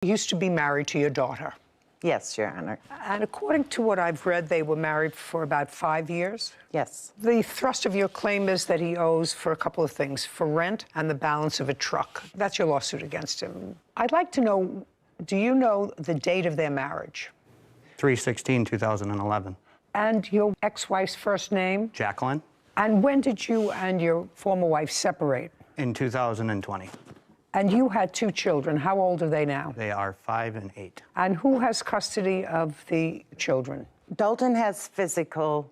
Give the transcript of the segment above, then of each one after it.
You used to be married to your daughter. Yes, Your Honor. And according to what I've read, they were married for about 5 years. Yes. The thrust of your claim is that he owes for a couple of things, for rent and the balance of a truck. That's your lawsuit against him. I'd like to know, do you know the date of their marriage? 3/16/2011. And your ex-wife's first name? Jacqueline. And when did you and your former wife separate? In 2020. And you had 2 children. How old are they now? They are 5 and 8. And who has custody of the children? Dalton has physical,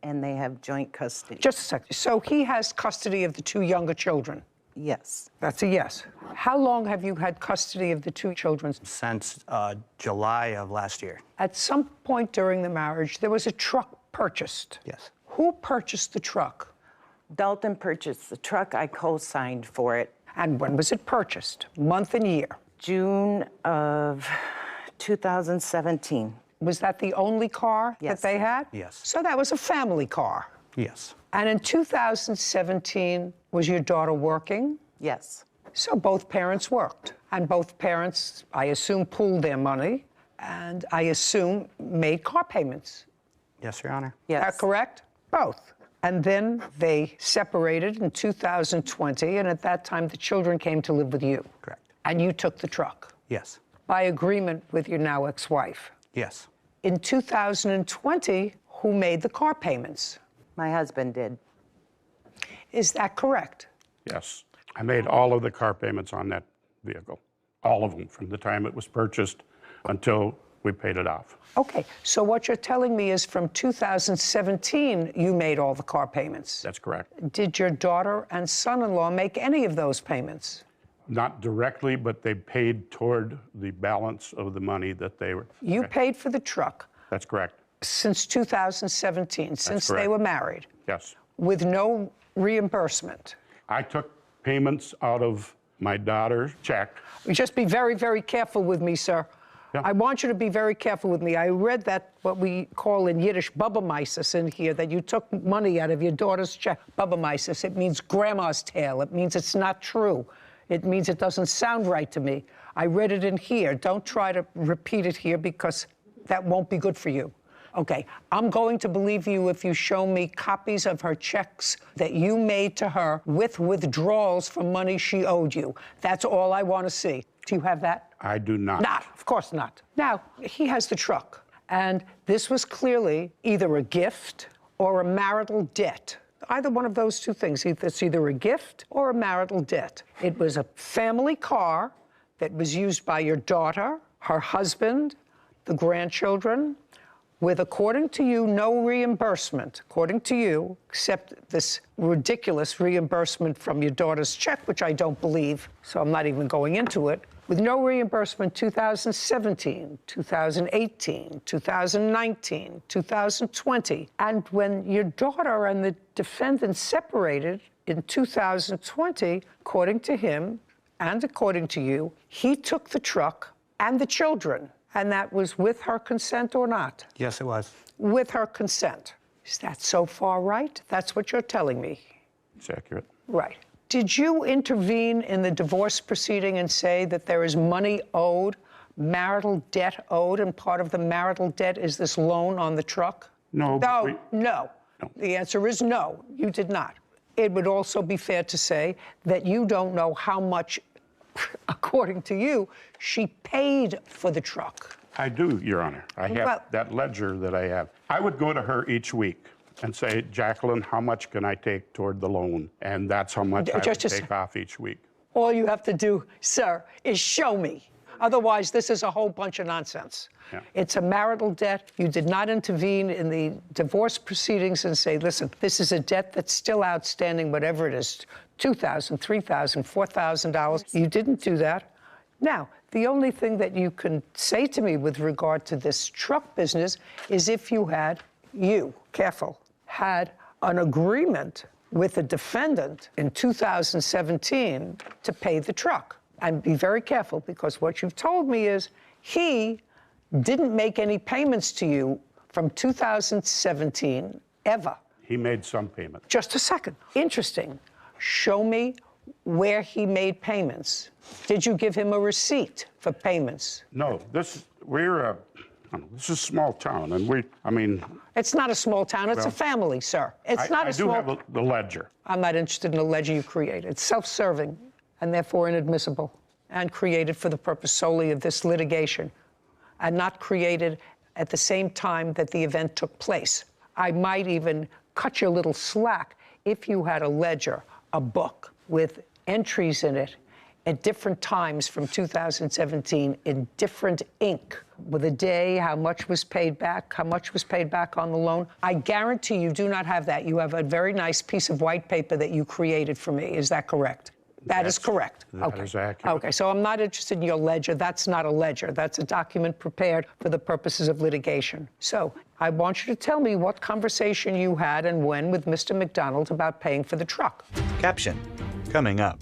and they have joint custody. Just a second. So he has custody of the 2 younger children? Yes. That's a yes. How long have you had custody of the 2 children? Since July of last year. At some point during the marriage, there was a truck purchased. Yes. Who purchased the truck? Dalton purchased the truck. I co-signed for it. And when was it purchased? Month and year? June of 2017. Was that the only car Yes. that they had? Yes. So that was a family car. Yes. And in 2017, was your daughter working? Yes. So both parents worked. And both parents, I assume, pooled their money and I assume made car payments. Yes, Your Honor. Yes. Is that correct? Both. And then they separated in 2020, and at that time, the children came to live with you. Correct. And you took the truck Yes. by agreement with your now ex-wife. Yes. In 2020, who made the car payments? My husband did. Is that correct? Yes. I made all of the car payments on that vehicle, all of them, from the time it was purchased until we paid it off. Okay, so what you're telling me is from 2017, you made all the car payments. That's correct. Did your daughter and son-in-law make any of those payments? Not directly, but they paid toward the balance of the money that they were. You Okay. paid for the truck That's correct. since 2017, since they correct. were married, Yes. with no reimbursement. I took payments out of my daughter's check. Just be very, very careful with me, sir. Yeah. I want you to be very careful with me. I read that, what we call in Yiddish, Babameises in here, that you took money out of your daughter's check. Babameises, it means grandma's tale. It means it's not true. It means it doesn't sound right to me. I read it in here. Don't try to repeat it here because that won't be good for you. Okay, I'm going to believe you if you show me copies of her checks that you made to her with withdrawals from money she owed you. That's all I want to see. Do you have that? I do not. Not, of course not. Now, he has the truck, and this was clearly either a gift or a marital debt. Either one of those 2 things. It's either a gift or a marital debt. It was a family car that was used by your daughter, her husband, the grandchildren, with, according to you, no reimbursement, according to you, except this ridiculous reimbursement from your daughter's check, which I don't believe, so I'm not even going into it, with no reimbursement 2017, 2018, 2019, 2020. And when your daughter and the defendant separated in 2020, according to him and according to you, he took the truck and the children. And that was with her consent or not? Yes, it was. With her consent. Is that so far right? That's what you're telling me. It's accurate. Right. Did you intervene in the divorce proceeding and say that there is money owed, marital debt owed, and part of the marital debt is this loan on the truck? No. No, no. The answer is no, you did not. It would also be fair to say that you don't know how much, according to you, she paid for the truck. I do, Your Honor. I have Well- that ledger that I have. I would go to her each week and say, Jacqueline, how much can I take toward the loan? And that's how much I would take off each week. All you have to do, sir, is show me. Otherwise, this is a whole bunch of nonsense. Yeah. It's a marital debt. You did not intervene in the divorce proceedings and say, listen, this is a debt that's still outstanding, whatever it is, $2,000, $3,000, $4,000. You didn't do that. Now, the only thing that you can say to me with regard to this truck business is if you had, careful, had an agreement with the defendant in 2017 to pay the truck. And be very careful, because what you've told me is he didn't make any payments to you from 2017 ever. He made some payment. Just a second. Interesting. Show me where he made payments? Did you give him a receipt for payments? No, this is a small town, and It's not a small town, it's a family, sir. It's not a small... I do have the ledger. I'm not interested in the ledger you created. It's self-serving and therefore inadmissible and created for the purpose solely of this litigation and not created at the same time that the event took place. I might even cut you a little slack if you had a ledger, a book with entries in it at different times from 2017 in different ink with a day, how much was paid back, how much was paid back on the loan. I guarantee you do not have that. You have a very nice piece of white paper that you created for me. Is that correct? That is correct. That is accurate. Okay, so I'm not interested in your ledger. That's not a ledger. That's a document prepared for the purposes of litigation. So I want you to tell me what conversation you had and when with Mr. McDonald about paying for the truck. Caption, coming up.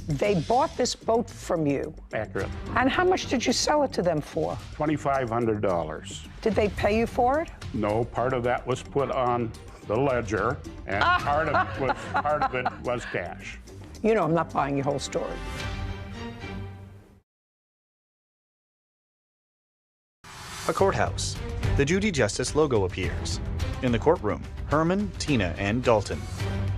They bought this boat from you. Accurate. And how much did you sell it to them for? $2,500. Did they pay you for it? No, part of that was put on the ledger, and part of it was cash. You know I'm not buying your whole story. A courthouse. The Judy Justice logo appears. In the courtroom, Herman, Tina, and Dalton.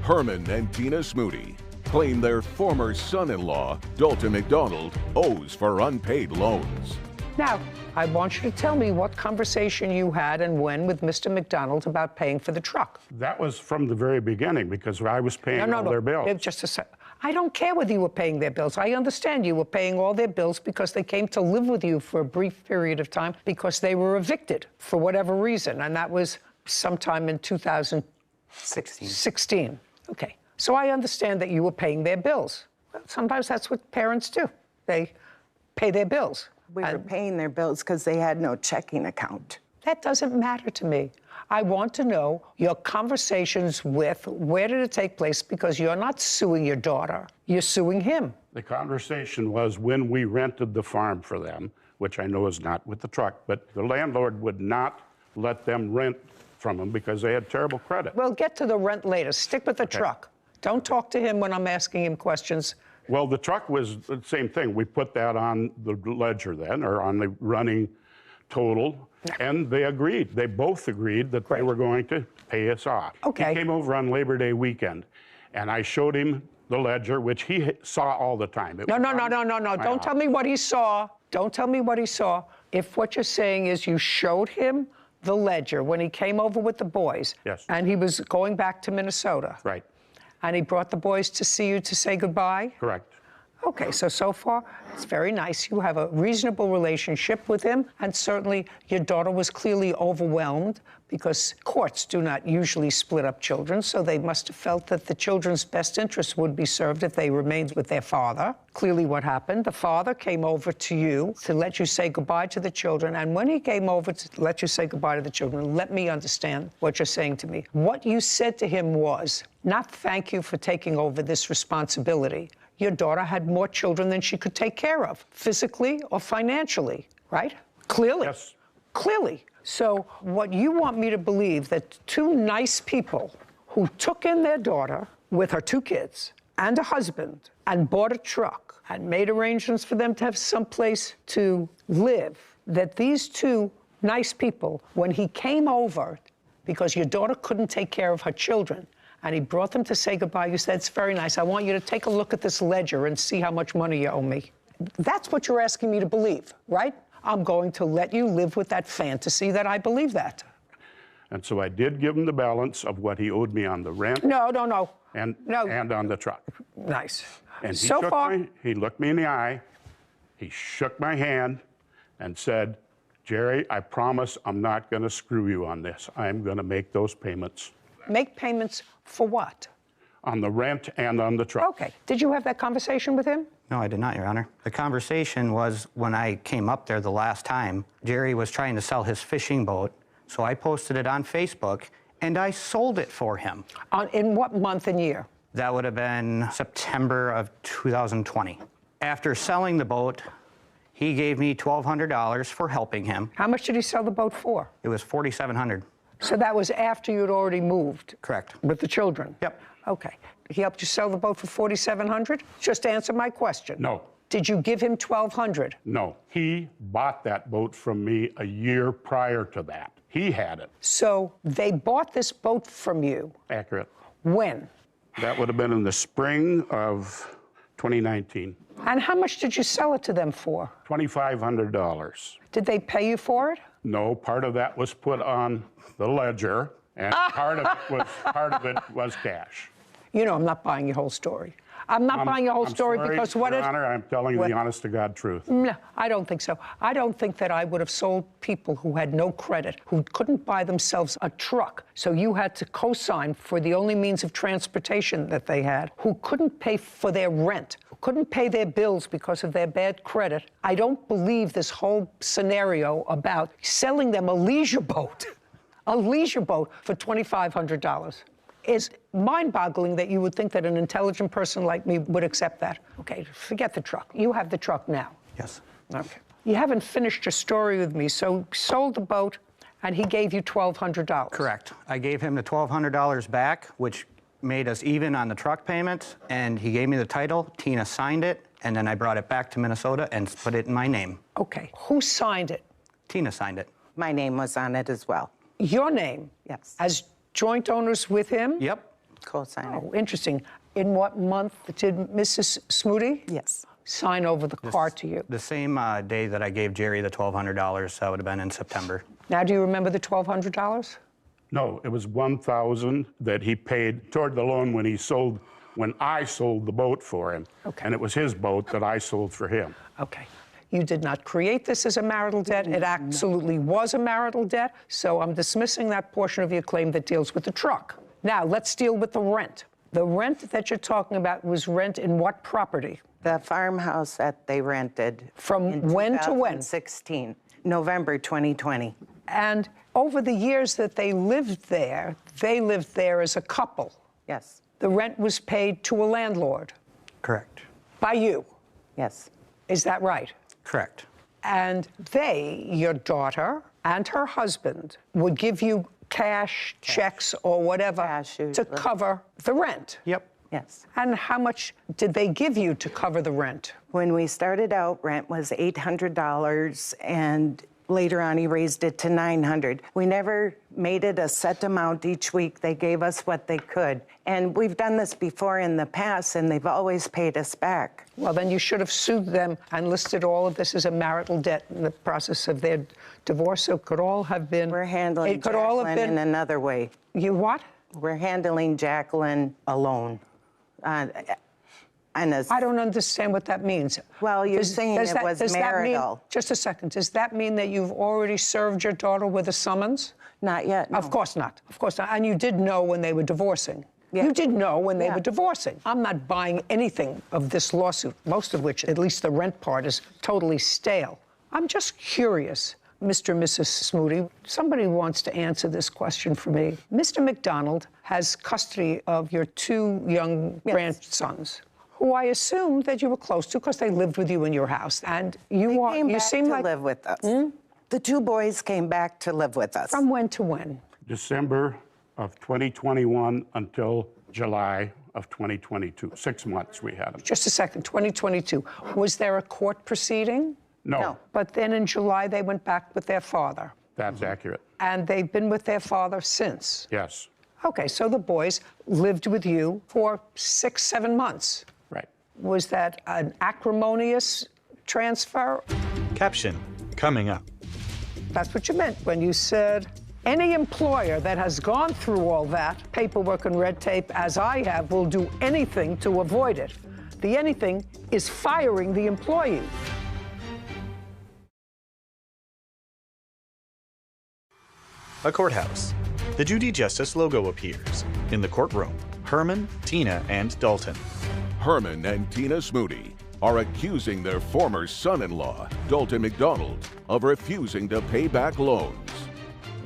Herman and Tina Smoody claim their former son-in-law, Dalton McDonald, owes for unpaid loans. Now, I want you to tell me what conversation you had and when with Mr. McDonald about paying for the truck. That was from the very beginning because I was paying all their bills. Just a sec. I don't care whether you were paying their bills. I understand you were paying all their bills because they came to live with you for a brief period of time because they were evicted for whatever reason, and that was sometime in 2016. Okay. So I understand that you were paying their bills. Well, sometimes that's what parents do. They pay their bills. We were paying their bills because they had no checking account. That doesn't matter to me. I want to know your conversations with, where did it take place? Because you're not suing your daughter, you're suing him. The conversation was when we rented the farm for them, which I know is not with the truck, but the landlord would not let them rent from them because they had terrible credit. We'll get to the rent later. Stick with the truck. Don't talk to him when I'm asking him questions. Well, the truck was the same thing. We put that on the ledger then, or on the running total, and they agreed. They both agreed that they were going to pay us off. Okay. He came over on Labor Day weekend, and I showed him the ledger, which he saw all the time. No. Don't tell me what he saw. Don't tell me what he saw. If what you're saying is you showed him the ledger when he came over with the boys, yes, and he was going back to Minnesota. Right. And he brought the boys to see you to say goodbye? Correct. Okay, so far, it's very nice. You have a reasonable relationship with him, and certainly your daughter was clearly overwhelmed because courts do not usually split up children, so they must have felt that the children's best interest would be served if they remained with their father. Clearly what happened, the father came over to you to let you say goodbye to the children, and when he came over to let you say goodbye to the children, let me understand what you're saying to me. What you said to him was, not thank you for taking over this responsibility. Your daughter had more children than she could take care of, physically or financially, right? Clearly. Yes. Clearly. So what you want me to believe that two nice people who took in their daughter with her two kids and a husband and bought a truck and made arrangements for them to have some place to live, that these two nice people, when he came over, because your daughter couldn't take care of her children, and he brought them to say goodbye, you said, it's very nice. I want you to take a look at this ledger and see how much money you owe me. That's what you're asking me to believe, right? I'm going to let you live with that fantasy that I believe that. And so I did give him the balance of what he owed me on the rent. No. And on the truck. Nice. And he he looked me in the eye, he shook my hand and said, Jerry, I promise I'm not going to screw you on this. I'm going to make those payments. Make payments for what? On the rent and on the truck. Okay. Did you have that conversation with him? No, I did not, Your Honor. The conversation was when I came up there the last time, Jerry was trying to sell his fishing boat, so I posted it on Facebook, and I sold it for him. In what month and year? That would have been September of 2020. After selling the boat, he gave me $1,200 for helping him. How much did he sell the boat for? It was $4,700. So that was after you'd already moved? Correct. With the children? Yep. Okay. He helped you sell the boat for $4,700? Just answer my question. No. Did you give him $1,200? No. He bought that boat from me a year prior to that. He had it. So they bought this boat from you. Accurate. When? That would have been in the spring of 2019. And how much did you sell it to them for? $2,500. Did they pay you for it? No, part of that was put on the ledger, and part of it was cash. You know, I'm not buying your whole story. I'm not buying your whole story sorry, because what Your if... Honor, I'm telling you the honest to God truth. No, I don't think so. I don't think that I would have sold people who had no credit, who couldn't buy themselves a truck, so you had to co-sign for the only means of transportation that they had, who couldn't pay for their rent, who couldn't pay their bills because of their bad credit. I don't believe this whole scenario about selling them a leisure boat for $2,500. It's mind-boggling that you would think that an intelligent person like me would accept that. Okay, forget the truck. You have the truck now. Yes. Okay. You haven't finished your story with me, so sold the boat, and he gave you $1,200. Correct. I gave him the $1,200 back, which made us even on the truck payment, and he gave me the title. Tina signed it, and then I brought it back to Minnesota and put it in my name. Okay. Who signed it? Tina signed it. My name was on it as well. Your name? Yes. As joint owners with him? Yep. Co-signer. Oh, interesting. In what month did Mrs. Smoody Yes. sign over the car to you? The same day that I gave Jerry the $1,200, that would have been in September. Now, do you remember the $1,200? No, it was $1,000 that he paid toward the loan when I sold the boat for him. Okay. And it was his boat that I sold for him. Okay. You did not create this as a marital debt. It absolutely was a marital debt. So I'm dismissing that portion of your claim that deals with the truck. Now, let's deal with the rent. The rent that you're talking about was rent in what property? The farmhouse that they rented. From in when to when? 2016, November 2020. And over the years that they lived there as a couple. Yes. The rent was paid to a landlord. Correct. By you. Yes. Is that right? Correct. And they, your daughter and her husband, would give you cash, checks, or whatever Cash, to usually. cover the rent. Yep. Yes. And how much did they give you to cover the rent? When we started out, rent was $800, and later on he raised it to $900. We never made it a set amount each week. They gave us what they could. And we've done this before in the past, and they've always paid us back. Well, then you should have sued them and listed all of this as a marital debt in the process of their divorce. So it could all have been... We're handling it could all have Jacqueline been, in another way. You what? We're handling Jacqueline alone. I don't understand what that means. Well, you're saying it was does that mean, marital. just a second. Does that mean that you've already served your daughter with a summons? Not yet, no. Of course not. Of course not. And you did know when they were divorcing. Yeah. You did know when they Yeah. were divorcing. I'm not buying anything of this lawsuit, most of which, at least the rent part, is totally stale. I'm just curious, Mr. and Mrs. Smoody, somebody wants to answer this question for me. Mr. McDonald has custody of your two young Yes. grandsons, who I assume that you were close to because they lived with you in your house. And you are, Came you back seem to like... live with us. The two boys came back to live with us. From when to when? December of 2021 until July of 2022. 6 months we had them. Just a second, 2022. Was there a court proceeding? No, But then in July, they went back with their father. that's accurate. And they've been with their father since. Yes, Okay, so the boys lived with you for 6, 7 months. right. Was that an acrimonious transfer? Caption coming up. That's what you meant when you said any employer that has gone through all that paperwork and red tape, as I have, will do anything to avoid it. The anything is firing the employee. A courthouse. The Judy Justice logo appears. In the courtroom, Herman, Tina, and Dalton. Herman and Tina Smoody are accusing their former son-in-law, Dalton McDonald, of refusing to pay back loans.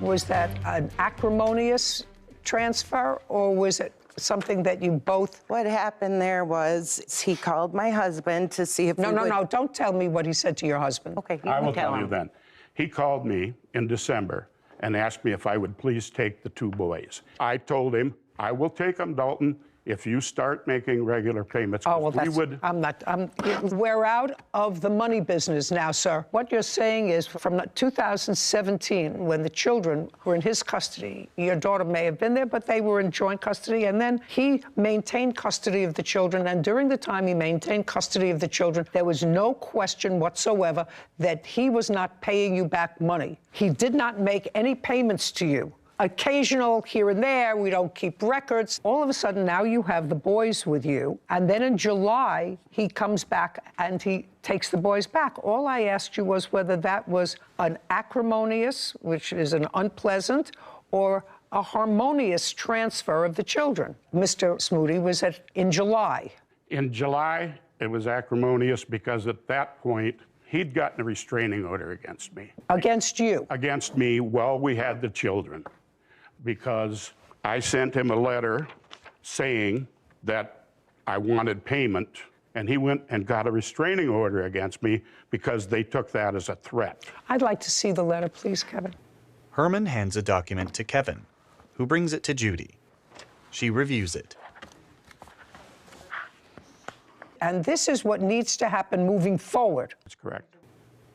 Was that an acrimonious transfer, or was it something that you both... What happened there was he called my husband to see if No, we would... no, don't tell me what he said to your husband. Okay, you I can will tell you him. then. He called me in December and asked me if I would please take the two boys. I told him, I will take them, Dalton, if you start making regular payments, Oh, well, we that's, would. we're out of the money business now, sir. What you're saying is from 2017, when the children were in his custody, your daughter may have been there, but they were in joint custody, and then he maintained custody of the children, and during the time he maintained custody of the children, there was no question whatsoever that he was not paying you back money. He did not make any payments to you. Occasional here and there, we don't keep records. All of a sudden, now you have the boys with you, and then in July, he comes back and he takes the boys back. All I asked you was whether that was an acrimonious, which is an unpleasant, or a harmonious transfer of the children. Mr. Smoody was in July. In July, it was acrimonious because at that point, he'd gotten a restraining order against me. Against you? Against me while we had the children, because I sent him a letter saying that I wanted payment, and he went and got a restraining order against me because they took that as a threat. I'd like to see the letter, please, Kevin. Herman hands a document to Kevin, who brings it to Judy. She reviews it. And this is what needs to happen moving forward. That's correct.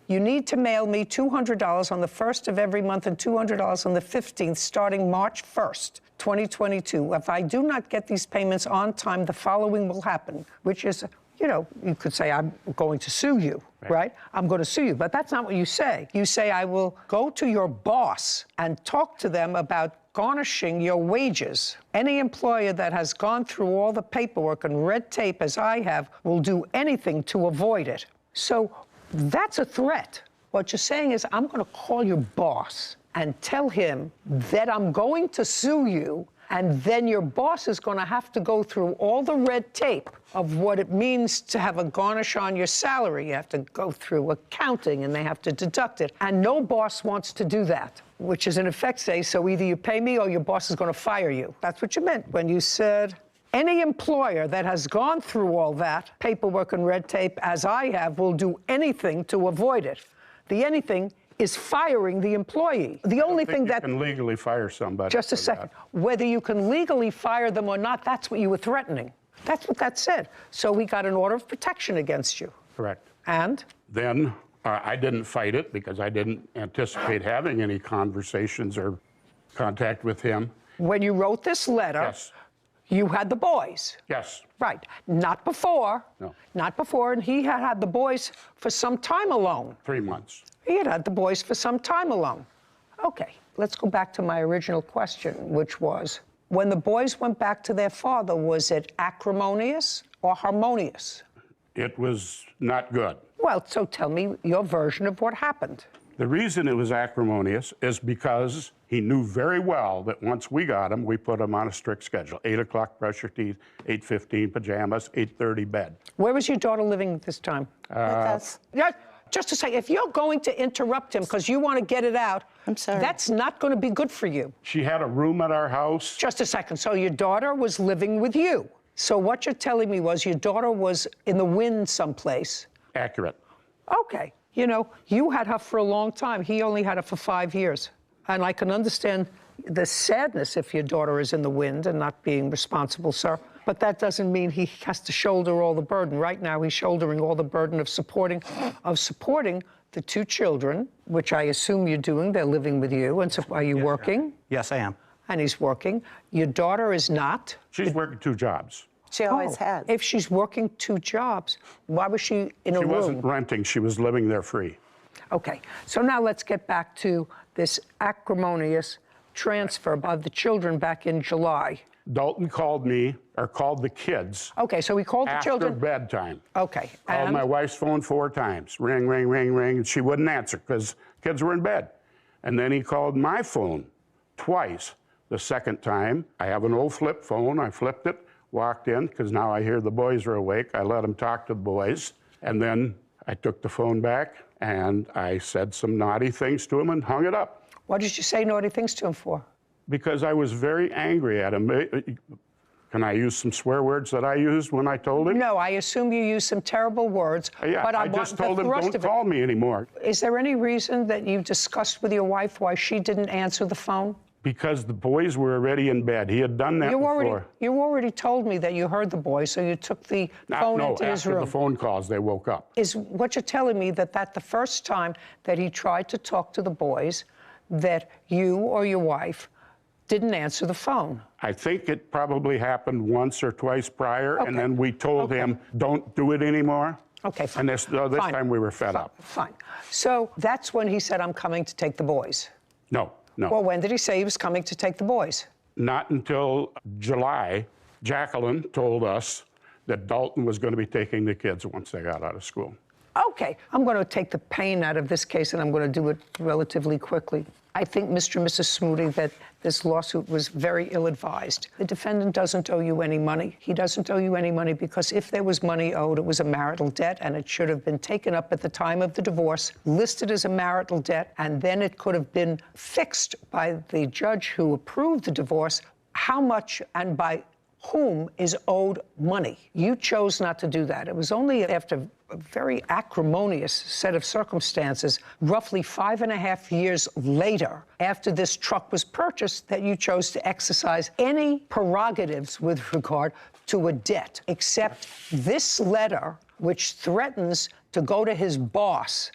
You need to mail me $200 on the 1st of every month and $200 on the 15th, starting March 1st, 2022. If I do not get these payments on time, the following will happen, which is, you know, you could say, I'm going to sue you, right? I'm going to sue you, but that's not what you say. You say, I will go to your boss and talk to them about garnishing your wages. Any employer that has gone through all the paperwork and red tape as I have will do anything to avoid it. So that's a threat. What you're saying is, I'm going to call your boss and tell him that I'm going to sue you, and then your boss is going to have to go through all the red tape of what it means to have a garnish on your salary. You have to go through accounting, and they have to deduct it. And no boss wants to do that, which is in effect say, so either you pay me or your boss is going to fire you. That's what you meant when you said, any employer that has gone through all that paperwork and red tape, as I have, will do anything to avoid it. The anything is firing the employee. The only thing that you can legally fire somebody. Just a second. Whether you can legally fire them or not, that's what you were threatening. That's what that said. So we got an order of protection against you. Correct. And? Then I didn't fight it because I didn't anticipate having any conversations or contact with him. When you wrote this letter, Yes. You had the boys. Yes. Right. Not before. No. Not before. And he had had the boys for some time alone. 3 months. He had had the boys for some time alone. Okay. Let's go back to my original question, which was, when the boys went back to their father, was it acrimonious or harmonious? It was not good. Well, so tell me your version of what happened. The reason it was acrimonious is because he knew very well that once we got him, we put him on a strict schedule. 8 o'clock, brush your teeth, 8:15, pajamas, 8:30, bed. Where was your daughter living at this time? With us. Yeah, just to say, if you're going to interrupt him because you want to get it out, I'm sorry. That's not going to be good for you. She had a room at our house. Just a second. So your daughter was living with you. So what you're telling me was your daughter was in the wind someplace. Accurate. Okay. You know, you had her for a long time. He only had her for 5 years. And I can understand the sadness if your daughter is in the wind and not being responsible, sir. But that doesn't mean he has to shoulder all the burden. Right now, he's shouldering all the burden of supporting the 2 children, which I assume you're doing. They're living with you. And so are you working? Yes, I am. And he's working. Your daughter is not. She's working 2 jobs. She always has. If she's working 2 jobs, why was she in a She room? wasn't renting. She was living there free. Okay, so now let's get back to this acrimonious transfer of the children back in July. Dalton called me, or called the kids. Okay, so he called the After children. bedtime. Okay, Called and my wife's phone 4 times. Ring, ring, ring, ring. And she wouldn't answer because kids were in bed. And then he called my phone twice. The second time, I have an old flip phone. I flipped it, walked in, because now I hear the boys are awake. I let them talk to the boys. And then I took the phone back and I said some naughty things to him and hung it up. What did you say naughty things to him for? Because I was very angry at him. Can I use some swear words that I used when I told him? No, I assume you used some terrible words. Yeah, but I want just the told him, thrust don't of it. call me anymore. Is there any reason that you discussed with your wife why she didn't answer the phone? Because the boys were already in bed. He had done that before. You already told me that you heard the boys, so you took the phone into his room. After the phone calls, they woke up. Is what you're telling me that the first time that he tried to talk to the boys, that you or your wife didn't answer the phone? I think it probably happened once or twice prior, and then we told him, don't do it anymore. Okay, fine. And this time we were fed up. Fine. So that's when he said, I'm coming to take the boys. No. Well, when did he say he was coming to take the boys? Not until July. Jacqueline told us that Dalton was going to be taking the kids once they got out of school. Okay, I'm going to take the pain out of this case, and I'm going to do it relatively quickly. I think, Mr. and Mrs. Smoody, that this lawsuit was very ill-advised. The defendant doesn't owe you any money. He doesn't owe you any money because if there was money owed, it was a marital debt, and it should have been taken up at the time of the divorce, listed as a marital debt, and then it could have been fixed by the judge who approved the divorce how much and by whom is owed money. You chose not to do that. It was only after a very acrimonious set of circumstances, roughly 5.5 years later, after this truck was purchased, that you chose to exercise any prerogatives with regard to a debt, except this letter, which threatens to go to his boss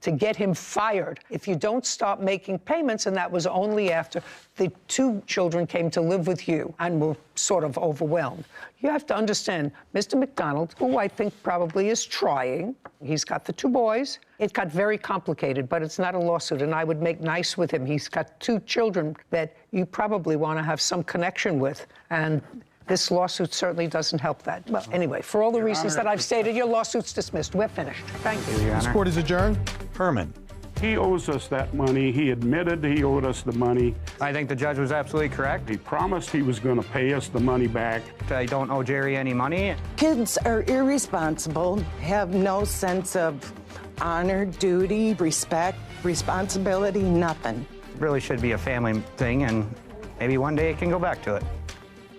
to get him fired if you don't stop making payments, and that was only after the 2 children came to live with you and were sort of overwhelmed. You have to understand, Mr. McDonald, who I think probably is trying, he's got the 2 boys. It got very complicated, but it's not a lawsuit, and I would make nice with him. He's got 2 children that you probably want to have some connection with, and this lawsuit certainly doesn't help that. Well, anyway, for all the reasons that I've stated, your lawsuit's dismissed. We're finished. Thank you. This court is adjourned. Herman. He owes us that money. He admitted he owed us the money. I think the judge was absolutely correct. He promised he was going to pay us the money back. I don't owe Jerry any money. Kids are irresponsible, have no sense of honor, duty, respect, responsibility, nothing. It really should be a family thing, and maybe one day it can go back to it.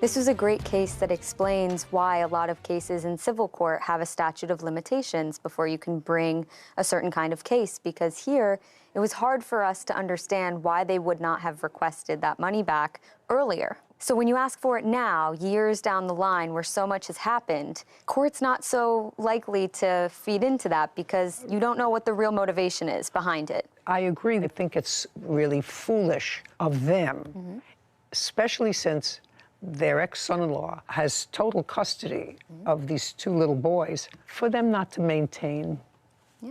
This was a great case that explains why a lot of cases in civil court have a statute of limitations before you can bring a certain kind of case, because here it was hard for us to understand why they would not have requested that money back earlier. So when you ask for it now, years down the line where so much has happened, court's not so likely to feed into that because you don't know what the real motivation is behind it. I agree. I think it's really foolish of them, especially since their ex-son-in-law has total custody of these 2 little boys, for them not to maintain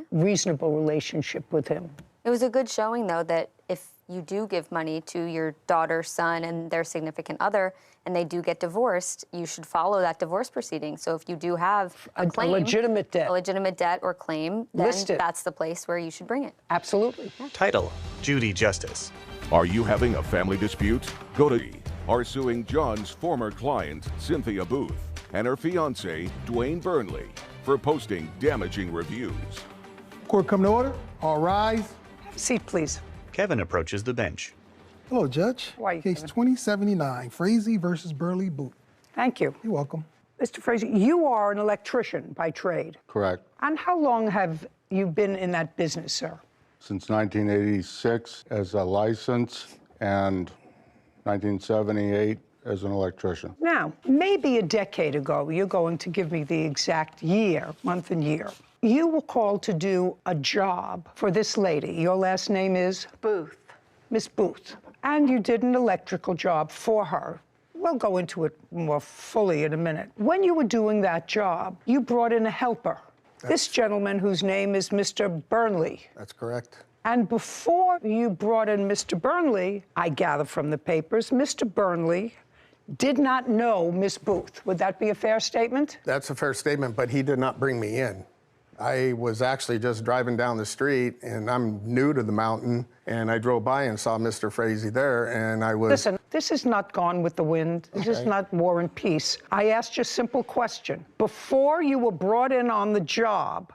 reasonable relationship with him. It was a good showing, though, that if you do give money to your daughter, son, and their significant other, and they do get divorced, you should follow that divorce proceeding. So if you do have a claim, a legitimate debt or claim, then listed, that's the place where you should bring it. Absolutely. Title: Judy Justice. Are you having a family dispute? Go to are suing John's former client, Cynthia Booth, and her fiancé, Dwayne Burnley, for posting damaging reviews. Court come to order. All rise. Have a seat, please. Kevin approaches the bench. Hello, Judge. Why, Case Kevin? 2079, Frazee versus Burley Booth. Thank you. You're welcome. Mr. Frazee, you are an electrician by trade. Correct. And how long have you been in that business, sir? Since 1986 as a license and 1978 as an electrician. Now, maybe a decade ago, you're going to give me the exact year, month and year. You were called to do a job for this lady. Your last name is? Booth. Miss Booth. And you did an electrical job for her. We'll go into it more fully in a minute. When you were doing that job, you brought in a helper. This gentleman whose name is Mr. Burnley. That's correct. And before you brought in Mr. Burnley, I gather from the papers, Mr. Burnley did not know Miss Booth. Would that be a fair statement? That's a fair statement, but he did not bring me in. I was actually just driving down the street, and I'm new to the mountain, and I drove by and saw Mr. Frazee there, and I was... Listen, this is not Gone with the Wind. This is not War and Peace. I asked you a simple question. Before you were brought in on the job,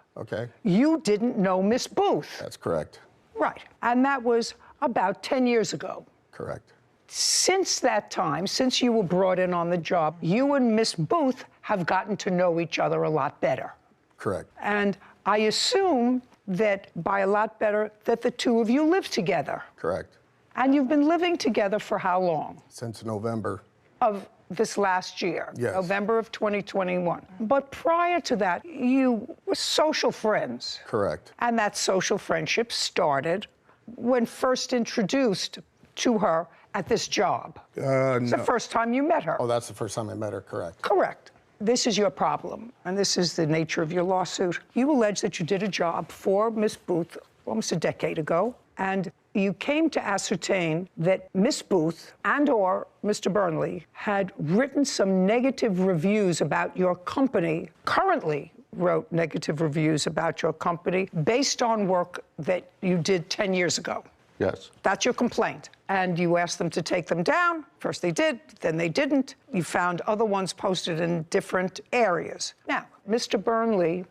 you didn't know Miss Booth. That's correct. Right. And that was about 10 years ago. Correct. Since that time, since you were brought in on the job, you and Miss Booth have gotten to know each other a lot better. Correct. And I assume that by a lot better, that the 2 of you live together. Correct. And you've been living together for how long? Since November. Of this last year, Yes. November of 2021. But prior to that, you were social friends. Correct. And that social friendship started when first introduced to her at this job. It's the first time you met her. Oh, that's the first time I met her, correct. Correct. This is your problem, and this is the nature of your lawsuit. You allege that you did a job for Miss Booth almost a decade ago, and you came to ascertain that Miss Booth and/or Mr. Burnley had written some negative reviews about your company, currently wrote negative reviews about your company based on work that you did 10 years ago. Yes. That's your complaint. And you asked them to take them down. First they did, then they didn't. You found other ones posted in different areas. Now, Mr. Burnley,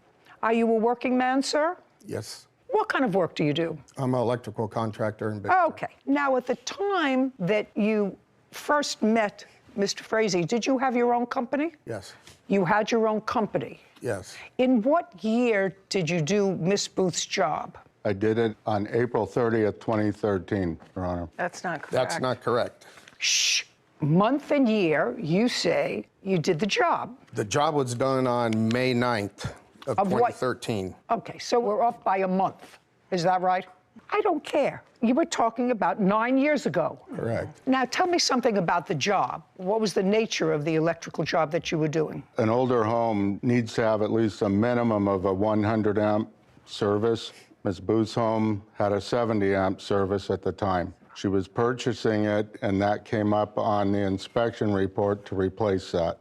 are you a working man, sir? Yes. What kind of work do you do? I'm an electrical contractor in Okay. Now, at the time that you first met Mr. Frazee, did you have your own company? Yes. You had your own company. Yes. In what year did you do Miss Booth's job? I did it on April 30th, 2013, Your Honor. That's not correct. That's not correct. Shh. Month and year, you say you did the job. The job was done on May 9th of what? 2013. Okay, so we're off by a month. Is that right? I don't care. You were talking about 9 years ago. Correct. Now, tell me something about the job. What was the nature of the electrical job that you were doing? An older home needs to have at least a minimum of a 100 amp service. Ms. Booth's home had a 70 amp service at the time. She was purchasing it, and that came up on the inspection report to replace that,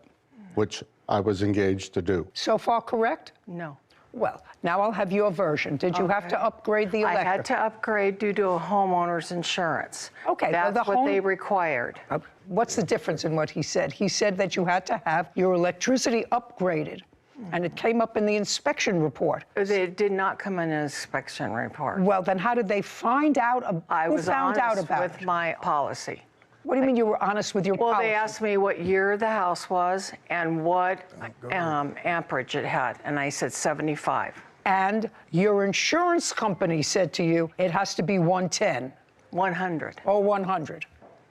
which I was engaged to do. So far, correct? No. Well, now I'll have your version. Did you have to upgrade the electric? I had to upgrade due to a homeowner's insurance. Okay, well, That's what they required. What's the difference in what he said? He said that you had to have your electricity upgraded, and it came up in the inspection report. It did not come in an inspection report. Well, then how did they find out? Who found out about with it? my policy. What do you mean you were honest with your Well, policy? they asked me what year the house was and what amperage it had, and I said 75. And your insurance company said to you, it has to be 110. 100. Or 100.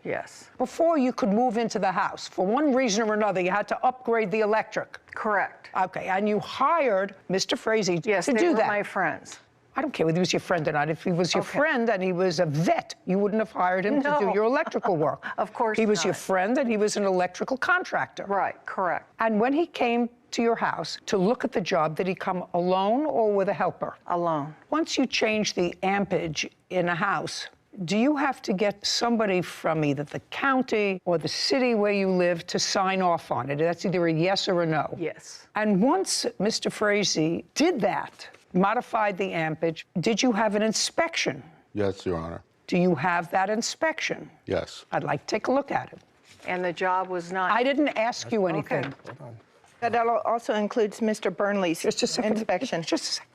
Yes. Before you could move into the house, for one reason or another, you had to upgrade the electric. Correct. Okay, and you hired Mr. Frazee to do that. Yes, they were my friends. I don't care whether he was your friend or not. If he was your friend and he was a vet, you wouldn't have hired him to do your electrical work. Of course He was not. your friend and he was an electrical contractor. Right, correct. And when he came to your house to look at the job, did he come alone or with a helper? Alone. Once you change the ampage in a house, do you have to get somebody from either the county or the city where you live to sign off on it? That's either a yes or a no. Yes. And once Mr. Frazee did that, modified the ampage, did you have an inspection? Yes, Your Honor. Do you have that inspection? Yes. I'd like to take a look at it. And the job was not... I didn't ask you anything. That also includes Mr. Burnley's Just a second. inspection. Just a second.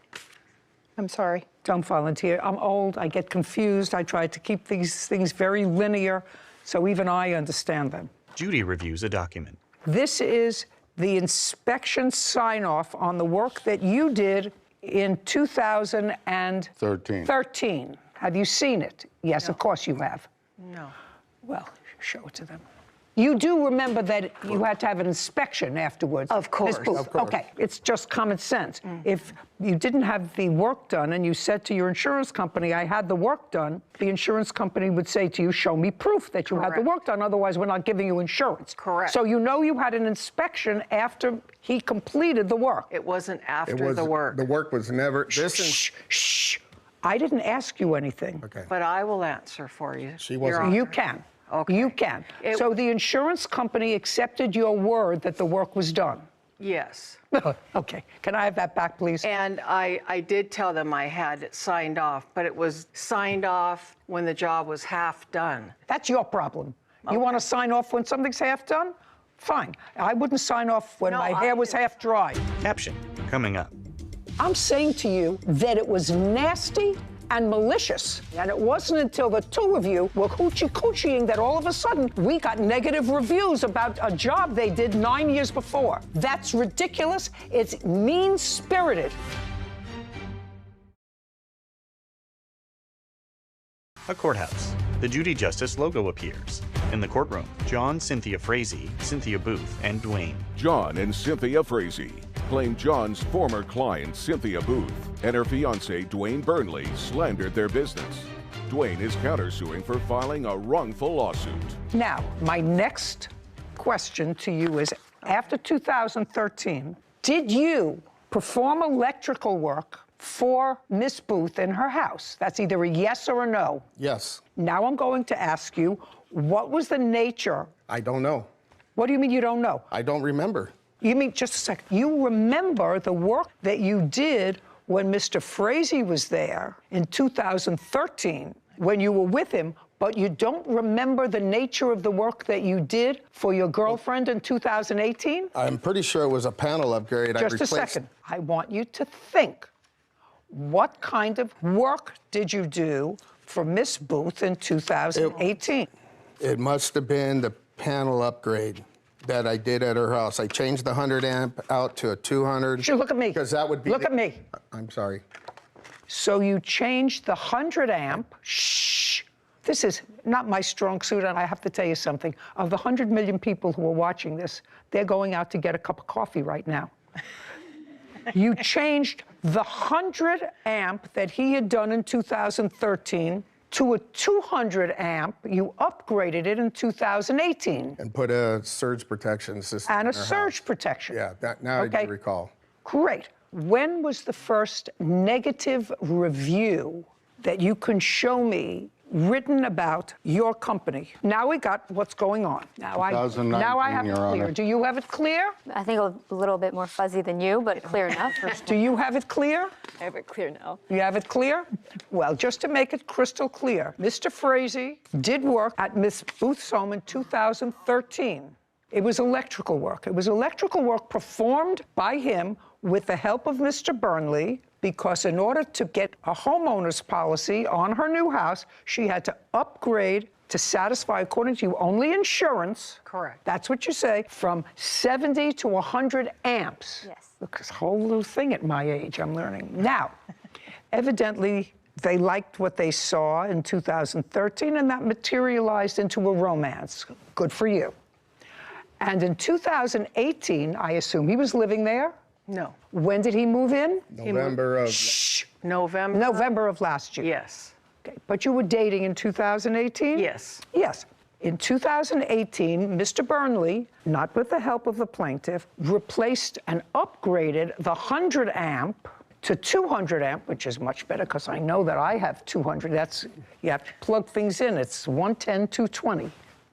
I'm sorry. Don't volunteer. I'm old. I get confused. I try to keep these things very linear, so even I understand them. Judy reviews a document. This is the inspection sign-off on the work that you did in 2013. Have you seen it? Yes, No. of course you have. No. Well, show it to them. You do remember that you had to have an inspection afterwards. Of course. Ms. Booth. Of course. Okay, it's just common sense. If you didn't have the work done and you said to your insurance company, I had the work done, the insurance company would say to you, show me proof that you had the Correct. work done, otherwise we're not giving you insurance. Correct. So you know you had an inspection after he completed the work. It wasn't after It was, the work. The work was never... Shh, shh. I didn't ask you anything. Okay. But I will answer for you. She Your wasn't- Honor. You can. Okay. You can. So the insurance company accepted your word that the work was done. Yes. Okay. Can I have that back, please? And I did tell them I had it signed off, but it was signed off when the job was half done. That's your problem. You want to sign off when something's half done? Fine. I wouldn't sign off when No, my I hair was do. half dry. Caption coming up. I'm saying to you that it was nasty and malicious. And it wasn't until the two of you were hoochie-coochieing that all of a sudden we got negative reviews about a job they did 9 years before. That's ridiculous. It's mean-spirited. A courthouse. the Judy Justice logo appears. In the courtroom, John, Cynthia Frazee, Cynthia Booth, and Dwayne. John and Cynthia Frazee claim John's former client, Cynthia Booth, and her fiancé, Dwayne Burnley, slandered their business. Dwayne is countersuing for filing a wrongful lawsuit. Now, my next question to you is, after 2013, did you perform electrical work for Miss Booth in her house? That's either a yes or a no. Yes. Now I'm going to ask you, what was the nature? I don't know. What do you mean you don't know? I don't remember. You mean, just a second, you remember the work that you did when Mr. Frazee was there in 2013, when you were with him, but you don't remember the nature of the work that you did for your girlfriend in 2018? I'm pretty sure it was a panel upgrade. Just a second. I want you to think. What kind of work did you do for Miss Booth in 2018? It must have been the panel upgrade that I did at her house. I changed the 100 amp out to a 200. Sure, look at me. Because that would be. Look at me. I'm sorry. So you changed the 100 amp. Shh. This is not my strong suit, and I have to tell you something. Of the 100 million people who are watching this, they're going out to get a cup of coffee right now. You changed the 100 amp that he had done in 2013 to a 200 amp. You upgraded it in 2018. And put a surge protection system And in a her surge house. protection. Yeah, now I do recall. Great. When was the first negative review that you can show me written about your company? Now we got what's going on. Now I have it clear. Do you have it clear? I think a little bit more fuzzy than you, but clear enough. Do you have it clear? I have it clear now. You have it clear? Well, just to make it crystal clear, Mr. Frazee did work at Miss Booth's home in 2013. It was electrical work. It was electrical work performed by him with the help of Mr. Burnley, because in order to get a homeowner's policy on her new house, she had to upgrade to satisfy, according to you, only insurance. Correct. That's what you say, from 70 to 100 amps. Yes. Look, this whole new thing at my age, I'm learning. Now, evidently, they liked what they saw in 2013, and that materialized into a romance. Good for you. And in 2018, I assume he was living there? No. When did he move in? November of. Shh. November of last year. Yes. Okay. But you were dating in 2018? Yes. Yes. In 2018, Mr. Burnley, not with the help of the plaintiff, replaced and upgraded the 100 amp to 200 amp, which is much better because I know that I have 200. That's, you have to plug things in. It's 110, 220,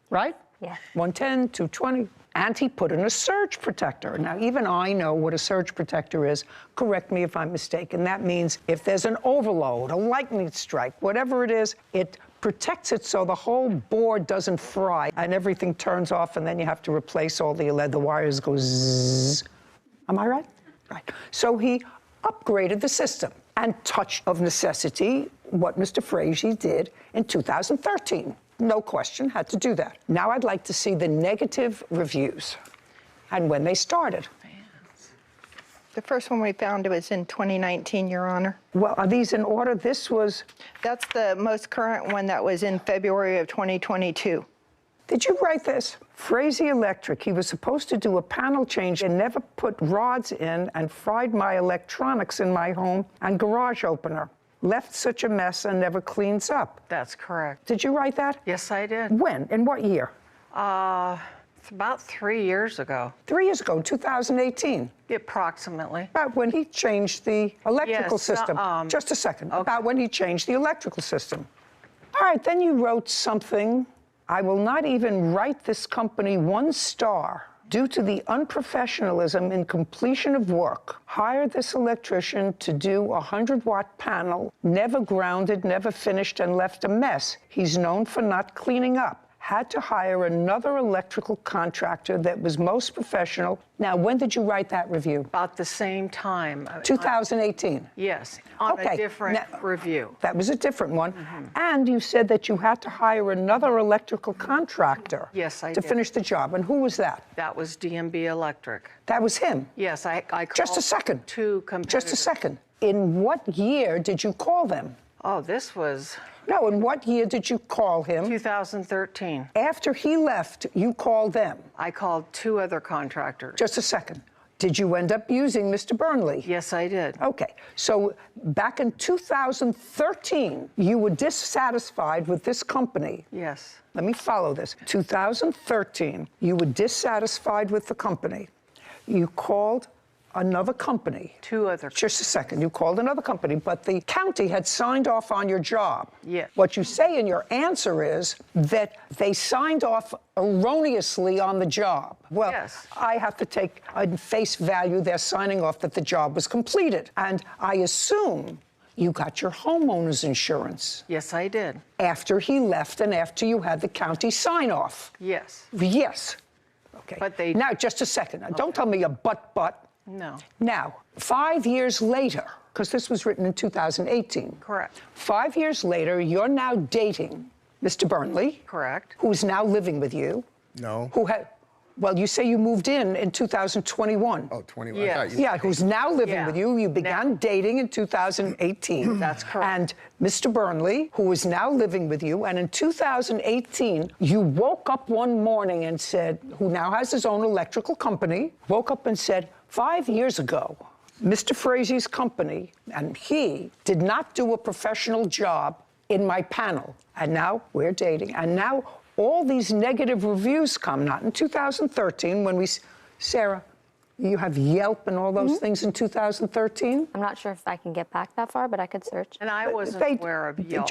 right? Yeah. 110, 220. And he put in a surge protector. Now, even I know what a surge protector is. Correct me if I'm mistaken. That means if there's an overload, a lightning strike, whatever it is, it protects it so the whole board doesn't fry and everything turns off, and then you have to replace all the wires go zzz. Am I right? Right. So he upgraded the system and touched of necessity what Mr. Frazee did in 2013. No question, had to do that. Now I'd like to see the negative reviews and when they started. The first one we found was in 2019, Your Honor. Well, are these in order? This was... That's the most current one that was in February of 2022. Did you write this? Frazee Electric, he was supposed to do a panel change and never put rods in and fried my electronics in my home and garage opener. Left such a mess and never cleans up. That's correct. Did you write that? Yes, I did. When? In what year? It's about 3 years ago. 3 years ago, 2018. Approximately. About when he changed the electrical Yes, system. Just a second. Okay. About when he changed the electrical system. All right, then you wrote something. I will not even write this company 1 star due to the unprofessionalism in completion of work. Hired this electrician to do a 100-watt panel, never grounded, never finished, and left a mess. He's known for not cleaning up. Had to hire another electrical contractor that was most professional. Now, when did you write that review? About the same time. 2018? Yes, on a different review. That was a different one. And you said that you had to hire another electrical contractor. Yes, I to did. finish the job. And who was that? That was DMB Electric. That was him? Yes, I called Just a second. 2 competitors. Just a second. In what year did you call them? Oh, this was No, in what year did you call him? 2013. After he left, you called them. I called 2 other contractors. Just a second. Did you end up using Mr. Burnley? Yes, I did. Okay, so back in 2013, you were dissatisfied with this company. Yes. Let me follow this. 2013, you were dissatisfied with the company. You called another company. 2 other. Just a second. You called another company, but the county had signed off on your job. Yes. What you say in your answer is that they signed off erroneously on the job. Well, yes. I have to take at face value they're signing off that the job was completed. And I assume you got your homeowner's insurance. Yes, I did. After he left and after you had the county sign off. Yes. Yes. Okay. But they... Now, just a second. Now, don't tell me a but. No. Now, 5 years later, because this was written in 2018. Correct. 5 years later, you're now dating Mr. Burnley. Correct. Who's now living with you. No. Who had, well, you say you moved in 2021. Oh, 21. Yes. I thought you Yeah, who's now living Yeah. with you. You began dating in 2018. That's correct. And Mr. Burnley, who is now living with you, and in 2018, you woke up one morning and said, who now has his own electrical company, woke up and said, 5 years ago, Mr. Frazie's company and he did not do a professional job in my panel. And now we're dating. And now all these negative reviews come, not in 2013 when we, Sarah, you have Yelp and all those things in 2013? I'm not sure if I can get back that far, but I could search. And I wasn't aware of Yelp.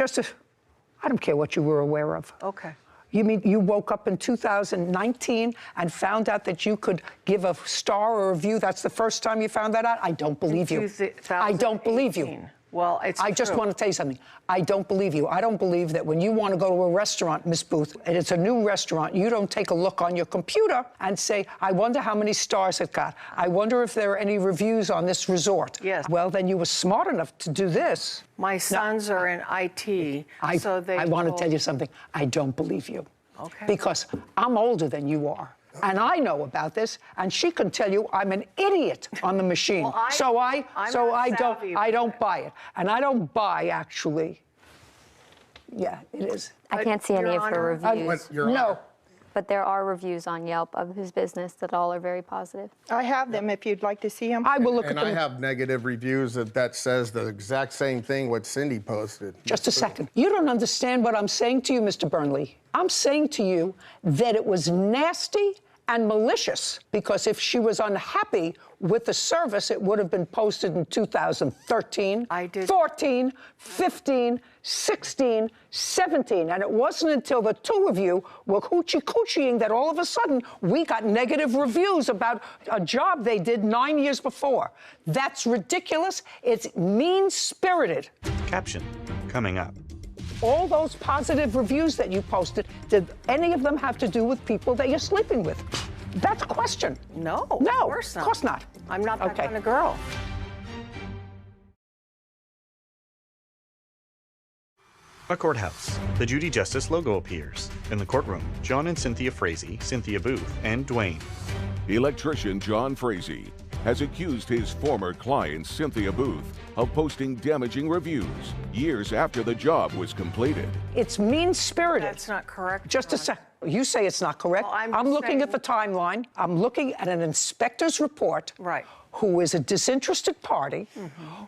I don't care what you were aware of. Okay. You mean you woke up in 2019 and found out that you could give a star or a review? That's the first time you found that out? I don't believe you. I don't believe you. Well, it's I just true. want to tell you something. I don't believe you. I don't believe that when you want to go to a restaurant, Miss Booth, and it's a new restaurant, you don't take a look on your computer and say, I wonder how many stars it got. I wonder if there are any reviews on this resort. Yes. Well, then you were smart enough to do this. My sons are in IT, so they I want to told- tell you something. I don't believe you. Okay. Because I'm older than you are. And I know about this, and she can tell you I'm an idiot on the machine. Well, I I'm don't buy it. And I don't buy actually. Yeah, it is. I can't see any Your of the Honor, reviews. No. But there are reviews on Yelp of his business that all are very positive. I have them if you'd like to see them. I will look And at I them. have negative reviews that says the exact same thing what Cindy posted. Just a second. You don't understand what I'm saying to you, Mr. Burnley. I'm saying to you that it was nasty and malicious, because if she was unhappy with the service, it would have been posted in 2013, I did. 14, 15, 16, 17. And it wasn't until the two of you were hoochie-coochieing that all of a sudden we got negative reviews about a job they did 9 years before. That's ridiculous. It's mean-spirited. Caption coming up. All those positive reviews that you posted, did any of them have to do with people that you're sleeping with? That's a question. No, No, of course not. Of course not. I'm not that Okay. kind of girl. A courthouse. The Judy Justice logo appears. In the courtroom, John and Cynthia Frazee, Cynthia Booth, and Dwayne. Electrician John Frazee has accused his former client, Cynthia Booth, of posting damaging reviews years after the job was completed. It's mean-spirited. That's not correct. Just a John. sec. You say it's not correct. Well, I'm I'm just looking at the saying- timeline. I'm looking at an inspector's report. Right. Who is a disinterested party,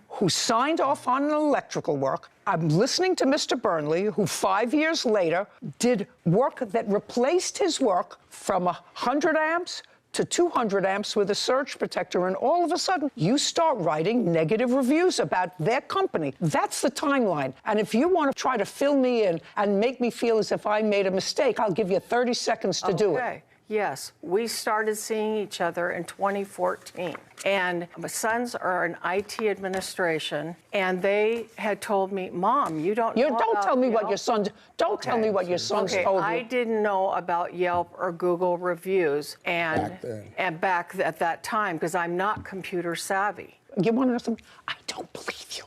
who signed off on an electrical work. I'm listening to Mr. Burnley, who 5 years later did work that replaced his work from 100 amps to 200 amps with a surge protector, and all of a sudden, you start writing negative reviews about their company. That's the timeline. And if you want to try to fill me in and make me feel as if I made a mistake, I'll give you 30 seconds to do it. Okay. Yes, we started seeing each other in 2014. And my sons are in IT administration, and they had told me, Mom, you don't know Don't about tell me what Yelp?" your sons. Don't tell me what your sons Okay, told I you. didn't know about Yelp or Google reviews Back then. and back at that time because I'm not computer savvy. You want to know something? I don't believe you.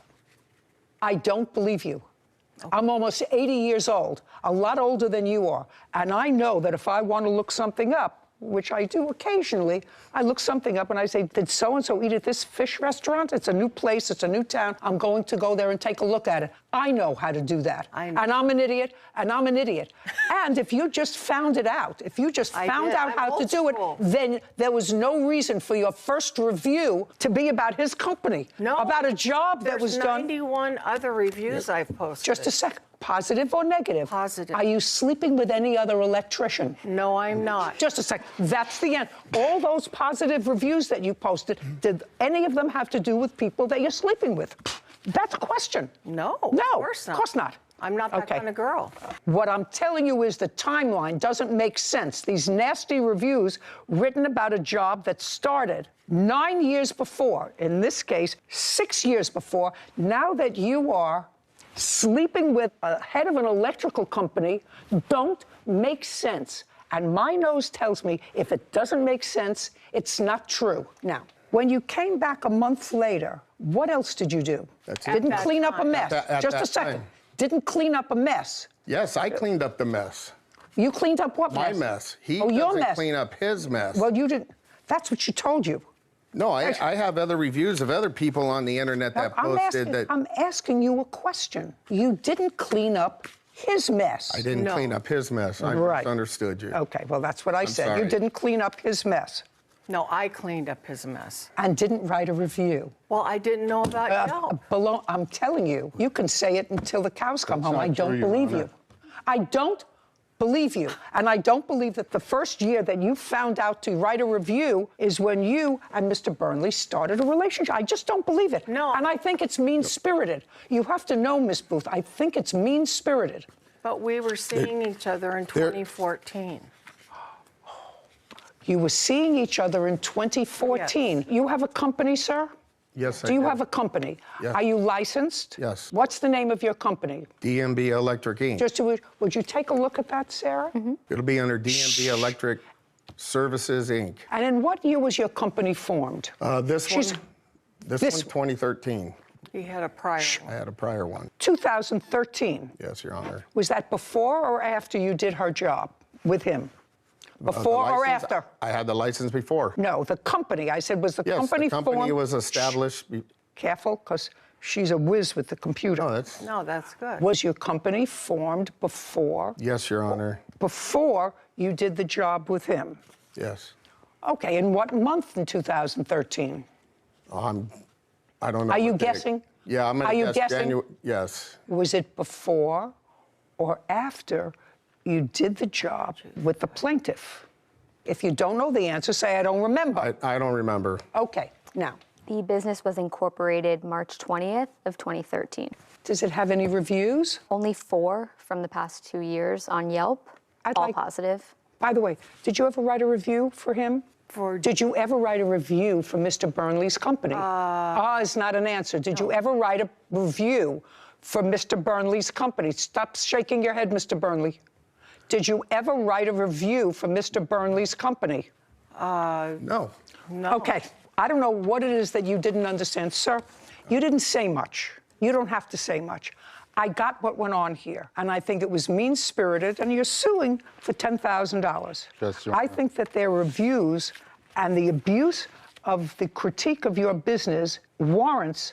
I don't believe you. I'm almost 80 years old, a lot older than you are. And I know that if I want to look something up, which I do occasionally, I look something up and I say, did so-and-so eat at this fish restaurant? It's a new place, it's a new town. I'm going to go there and take a look at it. I know how to do that. And I'm an idiot, and I'm an idiot. And if you just found it out, if you just found out how to do it, then there was no reason for your first review to be about his company. No. About a job that was done. 91 other reviews I've posted. Just a second. Positive or negative? Positive. Are you sleeping with any other electrician? No, I'm not. Just a second. That's the end. All those positive reviews that you posted, did any of them have to do with people that you're sleeping with? That's a question. No, No, of course not. Of course not. I'm not that kind of girl. What I'm telling you is the timeline doesn't make sense. These nasty reviews written about a job that started 9 years before, in this case, 6 years before, now that you are sleeping with a head of an electrical company, don't make sense. And my nose tells me if it doesn't make sense, it's not true. Now, when you came back a month later, what else did you do? Didn't clean up a mess. Just a second. Didn't clean up a mess. Yes, I cleaned up the mess. You cleaned up what mess? My mess. He your doesn't mess. clean up his mess. Well, you didn't. That's what she told you. No, I have other reviews of other people on the internet that posted that. I'm asking you a question. You didn't clean up his mess. I didn't clean up his mess. I misunderstood you. Okay, well, that's what I said. sorry. You didn't clean up his mess. No, I cleaned up his mess. And didn't write a review. Well, I didn't know about Yelp. I'm telling you, you can say it until the cows come home. I not don't true, Your believe Honor. you. I don't believe you. And I don't believe that the first year that you found out to write a review is when you and Mr. Burnley started a relationship. I just don't believe it. No. And I think it's mean-spirited. You have to know, Miss Booth, I think it's mean-spirited. But we were seeing each other in 2014. You were seeing each other in 2014. Yes. You have a company, sir? Yes, I Do you do. have a company? Yes. Are you licensed? Yes. What's the name of your company? DMB Electric Inc. Just would you take a look at that, Sarah? It'll be under DMB Electric Services Inc. And in what year was your company formed? This She's- one, this this- one, 2013. He had a prior I had a prior one. 2013. Yes, Your Honor. Was that before or after you did her job with him? Before The or license- after? I had the license before. No, the company. I said, was the Yes, company the company formed? was established. Careful, because she's a whiz with the computer. No, that's good. Was your company formed before? Yes, Your Honor. Before you did the job with him? Yes. Okay, in what month in 2013? I don't know. Are you what date. guessing? Yeah, I'm going Are to you guess guessing? January. Yes. Was it before or after you did the job with the plaintiff? If you don't know the answer, say, I don't remember. I don't remember. Okay, now. The business was incorporated March 20th of 2013. Does it have any reviews? Only 4 from the past 2 years on Yelp, all positive. By the way, did you ever write a review for him? Did you ever write a review for Mr. Burnley's company? Is not an answer. Did you ever write a review for Mr. Burnley's company? Stop shaking your head, Mr. Burnley. Did you ever write a review for Mr. Burnley's company? No. No. Okay. I don't know what it is that you didn't understand. Sir, you didn't say much. You don't have to say much. I got what went on here, and I think it was mean-spirited, and you're suing for $10,000. Yes, Your I Honor. think that their reviews and the abuse of the critique of your business warrants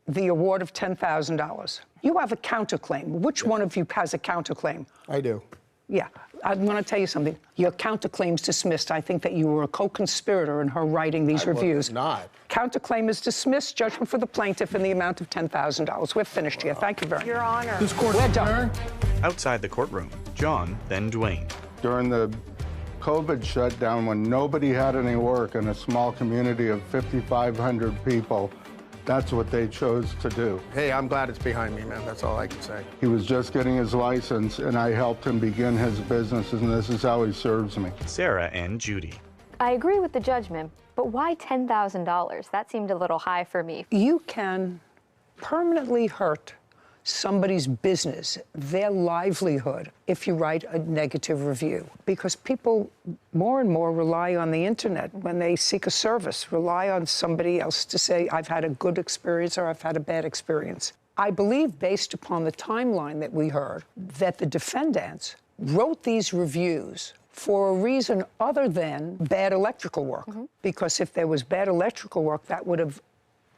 the award of $10,000. You have a counterclaim. Which one of you has a counterclaim? I do. Yeah, I'm going to tell you something. Your counterclaim's dismissed. I think that you were a co-conspirator in her writing these reviews. Was not. Counterclaim is dismissed. Judgment for the plaintiff in the amount of $10,000. We're finished here. Thank you very much. Your Honor. This court is We're done. adjourned. Outside the courtroom, John, then Dwayne. During the COVID shutdown, when nobody had any work in a small community of 5,500 people, that's what they chose to do. Hey, I'm glad it's behind me, man. That's all I can say. He was just getting his license, and I helped him begin his business, and this is how he serves me. Sarah and Judy. I agree with the judgment, but why $10,000? That seemed a little high for me. You can permanently hurt somebody's business, their livelihood, if you write a negative review. Because people more and more rely on the internet when they seek a service, rely on somebody else to say, I've had a good experience or I've had a bad experience. I believe, based upon the timeline that we heard, that the defendants wrote these reviews for a reason other than bad electrical work. Because if there was bad electrical work, that would have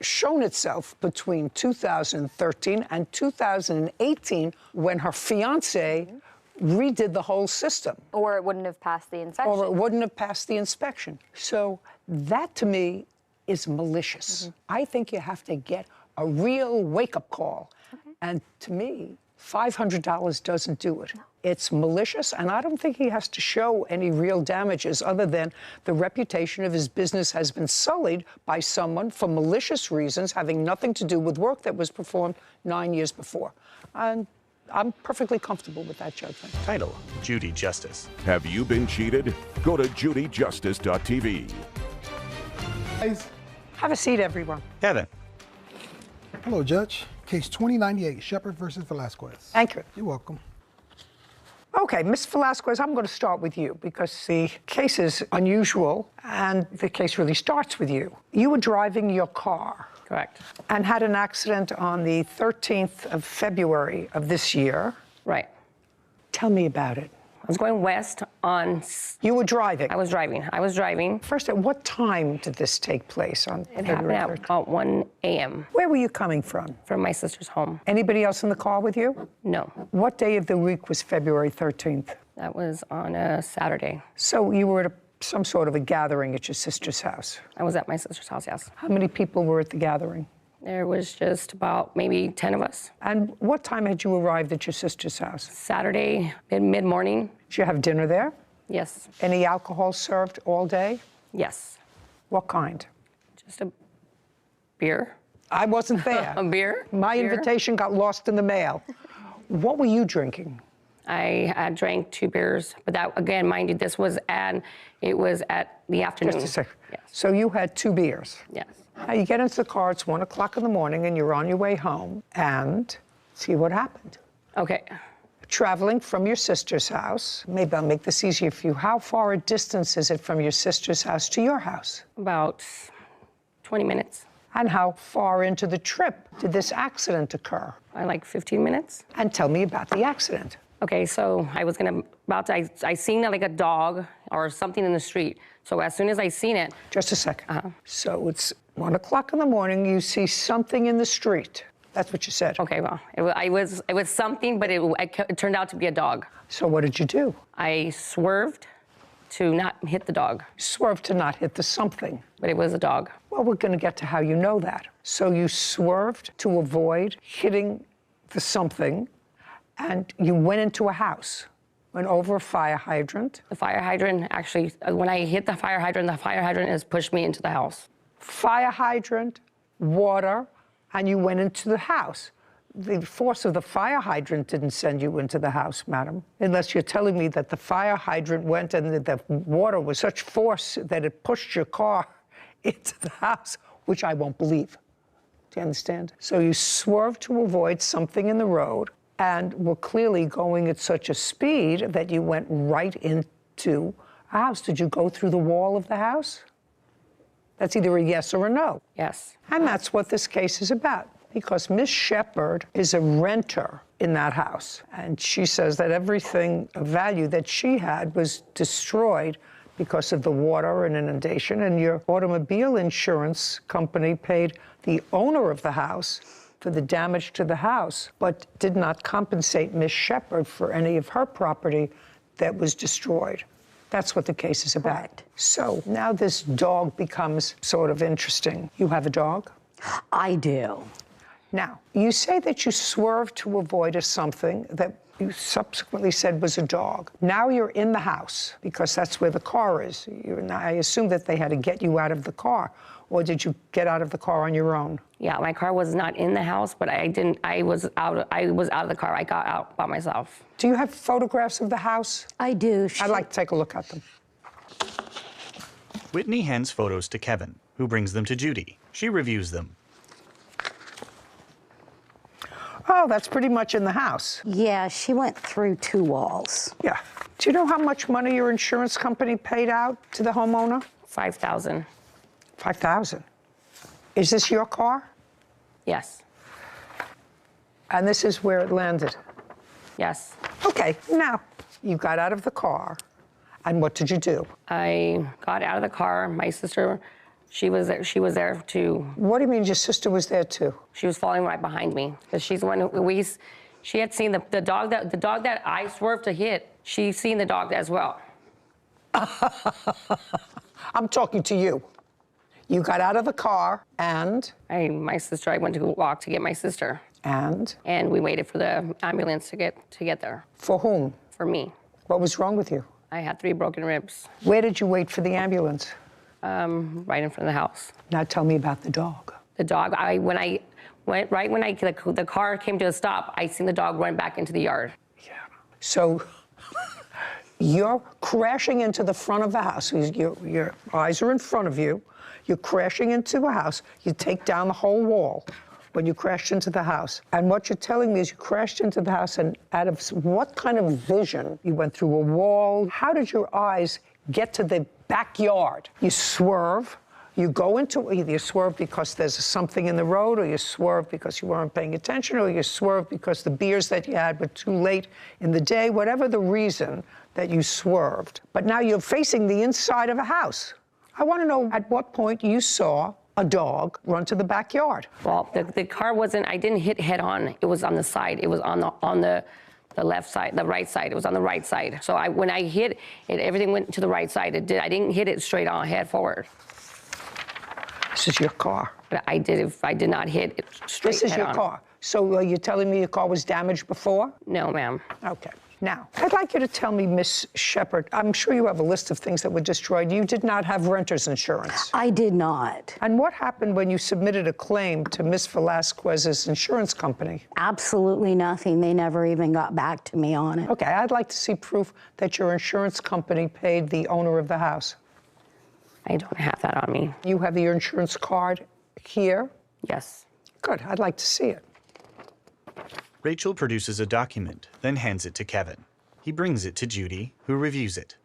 shown itself between 2013 and 2018 when her fiance redid the whole system. Or it wouldn't have passed the inspection. Or it wouldn't have passed the inspection. So that to me is malicious. I think you have to get a real wake-up call. And to me, $500 doesn't do it. It's malicious, and I don't think he has to show any real damages other than the reputation of his business has been sullied by someone for malicious reasons having nothing to do with work that was performed 9 years before. And I'm perfectly comfortable with that judgment. Title: Judy Justice. Have you been cheated? Go to judyjustice.tv. Have a seat, everyone. Kevin. Hello, Judge. Case 2098, Shepard versus Velasquez. Thank you. You're welcome. Okay, Ms. Velasquez, I'm going to start with you because the case is unusual and the case really starts with you. You were driving your car. Correct. And had an accident on the 13th of February of this year. Right. Tell me about it. I was going west on... You were driving? I was driving. First, at what time did this take place on It February happened 13th? at about 1 a.m. Where were you coming from? From my sister's home. Anybody else in the car with you? No. What day of the week was February 13th? That was on a Saturday. So you were at some sort of a gathering at your sister's house? I was at my sister's house, yes. How many people were at the gathering? There was just about maybe 10 of us. And what time had you arrived at your sister's house? Saturday, mid-morning. Did you have dinner there? Yes. Any alcohol served all day? Yes. What kind? Just a beer. I wasn't there. A beer? My Beer? invitation got lost in the mail. What were you drinking? I drank 2 beers, but that, again, mind you, it was at the afternoon. Just a second. Yes. So you had 2 beers? Yes. Now you get into the car, it's 1 o'clock in the morning, and you're on your way home, and see what happened. Okay. Traveling from your sister's house, maybe I'll make this easier for you. How far a distance is it from your sister's house to your house? About 20 minutes. And how far into the trip did this accident occur? Like 15 minutes. And tell me about the accident. Okay, so I seen like a dog or something in the street. So as soon as I seen it. Just a second. So it's 1 o'clock in the morning, you see something in the street. That's what you said. Okay, well, it was something, but it turned out to be a dog. So what did you do? I swerved to not hit the dog. Swerved to not hit the something. But it was a dog. Well, we're going to get to how you know that. So you swerved to avoid hitting the something, and you went into a house, went over a fire hydrant. The fire hydrant, actually, when I hit the fire hydrant has pushed me into the house. Fire hydrant, water, and you went into the house. The force of the fire hydrant didn't send you into the house, madam, unless you're telling me that the fire hydrant went and the water was such force that it pushed your car into the house, which I won't believe. Do you understand? So you swerved to avoid something in the road and were clearly going at such a speed that you went right into a house. Did you go through the wall of the house? That's either a yes or a no. Yes. And that's what this case is about, because Miss Shepard is a renter in that house. And she says that everything of value that she had was destroyed because of the water and inundation. And your automobile insurance company paid the owner of the house for the damage to the house, but did not compensate Miss Shepard for any of her property that was destroyed. That's what the case is about. Correct. So now this dog becomes sort of interesting. You have a dog? I do. Now, you say that you swerved to avoid something that you subsequently said was a dog. Now you're in the house, because that's where the car is. I assume that they had to get you out of the car. Or did you get out of the car on your own? Yeah, my car was not in the house, but I was out of the car. I got out by myself. Do you have photographs of the house? I do. I'd like to take a look at them. Whitney hands photos to Kevin, who brings them to Judy. She reviews them. Oh, that's pretty much in the house. Yeah, she went through 2 walls. Yeah. Do you know how much money your insurance company paid out to the homeowner? $5,000. $5,000. Is this your car? Yes. And this is where it landed? Yes. Okay, now, you got out of the car, And what did you do? I got out of the car. My sister, she was there too. What do you mean your sister was there too? She was following right behind me because she's the one who she had seen the dog that I swerved to hit. She's seen the dog as well. I'm talking to you. You got out of the car and? I went to walk to get my sister. And? And we waited for the ambulance to get there. For whom? For me. What was wrong with you? I had 3 broken ribs. Where did you wait for the ambulance? Right in front of the house. Now tell me about the dog. The dog, the car came to a stop, I seen the dog run back into the yard. Yeah. So you're crashing into the front of the house. Your eyes are in front of you. You're crashing into a house. You take down the whole wall when you crashed into the house. And what you're telling me is you crashed into the house, and out of what kind of vision? You went through a wall. How did your eyes get to the backyard? You swerve. You go into, either you swerve because there's something in the road, or you swerve because you weren't paying attention, or you swerve because the beers that you had were too late in the day, whatever the reason that you swerved. But now you're facing the inside of a house. I want to know at what point you saw a dog run to the backyard. Well, the car wasn't, I didn't hit head on. It was on the side. It was on the left side, the right side. It was on the right side. So when I hit it, everything went to the right side. I didn't hit it straight on, head forward. This is your car. But I did not hit it straight This is head your on. car. So you're telling me your car was damaged before? No, ma'am. Okay. Now, I'd like you to tell me, Miss Shepard, I'm sure you have a list of things that were destroyed. You did not have renter's insurance. I did not. And what happened when you submitted a claim to Miss Velasquez's insurance company? Absolutely nothing. They never even got back to me on it. Okay, I'd like to see proof that your insurance company paid the owner of the house. I don't have that on me. You have your insurance card here? Yes. Good, I'd like to see it. Rachel produces a document, then hands it to Kevin. He brings it to Judy, who reviews it.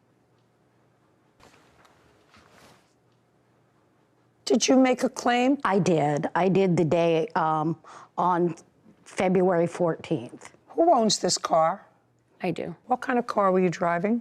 Did you make a claim? I did. I did the day on February 14th. Who owns this car? I do. What kind of car were you driving?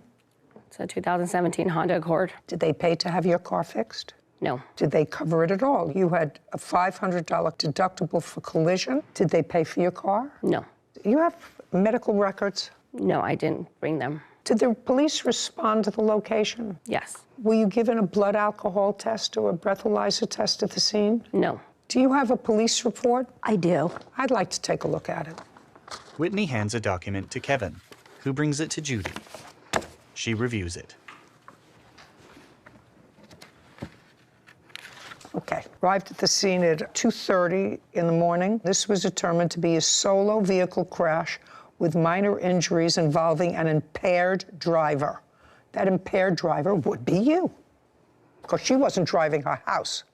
It's a 2017 Honda Accord. Did they pay to have your car fixed? No. Did they cover it at all? You had a $500 deductible for collision. Did they pay for your car? No. You have medical records? No, I didn't bring them. Did the police respond to the location? Yes. Were you given a blood alcohol test or a breathalyzer test at the scene? No. Do you have a police report? I do. I'd like to take a look at it. Whitney hands a document to Kevin, who brings it to Judy. She reviews it. Okay, arrived at the scene at 2:30 in the morning. This was determined to be a solo vehicle crash with minor injuries involving an impaired driver. That impaired driver would be you, because she wasn't driving her house.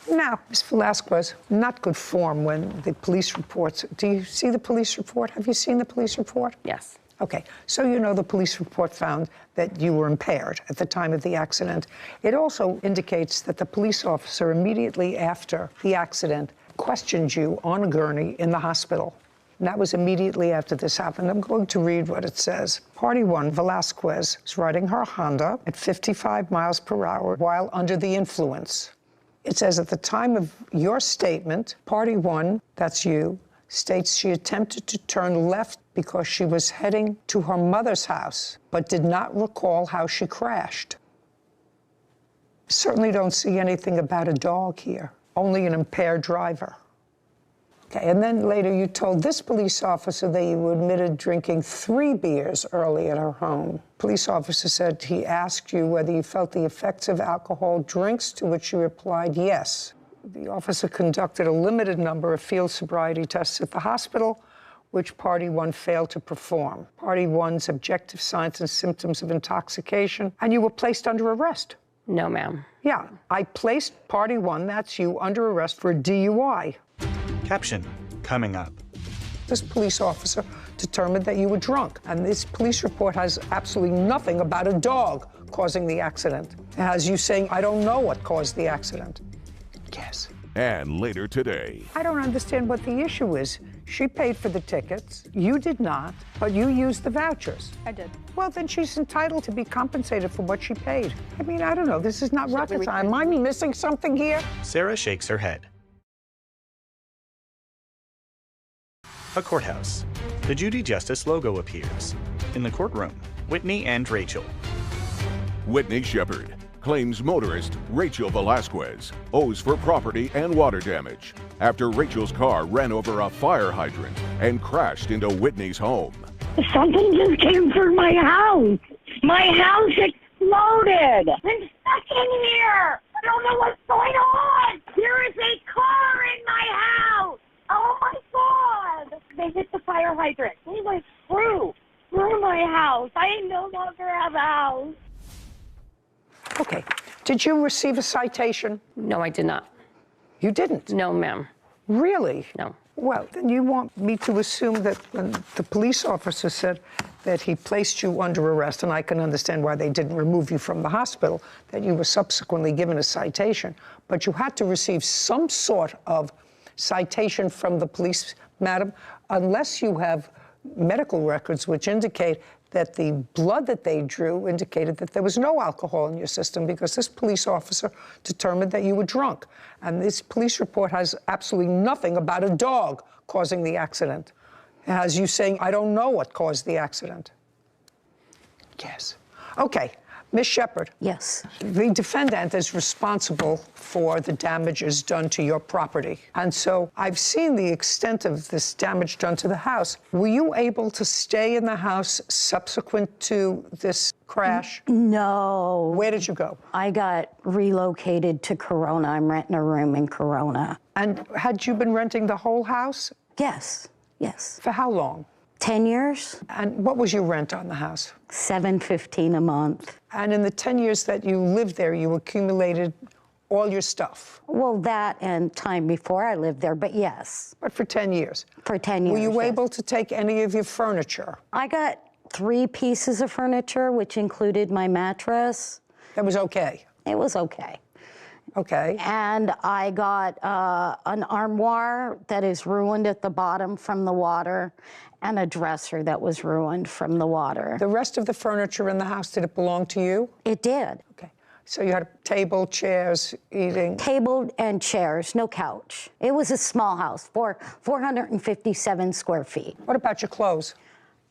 Now, Ms. Velasquez, not good form when the police reports. Do you see the police report? Have you seen the police report? Yes. Okay, so you know the police report found that you were impaired at the time of the accident. It also indicates that the police officer immediately after the accident questioned you on a gurney in the hospital. And that was immediately after this happened. I'm going to read what it says. Party 1, Velasquez, was riding her Honda at 55 miles per hour while under the influence. It says at the time of your statement, Party 1, that's you, states she attempted to turn left because she was heading to her mother's house, but did not recall how she crashed. Certainly don't see anything about a dog here, only an impaired driver. Okay, and then later you told this police officer that you admitted drinking 3 beers early at her home. Police officer said he asked you whether you felt the effects of alcohol drinks, to which you replied yes. The officer conducted a limited number of field sobriety tests at the hospital, which Party 1 failed to perform. Party 1's objective signs and symptoms of intoxication, and you were placed under arrest. No, ma'am. Yeah, I placed Party 1, that's you, under arrest for DUI. Caption, coming up. This police officer determined that you were drunk, and this police report has absolutely nothing about a dog causing the accident. It has you saying, I don't know what caused the accident. Guess. And later today. I don't understand what the issue is. She paid for the tickets. You did not, but you used the vouchers. I did. Well, then she's entitled to be compensated for what she paid. I mean, I don't know. This is not rocket science. Am I missing something here? Sarah shakes her head. A courthouse. The Judy Justice logo appears. In the courtroom, Whitney and Rachel. Whitney Shepard claims motorist Rachel Velasquez owes for property and water damage after Rachel's car ran over a fire hydrant and crashed into Whitney's home. Something just came through my house. My house exploded. I'm stuck in here. I don't know what's going on. There is a car in my house. Oh my God. They hit the fire hydrant. They went through my house. I no longer have a house. Okay. Did you receive a citation? No, I did not. You didn't? No, ma'am. Really? No. Well, then you want me to assume that when the police officer said that he placed you under arrest, and I can understand why they didn't remove you from the hospital, that you were subsequently given a citation, but you had to receive some sort of citation from the police, madam, unless you have medical records which indicate that the blood that they drew indicated that there was no alcohol in your system, because this police officer determined that you were drunk. And this police report has absolutely nothing about a dog causing the accident. It has you saying, I don't know what caused the accident. Yes. Okay. Ms. Shepard. Yes. The defendant is responsible for the damages done to your property. And so I've seen the extent of this damage done to the house. Were you able to stay in the house subsequent to this crash? No. Where did you go? I got relocated to Corona. I'm renting a room in Corona. And had you been renting the whole house? Yes. Yes. For how long? 10 years. And what was your rent on the house? $7.15 a month. And in the 10 years that you lived there, you accumulated all your stuff? Well, that and time before I lived there, but yes. But for 10 years? For 10 years, Were you yes. able to take any of your furniture? I got 3 pieces of furniture, which included my mattress. That was okay? It was okay. Okay. And I got an armoire that is ruined at the bottom from the water, and a dresser that was ruined from the water. The rest of the furniture in the house, did it belong to you? It did. Okay. So you had a table, chairs, eating? Table and chairs, no couch. It was a small house, 457 square feet. What about your clothes?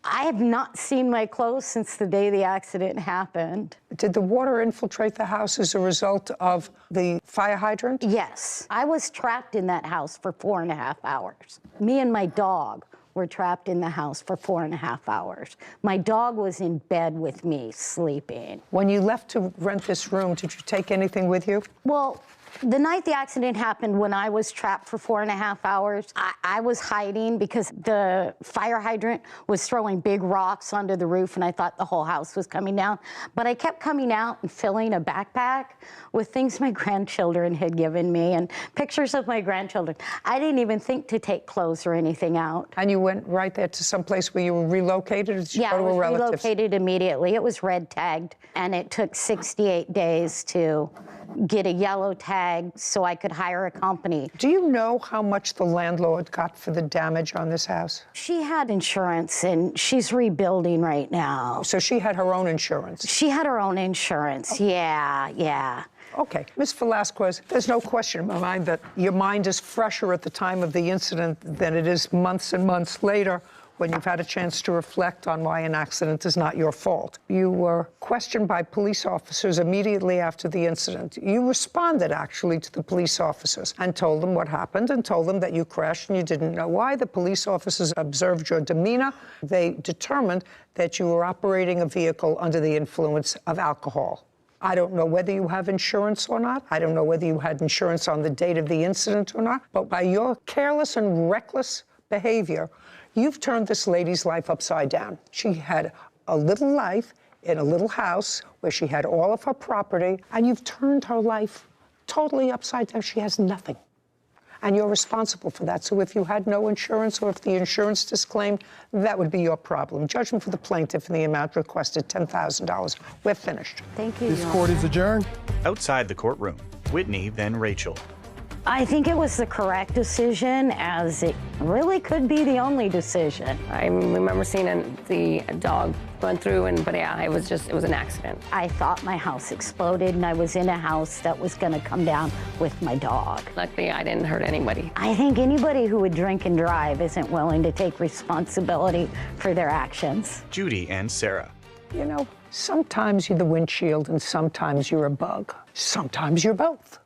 I have not seen my clothes since the day the accident happened. Did the water infiltrate the house as a result of the fire hydrant? Yes. I was trapped in that house for 4.5 hours. Me and my dog were trapped in the house for 4.5 hours. My dog was in bed with me, sleeping. When you left to rent this room, did you take anything with you? Well, the night the accident happened, when I was trapped for 4.5 hours, I was hiding because the fire hydrant was throwing big rocks onto the roof, and I thought the whole house was coming down. But I kept coming out and filling a backpack with things my grandchildren had given me and pictures of my grandchildren. I didn't even think to take clothes or anything out. And you went right there to some place where you were relocated? Or did you Yeah, go to I was a relative's? relocated immediately. It was red tagged, and it took 68 days to get a yellow tag so I could hire a company. Do you know how much the landlord got for the damage on this house? She had insurance, and she's rebuilding right now. So she had her own insurance? She had her own insurance, yeah. Okay. Ms. Velasquez, there's no question in my mind that your mind is fresher at the time of the incident than it is months and months later, when you've had a chance to reflect on why an accident is not your fault. You were questioned by police officers immediately after the incident. You responded, actually, to the police officers and told them what happened and told them that you crashed and you didn't know why. The police officers observed your demeanor. They determined that you were operating a vehicle under the influence of alcohol. I don't know whether you have insurance or not. I don't know whether you had insurance on the date of the incident or not. But by your careless and reckless behavior, you've turned this lady's life upside down. She had a little life in a little house where she had all of her property, and you've turned her life totally upside down. She has nothing. And you're responsible for that. So if you had no insurance, or if the insurance disclaimed, that would be your problem. Judgment for the plaintiff in the amount requested, $10,000. We're finished. Thank you. This court is adjourned. Outside the courtroom, Whitney, then Rachel. I think it was the correct decision, as it really could be the only decision. I remember seeing the dog going through, but yeah, it was an accident. I thought my house exploded, and I was in a house that was going to come down with my dog. Luckily, I didn't hurt anybody. I think anybody who would drink and drive isn't willing to take responsibility for their actions. Judy and Sarah. You know, sometimes you're the windshield and sometimes you're a bug. Sometimes you're both.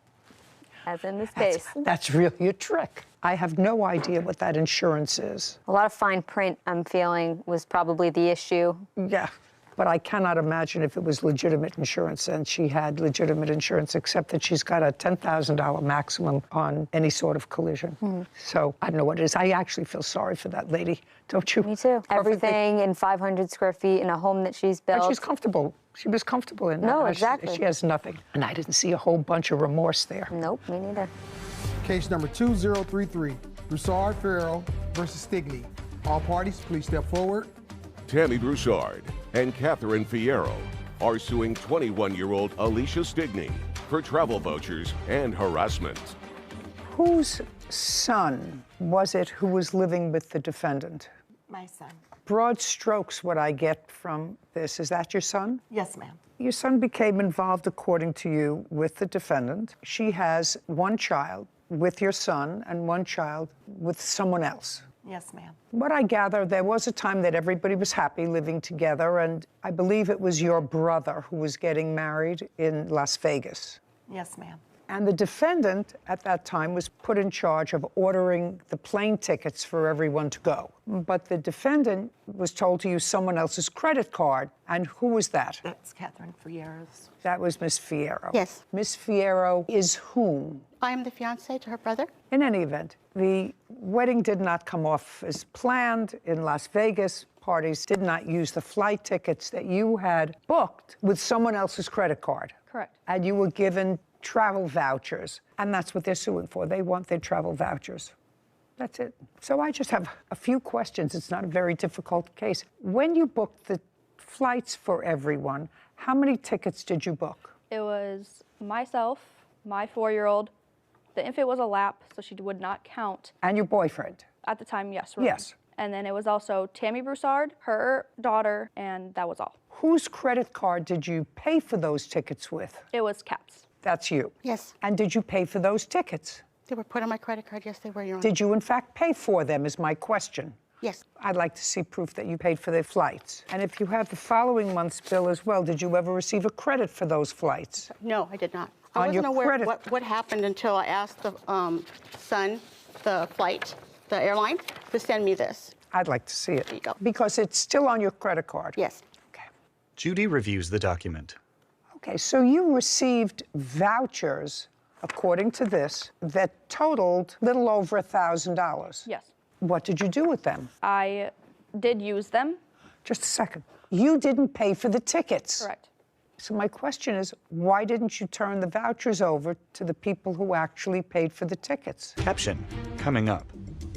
As in this case. That's really a trick. I have no idea what that insurance is. A lot of fine print, I'm feeling, was probably the issue. Yeah, but I cannot imagine if it was legitimate insurance, and she had legitimate insurance, except that she's got a $10,000 maximum on any sort of collision. So I don't know what it is. I actually feel sorry for that lady, don't you? Me too. Everything in 500 square feet in a home that she's built. And she's comfortable. She was comfortable in that. No, exactly. She has nothing. And I didn't see a whole bunch of remorse there. Nope, me neither. Case number 2033, Broussard Ferrero versus Stigley. All parties, please step forward. Tammy Broussard and Catherine Fierro are suing 21-year-old Alicia Stigney for travel vouchers and harassment. Whose son was it who was living with the defendant? My son. Broad strokes, what I get from this. Is that your son? Yes, ma'am. Your son became involved, according to you, with the defendant. She has one child with your son and one child with someone else. Yes, ma'am. What I gather, there was a time that everybody was happy living together, and I believe it was your brother who was getting married in Las Vegas. Yes, ma'am. And the defendant at that time was put in charge of ordering the plane tickets for everyone to go. But the defendant was told to use someone else's credit card. And who was that? That's Catherine Fierro's. That was Miss Fierro. Yes. Miss Fierro is whom? I am the fiancée to her brother. In any event, the wedding did not come off as planned in Las Vegas. Parties did not use the flight tickets that you had booked with someone else's credit card. Correct. And you were given travel vouchers, and that's what they're suing for. They want their travel vouchers. That's it. So I just have a few questions. It's not a very difficult case. When you booked the flights for everyone, how many tickets did you book? It was myself, my 4-year-old. The infant was a lap, so she would not count. And your boyfriend? At the time, yes. Rowan. Yes. And then it was also Tammy Broussard, her daughter, and that was all. Whose credit card did you pay for those tickets with? It was Kat's. That's you? Yes. And did you pay for those tickets? They were put on my credit card. Yes, they were, Your Honor. Did you, in fact, pay for them, is my question. Yes. I'd like to see proof that you paid for their flights. And if you have the following month's bill as well, did you ever receive a credit for those flights? No, I did not. I On wasn't your aware credit- what happened until I asked the son, the airline, to send me this. I'd like to see it. There you go. Because it's still on your credit card. Yes. Judy reviews the document. Okay, so you received vouchers, according to this, that totaled little over $1,000. Yes. What did you do with them? I did use them. Just a second. You didn't pay for the tickets. Correct. So my question is, why didn't you turn the vouchers over to the people who actually paid for the tickets? Caption coming up.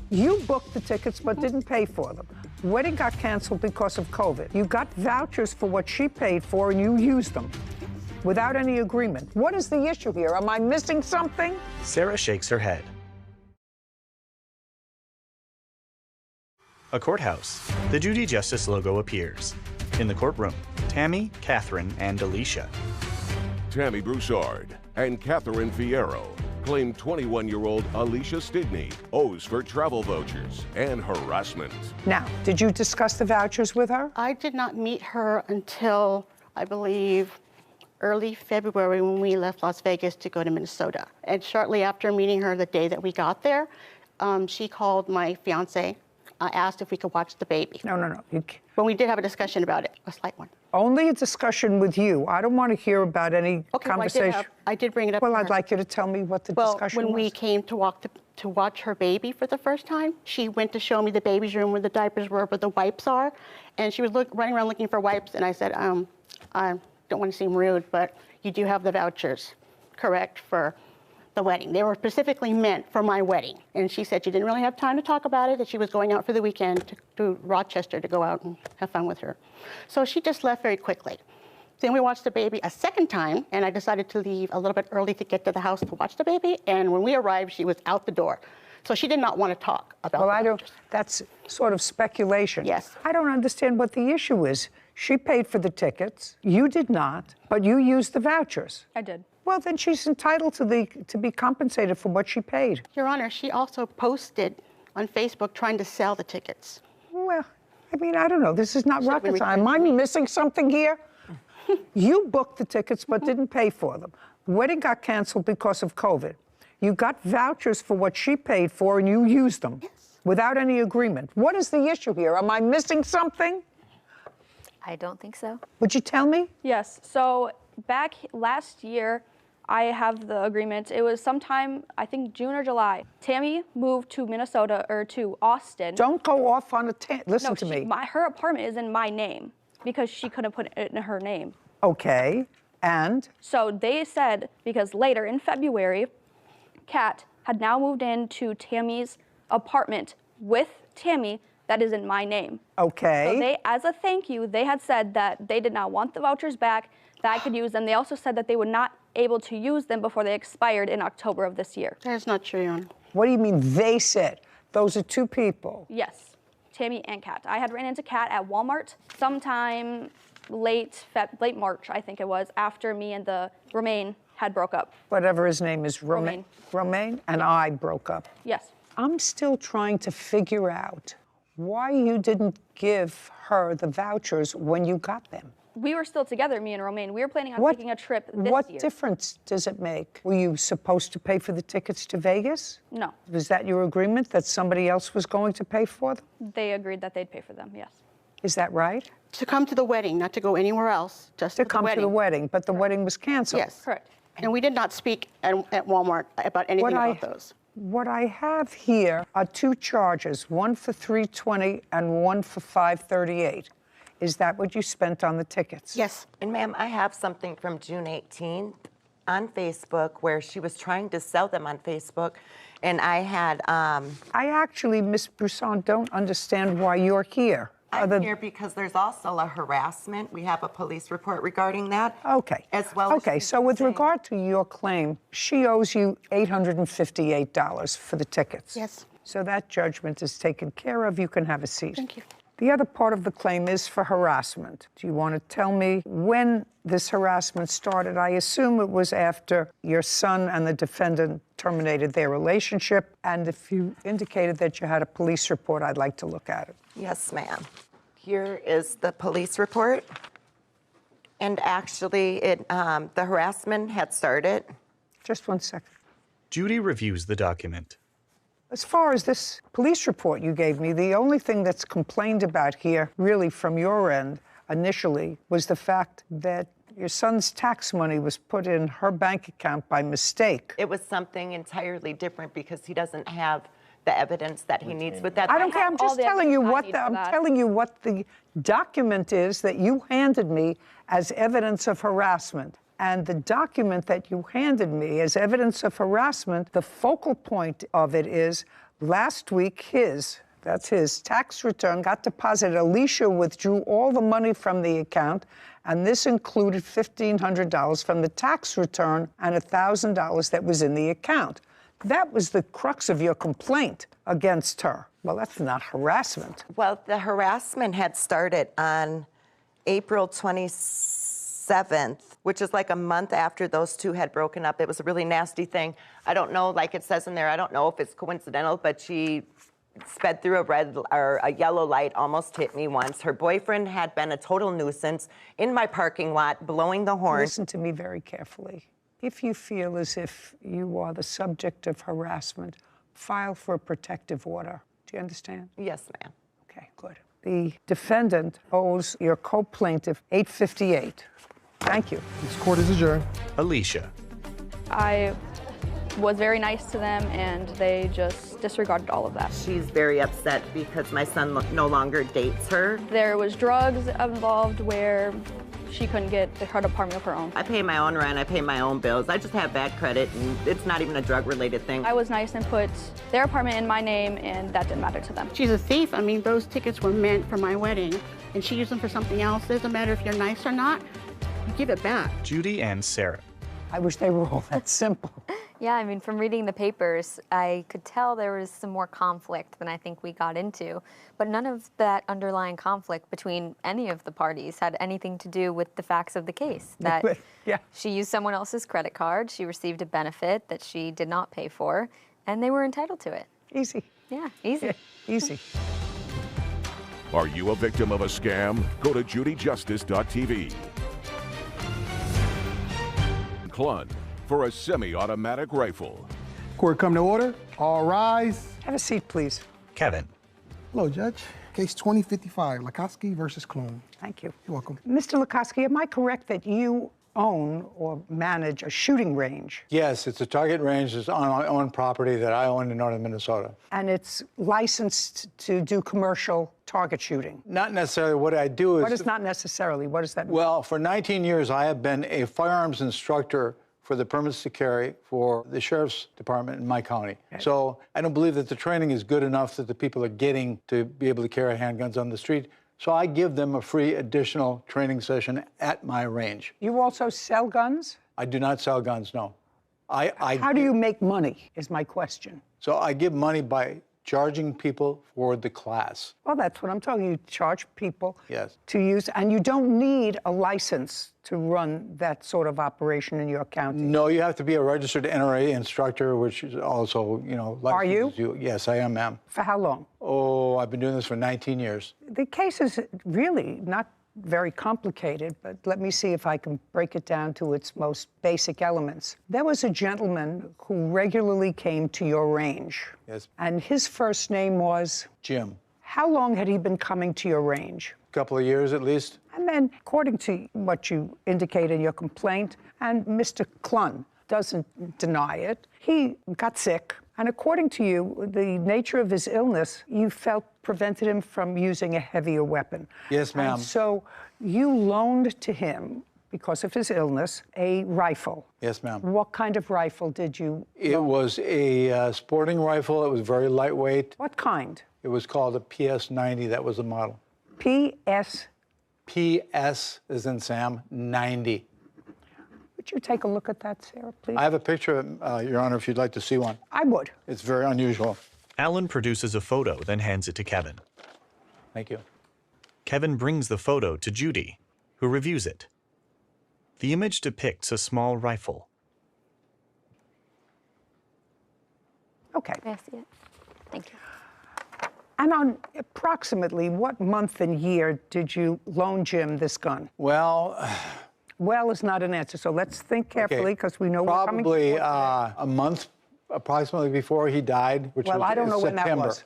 You booked the tickets but didn't pay for them. Wedding got canceled because of COVID. You got vouchers for what she paid for and you used them without any agreement. What is the issue here? Am I missing something? Sarah shakes her head. A courthouse. The Judy Justice logo appears. In the courtroom, Tammy, Catherine, and Alicia. Tammy Broussard and Catherine Fierro claim 21-year-old Alicia Stigney owes for travel vouchers and harassment. Now, did you discuss the vouchers with her? I did not meet her until, I believe, early February when we left Las Vegas to go to Minnesota. And shortly after meeting her the day that we got there, she called my fiance, asked if we could watch the baby. No. But we did have a discussion about it, a slight one. Only a discussion with you. I don't want to hear about any conversation. Well, I did bring it up. Well, to her. I'd like you to tell me what the discussion was. When we came to watch her baby for the first time, she went to show me the baby's room where the diapers were, where the wipes are, and she was running around looking for wipes, and I said, I don't want to seem rude, but you do have the vouchers, correct, for the wedding. They were specifically meant for my wedding. And she said she didn't really have time to talk about it, that she was going out for the weekend to Rochester to go out and have fun with her. So she just left very quickly. Then we watched the baby a second time, and I decided to leave a little bit early to get to the house to watch the baby. And when we arrived, she was out the door. So she did not want to talk about that's sort of speculation. Yes. I don't understand what the issue is. She paid for the tickets. You did not, but you used the vouchers. I did. Well, then she's entitled to be compensated for what she paid. Your Honor, she also posted on Facebook trying to sell the tickets. Well, I mean, I don't know. This is not rocket science. Am I missing something here? You booked the tickets but didn't pay for them. Wedding got canceled because of COVID. You got vouchers for what she paid for and you used them without any agreement. What is the issue here? Am I missing something? I don't think so. Would you tell me? Yes. So back last year, I have the agreement. It was sometime, I think June or July. Tammy moved to Minnesota or to Austin. Don't go off on a listen to me. Her apartment is in my name because she couldn't put it in her name. Okay, and? So they said, because later in February, Kat had now moved into Tammy's apartment with Tammy that is in my name. Okay. So they, as a thank you, they had said that they did not want the vouchers back, that I could use them. They also said that they would not able to use them before they expired in October of this year. That is not true, Your Honor. What do you mean they said? Those are two people. Yes, Tammy and Kat. I had ran into Kat at Walmart sometime late March, I think it was, after me and the Romaine had broke up. Whatever his name is, Romaine. Romaine and I broke up. Yes. I'm still trying to figure out why you didn't give her the vouchers when you got them. We were still together, me and Romaine. We were planning on taking a trip this year. What difference does it make? Were you supposed to pay for the tickets to Vegas? No. Was that your agreement, that somebody else was going to pay for them? They agreed that they'd pay for them, yes. Is that right? To come to the wedding, not to go anywhere else, just to come to the wedding, but the wedding was canceled. Yes. Correct. And we did not speak at Walmart about anything about those. What I have here are two charges, one for $320 and one for $538. Is that what you spent on the tickets? Yes. And ma'am, I have something from June 18th on Facebook where she was trying to sell them on Facebook. And I had... I actually, Ms. Brisson, don't understand why you're here. I'm here because there's also a harassment. We have a police report regarding that. Okay. As well okay, so with regard to your claim, she owes you $858 for the tickets. Yes. So that judgment is taken care of. You can have a seat. Thank you. The other part of the claim is for harassment. Do you want to tell me when this harassment started? I assume it was after your son and the defendant terminated their relationship. And if you indicated that you had a police report, I'd like to look at it. Yes, ma'am. Here is the police report. And actually, the harassment had started. Just 1 second. Judy reviews the document. As far as this police report you gave me, the only thing that's complained about here, really from your end, initially, was the fact that your son's tax money was put in her bank account by mistake. It was something entirely different because he doesn't have the evidence that he needs with that. I don't care. I'm just telling you what the document is that you handed me as evidence of harassment. And the document that you handed me as evidence of harassment, the focal point of it is last week his tax return got deposited. Alicia withdrew all the money from the account, and this included $1,500 from the tax return and $1,000 that was in the account. That was the crux of your complaint against her. Well, that's not harassment. Well, the harassment had started on April 27th, which is like a month after those two had broken up. It was a really nasty thing. I don't know, like it says in there, I don't know if it's coincidental, but she sped through a yellow light, almost hit me once. Her boyfriend had been a total nuisance in my parking lot, blowing the horn. Listen to me very carefully. If you feel as if you are the subject of harassment, file for a protective order. Do you understand? Yes, ma'am. Okay, good. The defendant owes your co-plaintiff $858. Thank you. This court is adjourned. Alicia. I was very nice to them, and they just disregarded all of that. She's very upset because my son no longer dates her. There was drugs involved where she couldn't get her apartment of her own. I pay my own rent, I pay my own bills. I just have bad credit, and it's not even a drug-related thing. I was nice and put their apartment in my name, and that didn't matter to them. She's a thief. I mean, those tickets were meant for my wedding, and she used them for something else. It doesn't matter if you're nice or not. you give it back. Judy and Sarah. I wish they were all that simple. Yeah, I mean, from reading the papers, I could tell there was some more conflict than I think we got into. But none of that underlying conflict between any of the parties had anything to do with the facts of the case. That she used someone else's credit card, she received a benefit that she did not pay for, and they were entitled to it. Easy. Yeah, easy. Yeah, easy. Are you a victim of a scam? Go to judyjustice.tv. Clun for a semi-automatic rifle. Court come to order. All rise. Have a seat, please. Kevin. Hello, Judge. Case 2055, Lukoski versus Clun. Thank you. You're welcome. Mr. Lukoski, am I correct that you own or manage a shooting range? Yes, it's a target range. It's on my own property that I own in northern Minnesota. And it's licensed to do commercial target shooting? Not necessarily. What I do is... What is not necessarily? What does that mean? Well, for 19 years, I have been a firearms instructor for the permits to carry for the sheriff's department in my county. Okay. So I don't believe that the training is good enough that the people are getting to be able to carry handguns on the street. So I give them a free additional training session at my range. You also sell guns? I do not sell guns, no. How do you make money, is my question. So I give money by charging people for the class. Well, that's what I'm talking. You charge people yes. to use, and you don't need a license to run that sort of operation in your county. No, you have to be a registered NRA instructor, which is also, you know, Are you? Yes, I am, ma'am. For how long? Oh, I've been doing this for 19 years. The case is really not very complicated, but let me see if I can break it down to its most basic elements. There was a gentleman who regularly came to your range. Yes. And his first name was? Jim. How long had he been coming to your range? A couple of years at least. And then, according to what you indicate in your complaint, and Mr. Clun doesn't deny it, he got sick. And according to you, the nature of his illness, you felt prevented him from using a heavier weapon. Yes, ma'am. And so you loaned to him, because of his illness, a rifle. Yes, ma'am. What kind of rifle did you It loan? was a sporting rifle. It was very lightweight. What kind? It was called a PS-90. That was the model. PS? PS as in Sam, 90. Would you take a look at that, Sarah, please? I have a picture of it, Your Honor, if you'd like to see one. I would. It's very unusual. Alan produces a photo, then hands it to Kevin. Thank you. Kevin brings the photo to Judy, who reviews it. The image depicts a small rifle. Okay. I see it. Thank you. And on approximately what month and year did you loan Jim this gun? Well... Well is not an answer, so let's think carefully, because we know we're coming probably forward a month approximately before he died, which was I don't know when September. that was.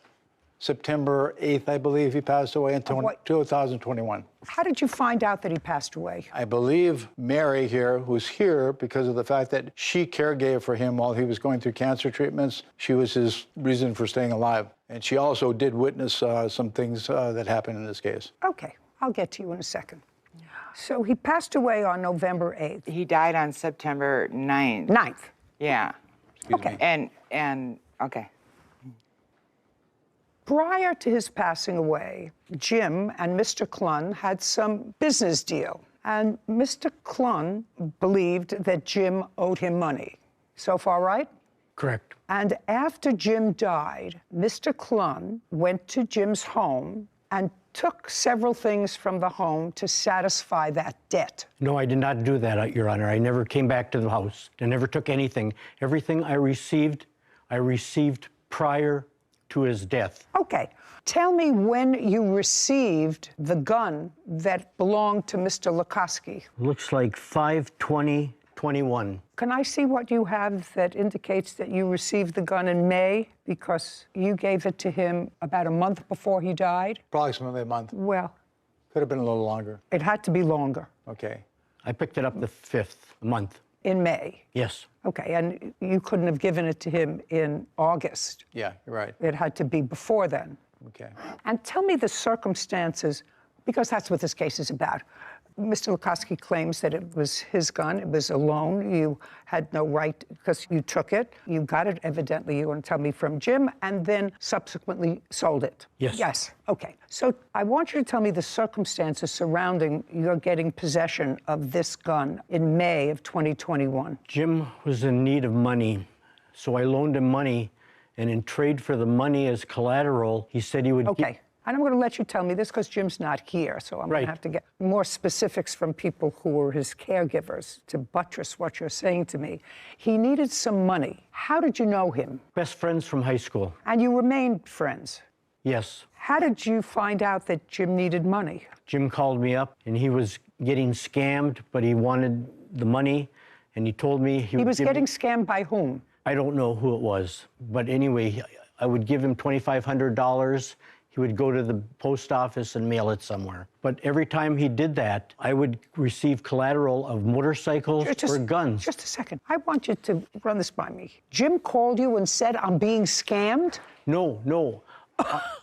September 8th, I believe he passed away in 2021. How did you find out that he passed away? I believe Mary here, who's here because of the fact that she caregave for him while he was going through cancer treatments. She was his reason for staying alive. And she also did witness some things that happened in this case. Okay, I'll get to you in a second. So he passed away on November 8th. He died on September 9th. 9th? Yeah. Okay. And okay. Prior to his passing away, Jim and Mr. Clun had some business deal. And Mr. Clun believed that Jim owed him money. So far, right? Correct. And after Jim died, Mr. Clun went to Jim's home and took several things from the home to satisfy that debt. No, I did not do that, Your Honor. I never came back to the house. I never took anything. Everything I received prior to his death. Okay. Tell me when you received the gun that belonged to Mr. Lukoski. Looks like 5/20/21. Can I see what you have that indicates that you received the gun in May? Because you gave it to him about a month before he died? Approximately a month. Well. Could have been a little longer. It had to be longer. Okay. I picked it up the 5th month. In May? Yes. Okay, and you couldn't have given it to him in August? Yeah, you're right. It had to be before then? Okay. And tell me the circumstances, because that's what this case is about. Mr. Lukoski claims that it was his gun. It was a loan. You had no right because you took it. You got it, evidently, you want to tell me, from Jim, and then subsequently sold it. Yes. Yes. Okay. So I want you to tell me the circumstances surrounding your getting possession of this gun in May of 2021. Jim was in need of money, so I loaned him money, and in trade for the money as collateral, he said he would. Okay. And I'm going to let you tell me this because Jim's not here, so I'm going to have to get more specifics from people who were his caregivers to buttress what you're saying to me. He needed some money. How did you know him? Best friends from high school. And you remained friends? Yes. How did you find out that Jim needed money? Jim called me up, and he was getting scammed, but he wanted the money, and he told me he was getting scammed by whom? I don't know who it was, but anyway, I would give him $2,500. He would go to the post office and mail it somewhere. But every time he did that, I would receive collateral of motorcycles or guns. Just a second. I want you to run this by me. Jim called you and said, I'm being scammed? No.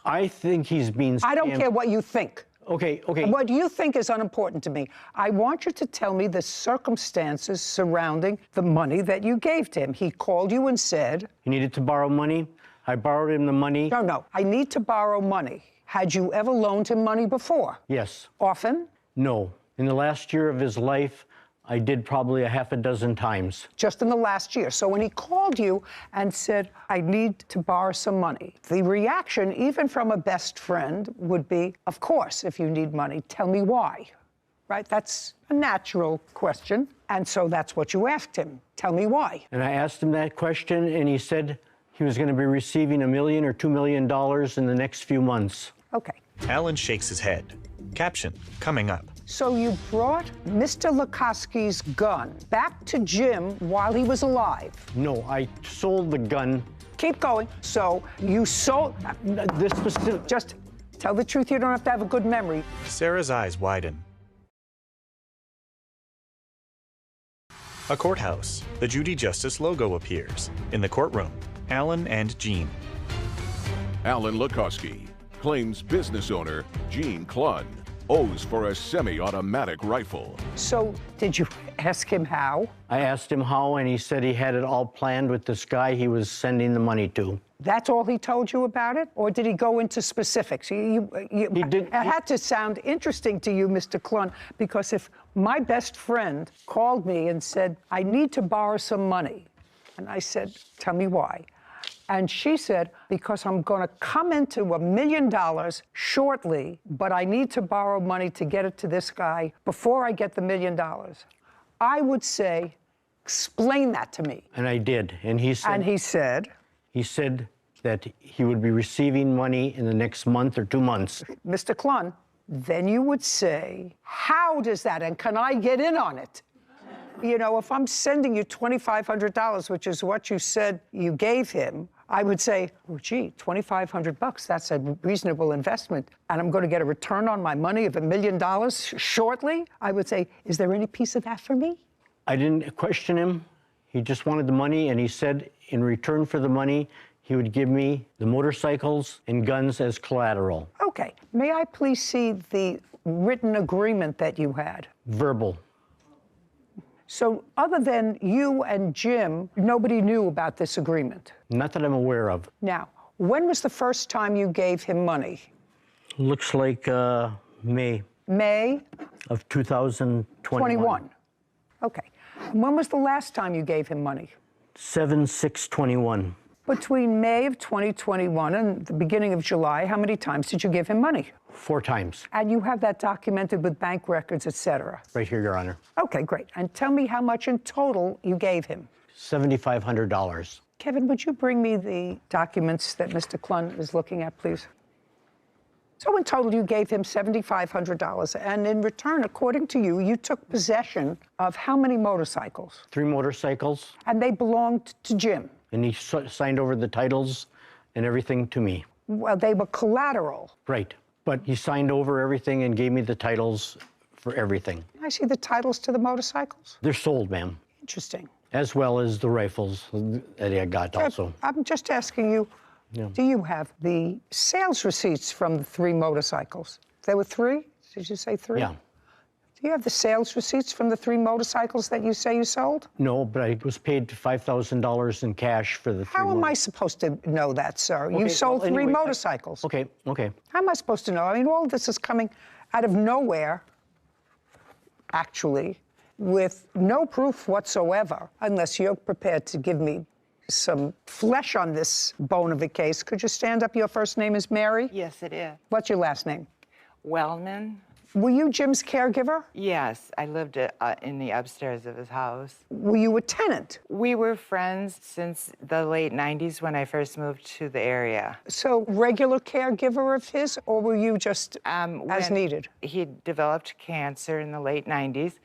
I think he's being scammed. I don't care what you think. Okay. What you think is unimportant to me. I want you to tell me the circumstances surrounding the money that you gave to him. He called you and said... He needed to borrow money. I borrowed him the money. No. I need to borrow money. Had you ever loaned him money before? Yes. Often? No. In the last year of his life, I did probably a half a dozen times. Just in the last year. So when he called you and said, I need to borrow some money, the reaction, even from a best friend, would be, of course, if you need money, tell me why. Right? That's a natural question. And so that's what you asked him. Tell me why. And I asked him that question, and he said he was going to be receiving $1 million or $2 million in the next few months. Okay. Alan shakes his head. Caption, coming up. So you brought Mr. Lukoski's gun back to Jim while he was alive? No, I sold the gun. Keep going. So you sold... This specific... Just tell the truth. You don't have to have a good memory. Sarah's eyes widen. A courthouse. The Judy Justice logo appears. In the courtroom, Alan and Jean. Alan Lukoski claims business owner Jean Klun owes for a semi-automatic rifle. So did you ask him how? I asked him how, and he said he had it all planned with this guy he was sending the money to. That's all he told you about it? Or did he go into specifics? He did. It had to sound interesting to you, Mr. Klun, because if my best friend called me and said, I need to borrow some money, and I said, tell me why. And she said, because I'm going to come into $1 million shortly, but I need to borrow money to get it to this guy before I get the $1 million. I would say, explain that to me. And I did. And he said... And he said... He said that he would be receiving money in the next month or 2 months. Mr. Klun, then you would say, how does that, and can I get in on it? You know, if I'm sending you $2,500, which is what you said you gave him, I would say, oh, gee, $2,500, that's a reasonable investment, and I'm going to get a return on my money of $1 million shortly. I would say, is there any piece of that for me? I didn't question him. He just wanted the money, and he said in return for the money, he would give me the motorcycles and guns as collateral. Okay. May I please see the written agreement that you had? Verbal. So other than you and Jim, nobody knew about this agreement? Not that I'm aware of. Now, when was the first time you gave him money? Looks like May. May? Of 2021. Okay. And when was the last time you gave him money? 7/6/21. Between May of 2021 and the beginning of July, how many times did you give him money? 4 times. And you have that documented with bank records, et cetera? Right here, Your Honor. Okay, great. And tell me how much in total you gave him. $7,500. Kevin, would you bring me the documents that Mr. Klun is looking at, please? So in total, you gave him $7,500. And in return, according to you, you took possession of how many motorcycles? 3 motorcycles. And they belonged to Jim? And he signed over the titles and everything to me. Well, they were collateral. Right. But he signed over everything and gave me the titles for everything. Can I see the titles to the motorcycles? They're sold, ma'am. Interesting. As well as the rifles that I got also. I'm just asking you, do you have the sales receipts from the 3 motorcycles? There were 3? Did you say 3? Yeah. Do you have the sales receipts from the 3 motorcycles that you say you sold? No, but I was paid $5,000 in cash for the 3 How am I supposed to know that, sir? Okay, You sold well, 3 anyway, motorcycles. Okay. How am I supposed to know? I mean, all of this is coming out of nowhere, actually, with no proof whatsoever, unless you're prepared to give me some flesh on this bone of a case. Could you stand up? Your first name is Mary? Yes, it is. What's your last name? Wellman? Were you Jim's caregiver? Yes, I lived in the upstairs of his house. Were you a tenant? We were friends since the late 90s when I first moved to the area. So regular caregiver of his, or were you just as needed? He developed cancer in the late 90s,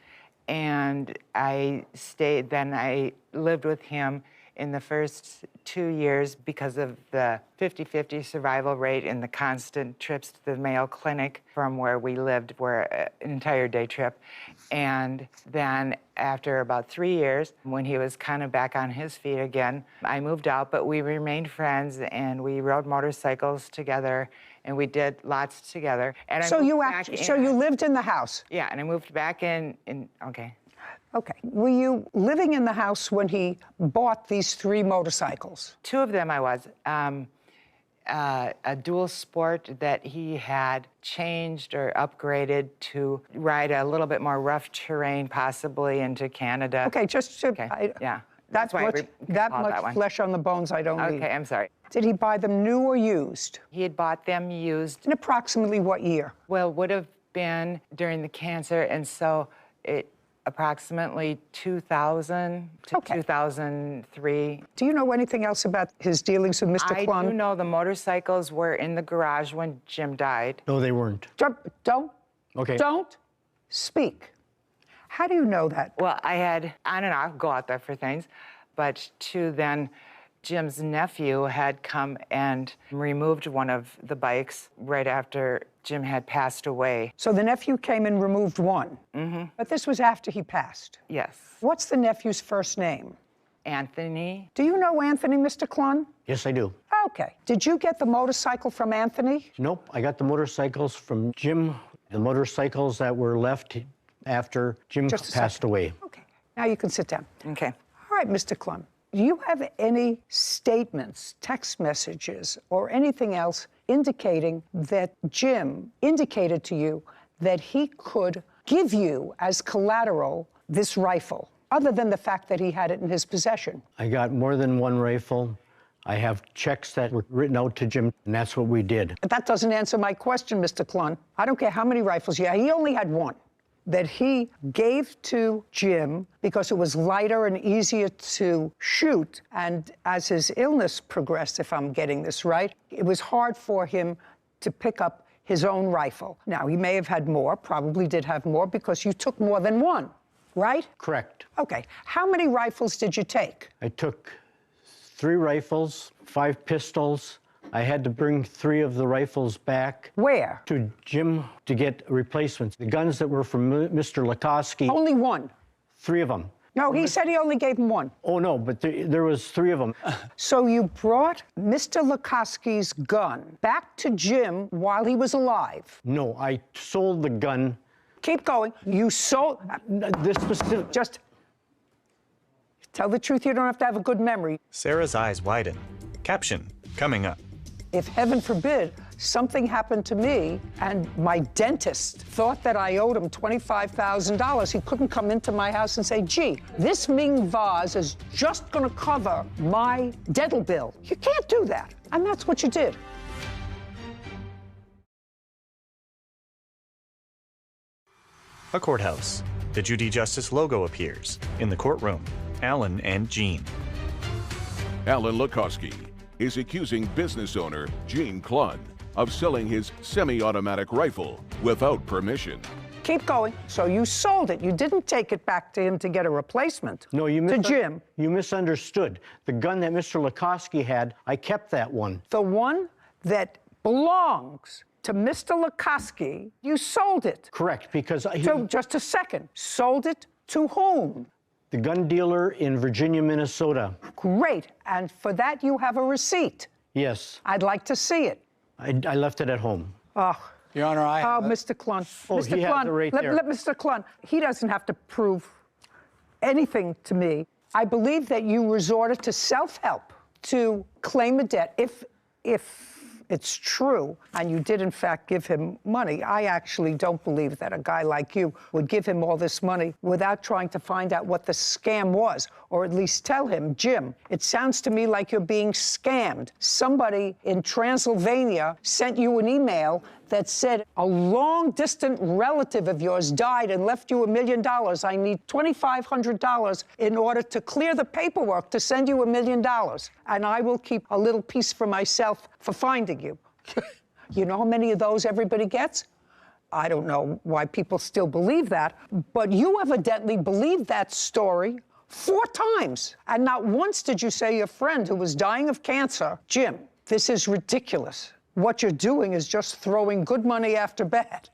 and I stayed, then I lived with him in the first 2 years because of the 50-50 survival rate and the constant trips to the Mayo Clinic from where we lived were an entire day trip. And then after about 3 years, when he was kind of back on his feet again, I moved out, but we remained friends and we rode motorcycles together and we did lots together. And so you lived in the house? Yeah, and I moved back in okay. Okay. Were you living in the house when he bought these 3 motorcycles? 2 of them I was. A dual sport that he had changed or upgraded to ride a little bit more rough terrain, possibly into Canada. Okay, just to... Okay. Yeah. That's why that much flesh on the bones I don't need. Okay, I'm sorry. Did he buy them new or used? He had bought them used. In approximately what year? Well, would have been during the cancer, and so it approximately 2000 to 2003. Do you know anything else about his dealings with Mr. Klun? I do know the motorcycles were in the garage when Jim died. No, they weren't. Don't. Okay. Don't speak. How do you know that? Well, I had on and off go out there for things, but then Jim's nephew had come and removed one of the bikes right after Jim had passed away. So the nephew came and removed one? Mm-hmm. But this was after he passed? Yes. What's the nephew's first name? Anthony. Do you know Anthony, Mr. Klun? Yes, I do. Okay. Did you get the motorcycle from Anthony? Nope, I got the motorcycles from Jim, the motorcycles that were left after Jim passed away. Okay. Now you can sit down. Okay. All right, Mr. Klun. Do you have any statements, text messages, or anything else indicating that Jim indicated to you that he could give you as collateral this rifle, other than the fact that he had it in his possession? I got more than 1 rifle. I have checks that were written out to Jim, and that's what we did. But that doesn't answer my question, Mr. Klun. I don't care how many rifles you had. He only had 1 that he gave to Jim because it was lighter and easier to shoot. And as his illness progressed, if I'm getting this right, it was hard for him to pick up his own rifle. Now, he may have had more, probably did have more, because you took more than 1, right? Correct. Okay. How many rifles did you take? I took 3 rifles, 5 pistols. I had to bring 3 of the rifles back. Where? To Jim to get replacements. The guns that were from Mr. Lukoski. Only 1? 3 of them. No, he said he only gave him 1. Oh, no, but there was 3 of them. So you brought Mr. Lukoski's gun back to Jim while he was alive? No, I sold the gun. Keep going. You sold... This specific... Just tell the truth. You don't have to have a good memory. Sarah's eyes widen. Caption coming up. If, heaven forbid, something happened to me and my dentist thought that I owed him $25,000, he couldn't come into my house and say, gee, this Ming vase is just going to cover my dental bill. You can't do that. And that's what you did. A courthouse. The Judy Justice logo appears. In the courtroom, Alan and Jean. Alan Lukoski is accusing business owner Gene Klun of selling his semi-automatic rifle without permission. Keep going. So you sold it. You didn't take it back to him to get a replacement. No, to Jim. You misunderstood. The gun that Mr. Lukoski had, I kept that one. The one that belongs to Mr. Lukoski, you sold it. Correct, because So just a second. Sold it to whom? The gun dealer in Virginia, Minnesota. Great. And for that, you have a receipt. Yes. I'd like to see it. I left it at home. Oh, Your Honor, I have it. Mr. Clun. Oh, Mr. he has Clun, it right let, there. let Mr. Clun, he doesn't have to prove anything to me. I believe that you resorted to self-help to claim a debt. If it's true, and you did in fact give him money, I actually don't believe that a guy like you would give him all this money without trying to find out what the scam was, or at least tell him, Jim, it sounds to me like you're being scammed. Somebody in Transylvania sent you an email that said a long-distant relative of yours died and left you $1 million. I need $2,500 in order to clear the paperwork to send you $1 million. And I will keep a little piece for myself for finding you. You know how many of those everybody gets? I don't know why people still believe that, but you evidently believed that story 4 times. And not once did you say your friend who was dying of cancer, Jim, this is ridiculous. What you're doing is just throwing good money after bad.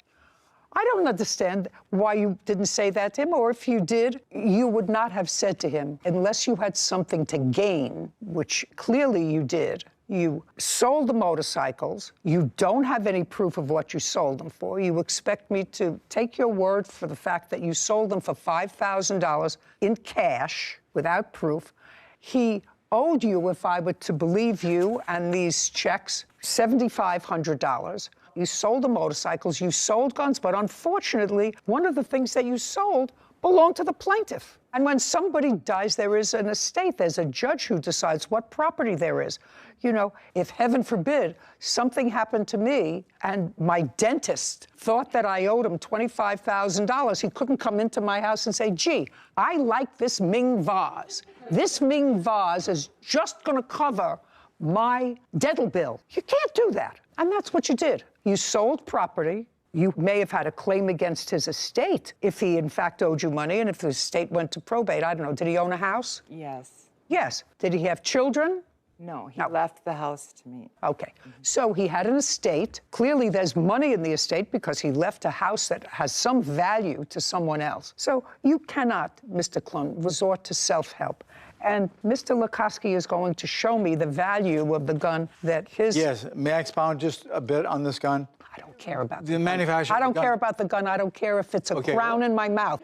I don't understand why you didn't say that to him, or if you did, you would not have said to him, unless you had something to gain, which clearly you did. You sold the motorcycles. You don't have any proof of what you sold them for. You expect me to take your word for the fact that you sold them for $5,000 in cash without proof. He owed you, if I were to believe you and these checks, $7,500. You sold the motorcycles, you sold guns, but unfortunately, one of the things that you sold belonged to the plaintiff. And when somebody dies, there is an estate. There's a judge who decides what property there is. You know, if heaven forbid something happened to me and my dentist thought that I owed him $25,000, he couldn't come into my house and say, gee, I like this Ming vase. This Ming vase is just going to cover my dental bill. You can't do that. And that's what you did. You sold property. You may have had a claim against his estate if he, in fact, owed you money, and if the estate went to probate. I don't know. Did he own a house? Yes. Yes. Did he have children? No, he left the house to me. Okay. So he had an estate. Clearly, there's money in the estate because he left a house that has some value to someone else. So you cannot, Mr. Clun, resort to self-help. And Mr. Lukoski is going to show me the value of the gun that his... Yes. May I expound just a bit on this gun? I don't care about the manufacturer. I don't care about the gun. I don't care if it's a crown in my mouth.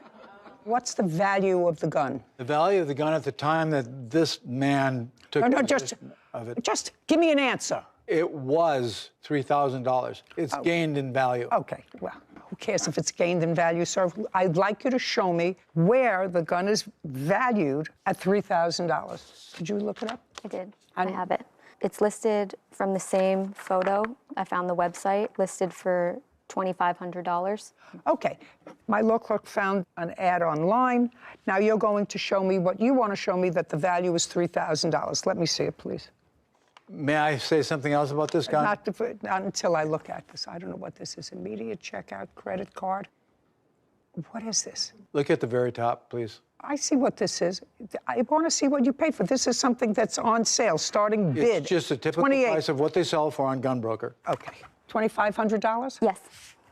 What's the value of the gun? The value of the gun at the time that this man took possession of it. Just give me an answer. It was $3,000. It's gained in value. Okay, well, who cares if it's gained in value, sir? I'd like you to show me where the gun is valued at $3,000. Did you look it up? I did. I have it. It's listed from the same photo. I found the website listed for $2,500. Okay. My law clerk found an ad online. Now you're going to show me what you want to show me, that the value is $3,000. Let me see it, please. May I say something else about this gun? Not until I look at this. I don't know what this is. Immediate checkout credit card. What is this? Look at the very top, please. I see what this is. I want to see what you paid for. This is something that's on sale, starting bid. It's just a typical price of what they sell for on Gunbroker. Okay. $2,500? Yes.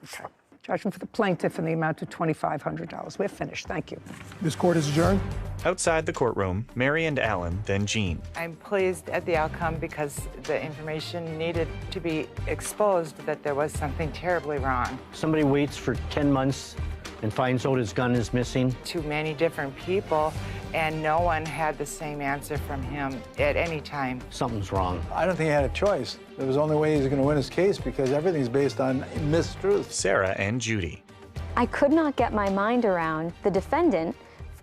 Okay. Judgment for the plaintiff in the amount of $2,500. We're finished. Thank you. This court is adjourned. Outside the courtroom, Mary and Alan, then Jean. I'm pleased at the outcome because the information needed to be exposed that there was something terribly wrong. Somebody waits for 10 months and finds out his gun is missing. To many different people, and no one had the same answer from him at any time. Something's wrong. I don't think he had a choice. It was the only way he was going to win his case because everything's based on mistruth. Sarah and Judy. I could not get my mind around the defendant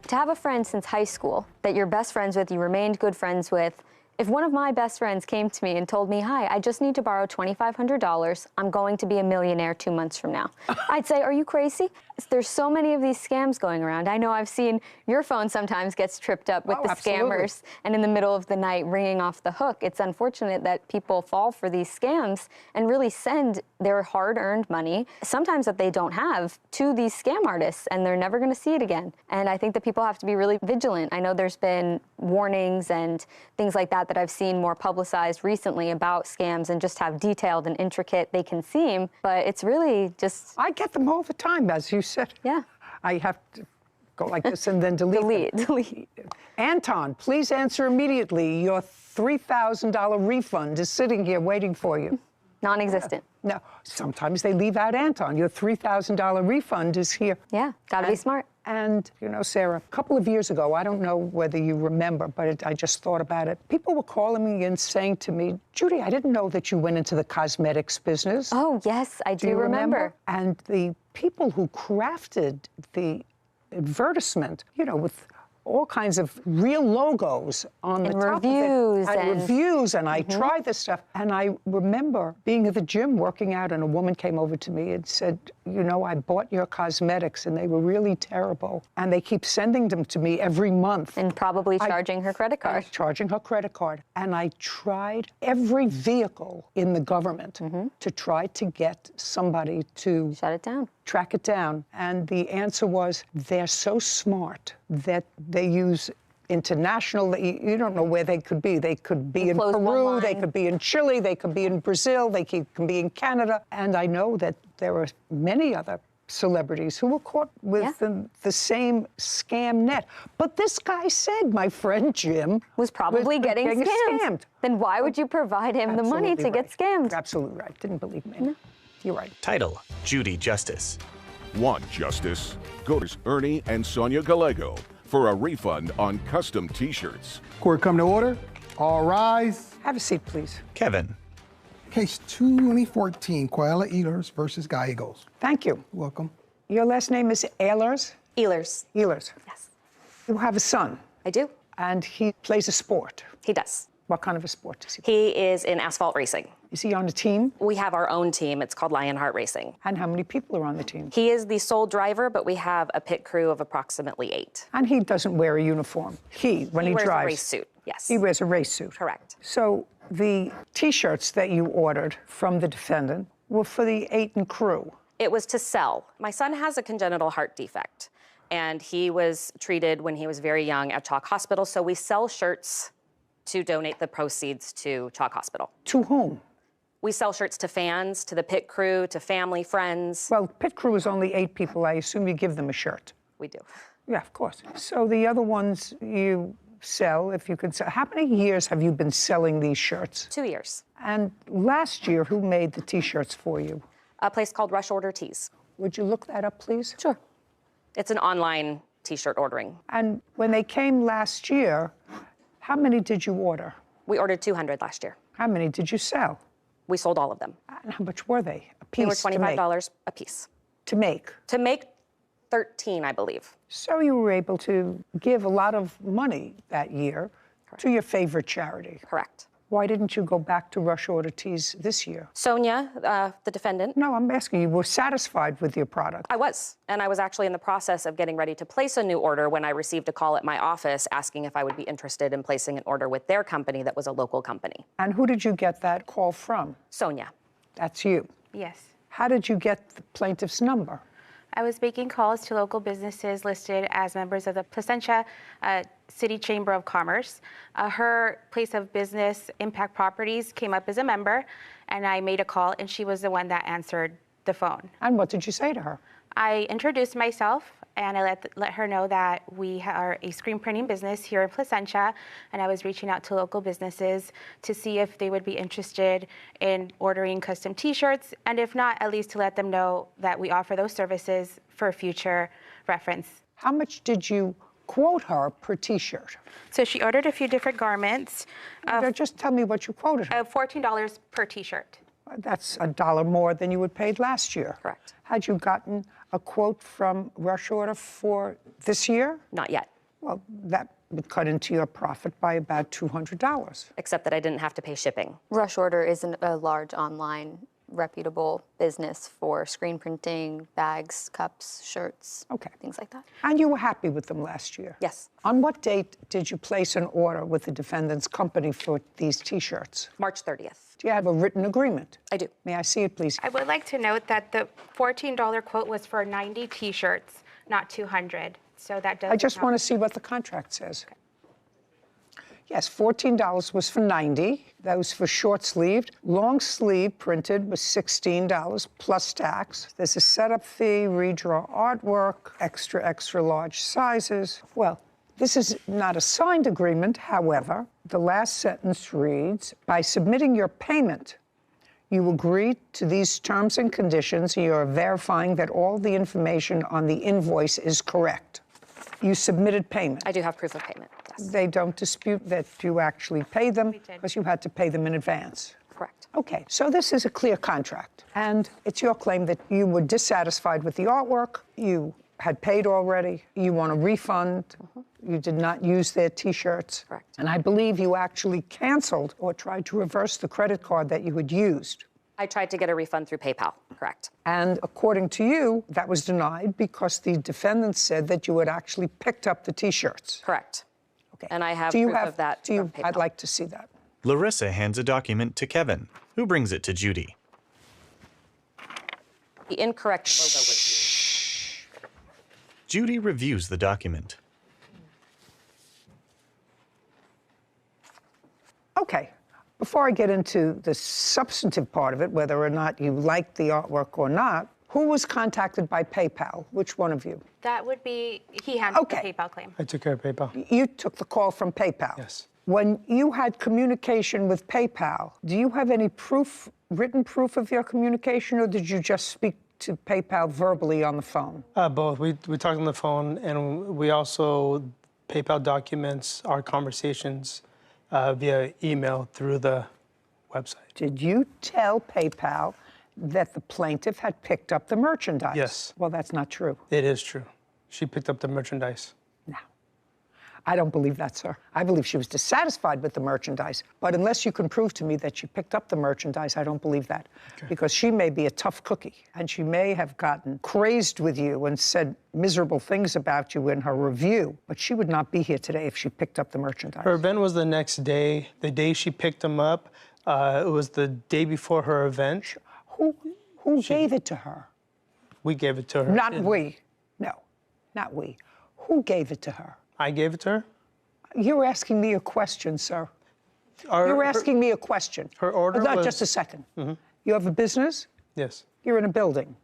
to have a friend since high school that you're best friends with, you remained good friends with. If one of my best friends came to me and told me, hi, I just need to borrow $2,500, I'm going to be a millionaire 2 months from now, I'd say, are you crazy? There's so many of these scams going around. I know I've seen your phone sometimes gets tripped up with the scammers and in the middle of the night ringing off the hook. It's unfortunate that people fall for these scams and really send their hard-earned money, sometimes that they don't have, to these scam artists, and they're never going to see it again. And I think that people have to be really vigilant. I know there's been warnings and things like that I've seen more publicized recently about scams and just how detailed and intricate they can seem, but it's really just... I get them all the time, as you said. Yeah. I have to go like this and then delete. Delete. Anton, please answer immediately. Your $3,000 refund is sitting here waiting for you. Non-existent. No, sometimes they leave out Anton. Your $3,000 refund is here. Yeah, gotta be smart. And, you know, Sarah, a couple of years ago, I don't know whether you remember, but I just thought about it. People were calling me and saying to me, Judy, I didn't know that you went into the cosmetics business. Oh, yes, I do remember. And the people who crafted the advertisement, you know, with all kinds of real logos on the top reviews of it. and Reviews, and I tried this stuff. And I remember being at the gym working out, and a woman came over to me and said, you know, I bought your cosmetics, and they were really terrible. And they keep sending them to me every month. And probably charging her credit card. Charging her credit card. And I tried every vehicle in the government to try to get somebody to shut it down. Track it down. And the answer was, they're so smart that they use international, you don't know where they could be. They could be in Peru, they could be in Chile, they could be in Brazil, they can be in Canada. And I know that there are many other celebrities who were caught with the same scam net. But this guy said, my friend Jim was probably getting scammed. Then why would you provide him the money to get scammed? You're absolutely right. Didn't believe me. No. You're right. Title, Judy Justice. Want justice? Go to Ernie and Sonia Gallego for a refund on custom T-shirts. Court come to order. All rise. Have a seat, please. Kevin. Case 2014, Koala Ehlers versus Gallegos. Thank you. Welcome. Your last name is Ehlers? Ehlers. Ehlers. Yes. You have a son. I do. And he plays a sport. He does. What kind of a sport does he play? He is in asphalt racing. Is he on a team? We have our own team. It's called Lionheart Racing. And how many people are on the team? He is the sole driver, but we have a pit crew of approximately 8. And he doesn't wear a uniform. When he wears drives. a race suit, yes. He wears a race suit. Correct. So the T-shirts that you ordered from the defendant were for the 8 and crew. It was to sell. My son has a congenital heart defect, and he was treated when he was very young at Chalk Hospital. So we sell shirts to donate the proceeds to Chalk Hospital. To whom? We sell shirts to fans, to the pit crew, to family, friends. Well, pit crew is only 8 people. I assume you give them a shirt. We do. Yeah, of course. So the other ones you sell, if you could sell. How many years have you been selling these shirts? 2 years. And last year, who made the T-shirts for you? A place called Rush Order Tees. Would you look that up, please? Sure. It's an online T-shirt ordering. And when they came last year, how many did you order? We ordered 200 last year. How many did you sell? We sold all of them. And how much were they? A piece? They were $25 a piece. To make? To make 13, I believe. So you were able to give a lot of money that year to your favorite charity. Correct. Why didn't you go back to Rush Order Tees this year? Sonia, the defendant. No, I'm asking you, were satisfied with your product? I was. And I was actually in the process of getting ready to place a new order when I received a call at my office asking if I would be interested in placing an order with their company that was a local company. And who did you get that call from? Sonia. That's you? Yes. How did you get the plaintiff's number? I was making calls to local businesses listed as members of the Placentia City Chamber of Commerce. Her place of business, Impact Properties, came up as a member, and I made a call, and she was the one that answered the phone. And what did you say to her? I introduced myself, and I let her know that we are a screen printing business here in Placentia, and I was reaching out to local businesses to see if they would be interested in ordering custom T-shirts, and if not, at least to let them know that we offer those services for future reference. How much did you quote her per T-shirt? So she ordered a few different garments. Just tell me what you quoted her. $14 per T-shirt. That's $1 more than you had paid last year. Correct. Had you gotten a quote from Rush Order for this year? Not yet. Well, that would cut into your profit by about $200. Except that I didn't have to pay shipping. Rush Order isn't a large online reputable business for screen printing, bags, cups, shirts, things like that. And you were happy with them last year? Yes. On what date did you place an order with the defendant's company for these T-shirts? March 30th. Do you have a written agreement? I do. May I see it, please? I would like to note that the $14 quote was for 90 T-shirts, not 200. So that does. I just want to see what the contract says. Okay. Yes, $14 was for 90. That was for short sleeved. Long sleeve printed was $16 plus tax. There's a setup fee, redraw artwork, extra large sizes. Well, this is not a signed agreement. However, the last sentence reads, by submitting your payment, You agree to these terms and conditions. You're verifying that all the information on the invoice is correct. You submitted payment. I do have proof of payment, yes. They don't dispute that you actually paid them because you had to pay them in advance. Correct. Okay, so this is a clear contract. And it's your claim that you were dissatisfied with the artwork, you had paid already, you want a refund, you did not use their T-shirts. Correct. And I believe you actually canceled or tried to reverse the credit card that you had used. I tried to get a refund through PayPal, correct. And according to you, that was denied because the defendant said that you had actually picked up the T-shirts. Correct. Okay. And I have Do you proof have, of that do you, from PayPal. I'd like to see that. Larissa hands a document to Kevin, who brings it to Judy. The incorrect logo was used. Judy reviews the document. Okay. Before I get into the substantive part of it, whether or not you liked the artwork or not, who was contacted by PayPal? Which one of you? That would be, he handled Okay. the PayPal claim. I took care of PayPal. You took the call from PayPal? Yes. When you had communication with PayPal, do you have any proof, written proof of your communication, or did you just speak to PayPal verbally on the phone? Both. We talked on the phone, and we also, PayPal documents our conversations via email through the website. Did you tell PayPal that the plaintiff had picked up the merchandise? Yes. Well, that's not true. It is true. She picked up the merchandise. No. I don't believe that, sir. I believe she was dissatisfied with the merchandise. But unless you can prove to me that she picked up the merchandise, I don't believe that. Okay. Because she may be a tough cookie, and she may have gotten crazed with you and said miserable things about you in her review, but she would not be here today if she picked up the merchandise. Her event was the next day. The day she picked them up, it was the day before her event. Who gave it to her? We gave it to her. Not we. No, not we. Who gave it to her? I gave it to her. You're asking me a question, sir. You're asking me a question. Her order was... Just a second. You have a business? Yes. You're in a building.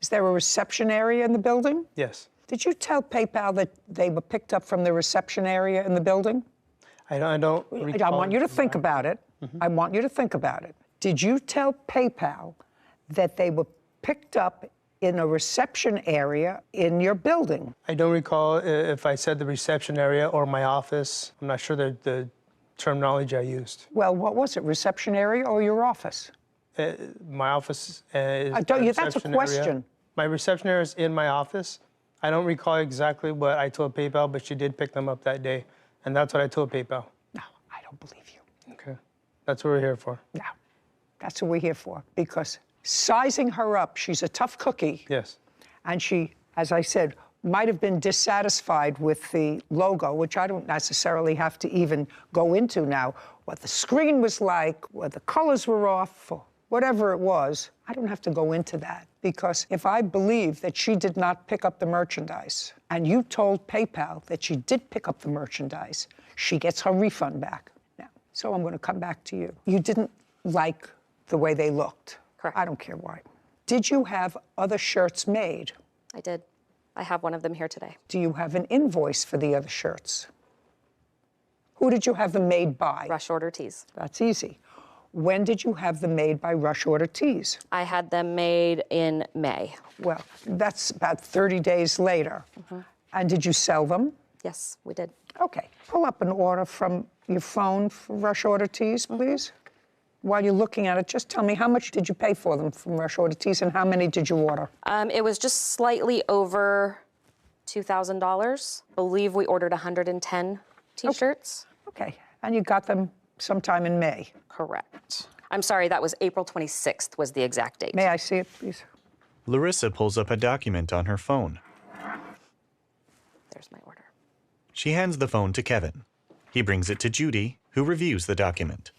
Is there a reception area in the building? Yes. Did you tell PayPal that they were picked up from the reception area in the building? I don't recall. I want you to think about it. I want you to think about it. Did you tell PayPal that they were picked up in a reception area in your building? I don't recall if I said the reception area or my office. I'm not sure the terminology I used. Well, what was it, reception area or your office? My office is that's a question. Area. My reception area is in my office. I don't recall exactly what I told PayPal, but she did pick them up that day. And that's what I told PayPal. No, I don't believe you. Okay. That's what we're here for. No, that's what we're here for. Because sizing her up, she's a tough cookie. Yes. And she, as I said, might have been dissatisfied with the logo, which I don't necessarily have to even go into now. What the screen was like, what the colors were off, or whatever it was, I don't have to go into that. Because if I believe that she did not pick up the merchandise, and you told PayPal that she did pick up the merchandise, she gets her refund back. Now, so I'm going to come back to you. You didn't like the way they looked. Correct. I don't care why. Did you have other shirts made? I did. I have one of them here today. Do you have an invoice for the other shirts? Who did you have them made by? Rush Order Tees. That's easy. When did you have them made by Rush Order Tees? I had them made in May. Well, that's about 30 days later. And did you sell them? Yes, we did. Okay. Pull up an order from your phone for Rush Order Tees, please. While you're looking at it, just tell me, how much did you pay for them from Rush Order Tees, and how many did you order? It was just slightly over $2,000. I believe we ordered 110 T-shirts. Okay. And you got them sometime in May? Correct. I'm sorry, that was April 26th was the exact date. May I see it, please? Larissa pulls up a document on her phone. There's my order. She hands the phone to Kevin. He brings it to Judy, who reviews the document.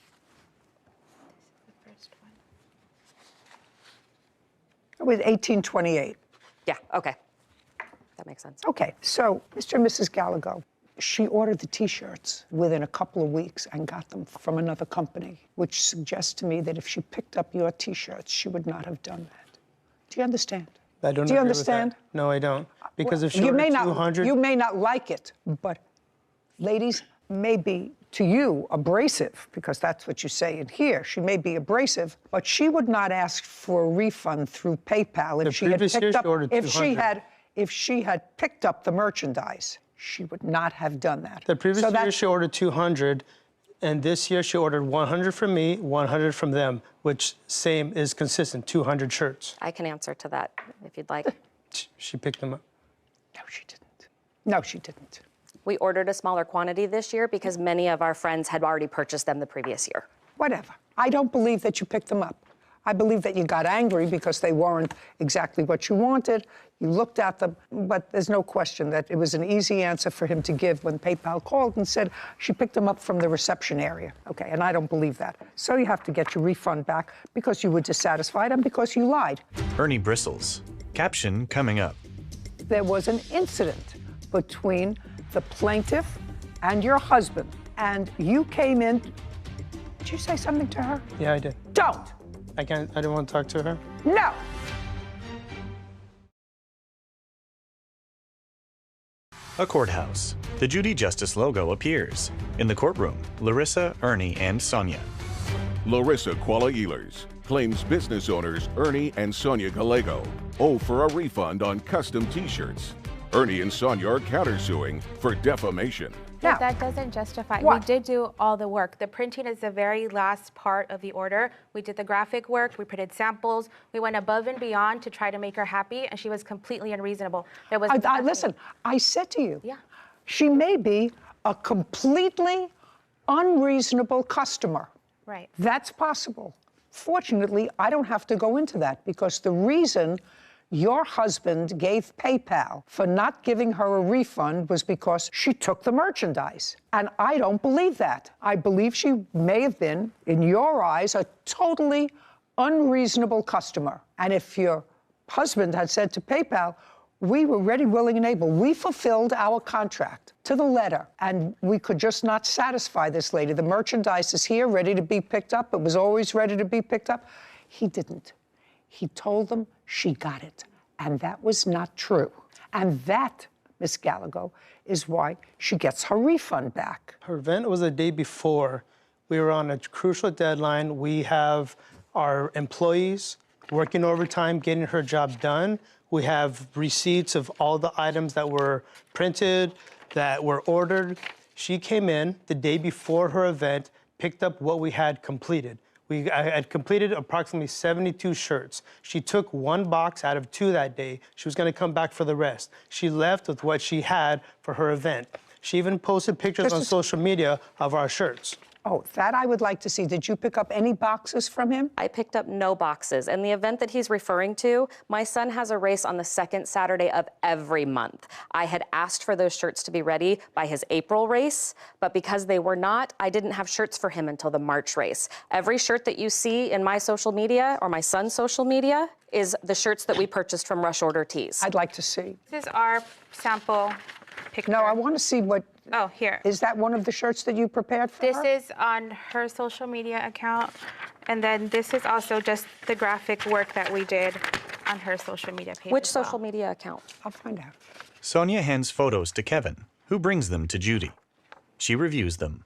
It was 1828. Yeah, okay. That makes sense. Okay, so Mr. and Mrs. Gallagher, she ordered the T-shirts within a couple of weeks and got them from another company, which suggests to me that if she picked up your T-shirts, she would not have done that. Do you understand? I don't Do you agree understand? with that. No, I don't. Because Well, if she ordered 200... You may not like it, but ladies, maybe to you, abrasive, because that's what you say in here. She may be abrasive, but she would not ask for a refund through PayPal if she had picked up. If she had picked up the merchandise, she would not have done that. The previous year she ordered 200, and this year she ordered 100 from me, 100 from them, which same is consistent, 200 shirts. I can answer to that if you'd like. She picked them up. No, she didn't. No, she didn't. We ordered a smaller quantity this year because many of our friends had already purchased them the previous year. Whatever. I don't believe that you picked them up. I believe that you got angry because they weren't exactly what you wanted. You looked at them, but there's no question that it was an easy answer for him to give when PayPal called and said she picked them up from the reception area. Okay, and I don't believe that. So you have to get your refund back because you were dissatisfied and because you lied. Ernie bristles. Caption coming up. There was an incident between the plaintiff and your husband, and you came in. Did you say something to her? Yeah, I did. Don't. I didn't want to talk to her. No. A courthouse. The Judy Justice logo appears. In the courtroom, Larissa, Ernie, and Sonia. Larissa Kuala-Ehlers claims business owners Ernie and Sonia Gallego owe for a refund on custom T-shirts. Ernie and Sonia are countersuing for defamation. But that doesn't justify. What? We did do all the work. The printing is the very last part of the order. We did the graphic work. We printed samples. We went above and beyond to try to make her happy, and she was completely unreasonable. There was listen, I said to you, she may be a completely unreasonable customer. Right. That's possible. Fortunately, I don't have to go into that because the reason your husband gave PayPal for not giving her a refund was because she took the merchandise. And I don't believe that. I believe she may have been, in your eyes, a totally unreasonable customer. And if your husband had said to PayPal, we were ready, willing, and able, we fulfilled our contract to the letter, and we could just not satisfy this lady. The merchandise is here, ready to be picked up. It was always ready to be picked up. He didn't. He told them she got it, and that was not true. And that, Miss Gallego, is why she gets her refund back. Her event was the day before. We were on a crucial deadline. We have our employees working overtime, getting her job done. We have receipts of all the items that were printed, that were ordered. She came in the day before her event, picked up what we had completed. I had completed approximately 72 shirts. She took one box out of 2 that day. She was going to come back for the rest. She left with what she had for her event. She even posted pictures on social media of our shirts. Oh, that I would like to see. Did you pick up any boxes from him? I picked up no boxes. And the event that he's referring to, my son has a race on the second Saturday of every month. I had asked for those shirts to be ready by his April race, but because they were not, I didn't have shirts for him until the March race. Every shirt that you see in my social media or my son's social media is the shirts that we purchased from Rush Order Tees. I'd like to see. This is our sample picture. No, I want to see what... Oh, here. Is that one of the shirts that you prepared for her? This is on her social media account. And then this is also just the graphic work that we did on her social media page. Which social media account? I'll find out. Sonia hands photos to Kevin, who brings them to Judy. She reviews them.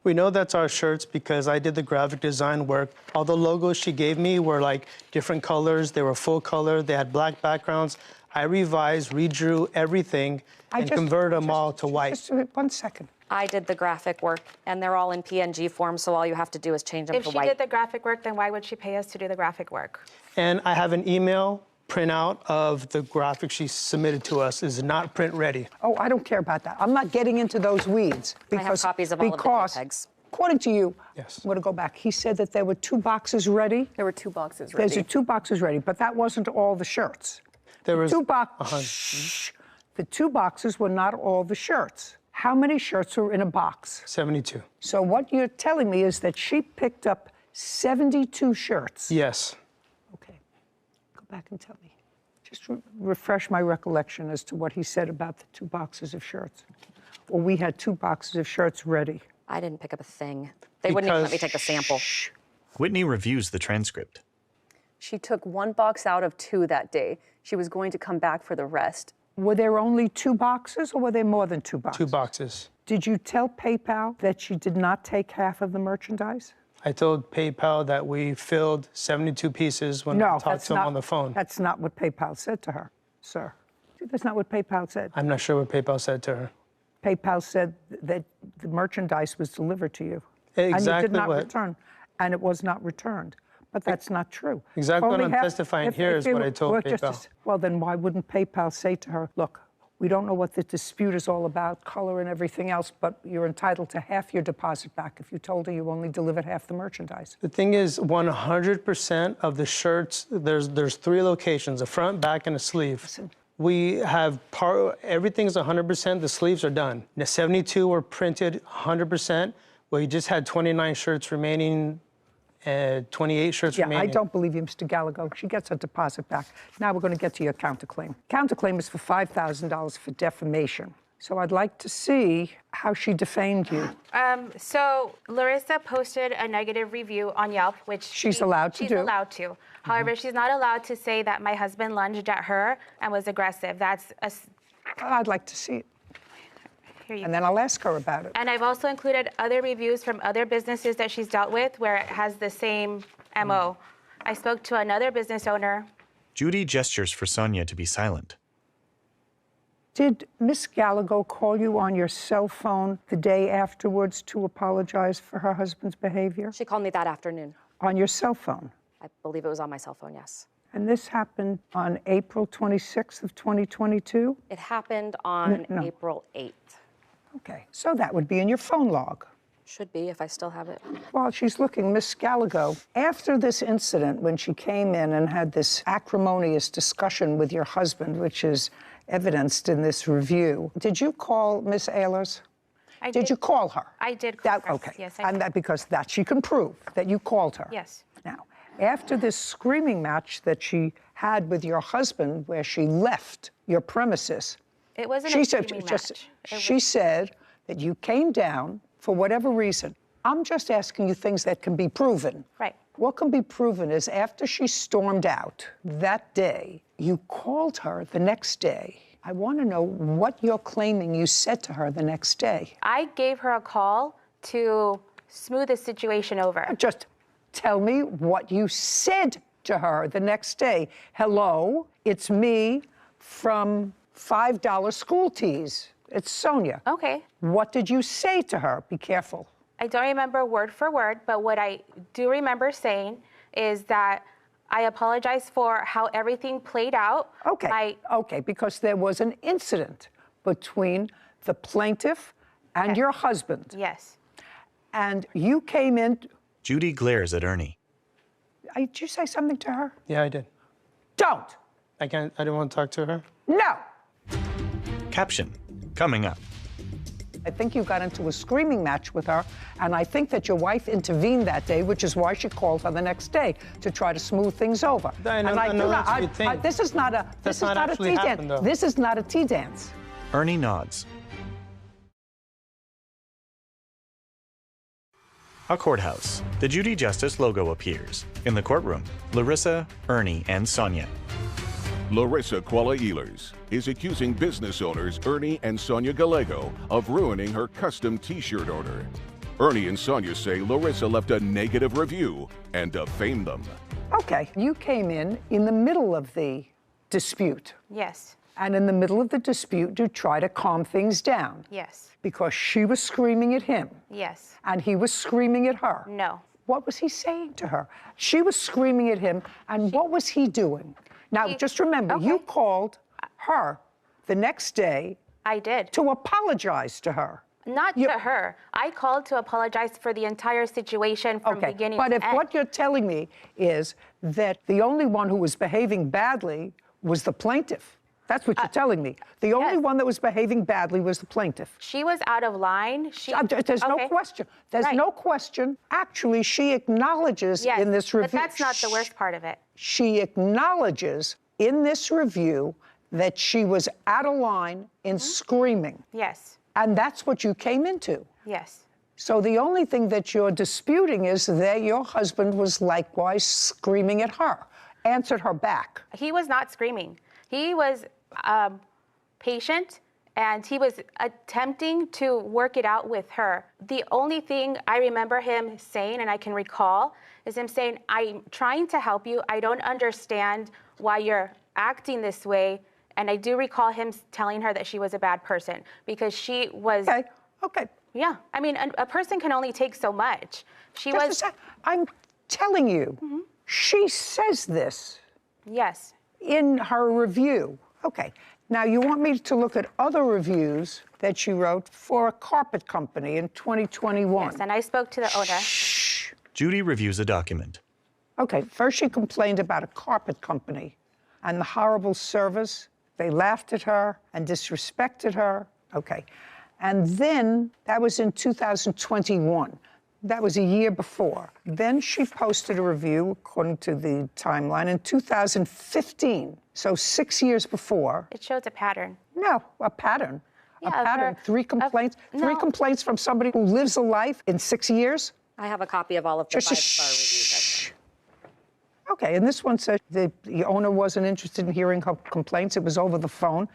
We know that's our shirts because I did the graphic design work. All the logos she gave me were like different colors. They were full color. They had black backgrounds. I revised, redrew everything, and converted them all to white. Just 1 second. I did the graphic work, and they're all in PNG form, so all you have to do is change them If to she white. did the graphic work, then why would she pay us to do the graphic work? And I have an email printout of the graphic she submitted to us. Is not print ready. Oh, I don't care about that. I'm not getting into those weeds. I have copies of all of the JPEGs. According to you, yes. I'm going to go back. He said that there were 2 boxes ready. There were 2 boxes ready. There's 2 boxes ready, but that wasn't all the shirts. There was 2 boxes. The 2 boxes were not all the shirts. How many shirts were in a box? 72. So what you're telling me is that she picked up 72 shirts. Yes. Okay. Go back and tell me. Just refresh my recollection as to what he said about the 2 boxes of shirts. Well, we had 2 boxes of shirts ready. I didn't pick up a thing. They wouldn't even let me take a sample. Whitney reviews the transcript. She took 1 box out of 2 that day. She was going to come back for the rest. Were there only 2 boxes, or were there more than 2 boxes? 2 boxes. Did you tell PayPal that she did not take half of the merchandise? I told PayPal that we filled 72 pieces when I talked to him on the phone. That's not what PayPal said to her, sir. That's not what PayPal said. I'm not sure what PayPal said to her. PayPal said that the merchandise was delivered to you. Exactly and you did not what? return, and it was not returned. But that's not true. Exactly what Only I'm testifying here is what I told PayPal. Well, then why wouldn't PayPal say to her, look, we don't know what the dispute is all about, color and everything else, but you're entitled to half your deposit back if you told her you only delivered half the merchandise. The thing is, 100% of the shirts, there's 3 locations, a front, back, and a sleeve. Listen. We have everything's 100%, the sleeves are done. The 72 were printed 100%. We just had 29 shirts remaining, 28 shirts remaining. I don't believe you, Mr. Gallagher. She gets her deposit back. Now we're going to get to your counterclaim. Counterclaim is for $5,000 for defamation. So I'd like to see how she defamed you. So Larissa posted a negative review on Yelp, which she's allowed to do. She's allowed to. However, she's not allowed to say that my husband lunged at her and was aggressive. That's I'd like to see it. And then I'll ask her about it. And I've also included other reviews from other businesses that she's dealt with where it has the same MO. I spoke to another business owner. Judy gestures for Sonia to be silent. Did Miss Gallagher call you on your cell phone the day afterwards to apologize for her husband's behavior? She called me that afternoon. On your cell phone? I believe it was on my cell phone, yes. And this happened on April 26th of 2022? It happened on No. April 8th. Okay, so that would be in your phone log. Should be, if I still have it. While she's looking, Miss Gallagher, after this incident, when she came in and had this acrimonious discussion with your husband, which is evidenced in this review, did you call Miss Ehlers? Did you call her? I did call her. Okay, Yes, I and did. that because that she can prove that you called her. Yes. Now, after this screaming match that she had with your husband, where she left your premises, It wasn't she a said, screaming just, match. she said that you came down for whatever reason. I'm just asking you things that can be proven. Right. What can be proven is after she stormed out that day, you called her the next day. I want to know what you're claiming you said to her the next day. I gave her a call to smooth the situation over. Just tell me what you said to her the next day. Hello, it's me from $5 school teas. It's Sonia. Okay. What did you say to her? Be careful. I don't remember word for word, but what I do remember saying is that I apologize for how everything played out. Okay, okay, because there was an incident between the plaintiff and your husband. Yes. And you came in. Judy glares at Ernie. Did you say something to her? Yeah, I did. Don't. I didn't want to talk to her. No. Caption, coming up. I think you got into a screaming match with her, and I think that your wife intervened that day, which is why she called her the next day to try to smooth things over. This is not a tea dance. This is not a tea dance. Ernie nods. A courthouse. The Judy Justice logo appears. In the courtroom, Larissa, Ernie, and Sonia. Larissa Kuala Ehlers is accusing business owners Ernie and Sonia Gallego of ruining her custom t-shirt order. Ernie and Sonia say Larissa left a negative review and defamed them. Okay, you came in the middle of the dispute. Yes. And in the middle of the dispute, you try to calm things down. Yes. Because she was screaming at him. Yes. And he was screaming at her. No. What was he saying to her? She was screaming at him, and what was he doing? Now, just remember, you called her the next day. I did. To apologize to her. Not to her. I called to apologize for the entire situation from beginning to end. But if what you're telling me is that the only one who was behaving badly was the plaintiff, that's what you're telling me. The only one that was behaving badly was the plaintiff. She was out of line. There's no question. There's no question. Actually, she acknowledges in this review. But that's not the worst part of it. She acknowledges in this review that she was out of line in screaming. Yes. And that's what you came into. Yes. So the only thing that you're disputing is that your husband was likewise screaming at her, answered her back. He was not screaming. He was patient, and he was attempting to work it out with her. The only thing I remember him saying, and I can recall, is him saying, I'm trying to help you. I don't understand why you're acting this way. And I do recall him telling her that she was a bad person because she was. Okay. Yeah. I mean, a person can only take so much. I'm telling you, she says this. Yes. In her review. Okay. Now, you want me to look at other reviews that she wrote for a carpet company in 2021. Yes, and I spoke to the owner. Judy reviews a document. Okay, first she complained about a carpet company and the horrible service. They laughed at her and disrespected her. Okay. And then, that was in 2021. That was a year before. Then she posted a review, according to the timeline, in 2015. So 6 years before. It shows a pattern. No, a pattern. Yeah, a pattern. Three complaints. Three complaints from somebody who lives a life in 6 years. I have a copy of all of the Just a five-star reviews. Okay, and this one said the owner wasn't interested in hearing her complaints. It was over the phone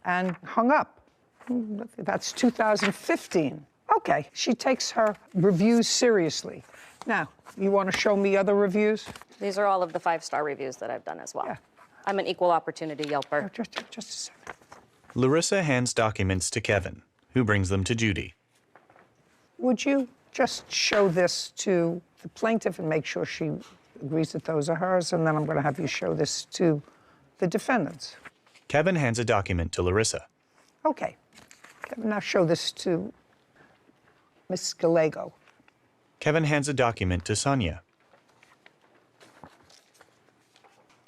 and hung up. That's 2015. Okay, she takes her reviews seriously. Now, you want to show me other reviews? These are all of the five-star reviews that I've done as well. I'm an equal opportunity Yelper. Just a second. Larissa hands documents to Kevin, who brings them to Judy. Would you just show this to the plaintiff and make sure she agrees that those are hers, and then I'm going to have you show this to the defendants. Kevin hands a document to Larissa. Okay. Now show this to Ms. Gallego. Kevin hands a document to Sonia.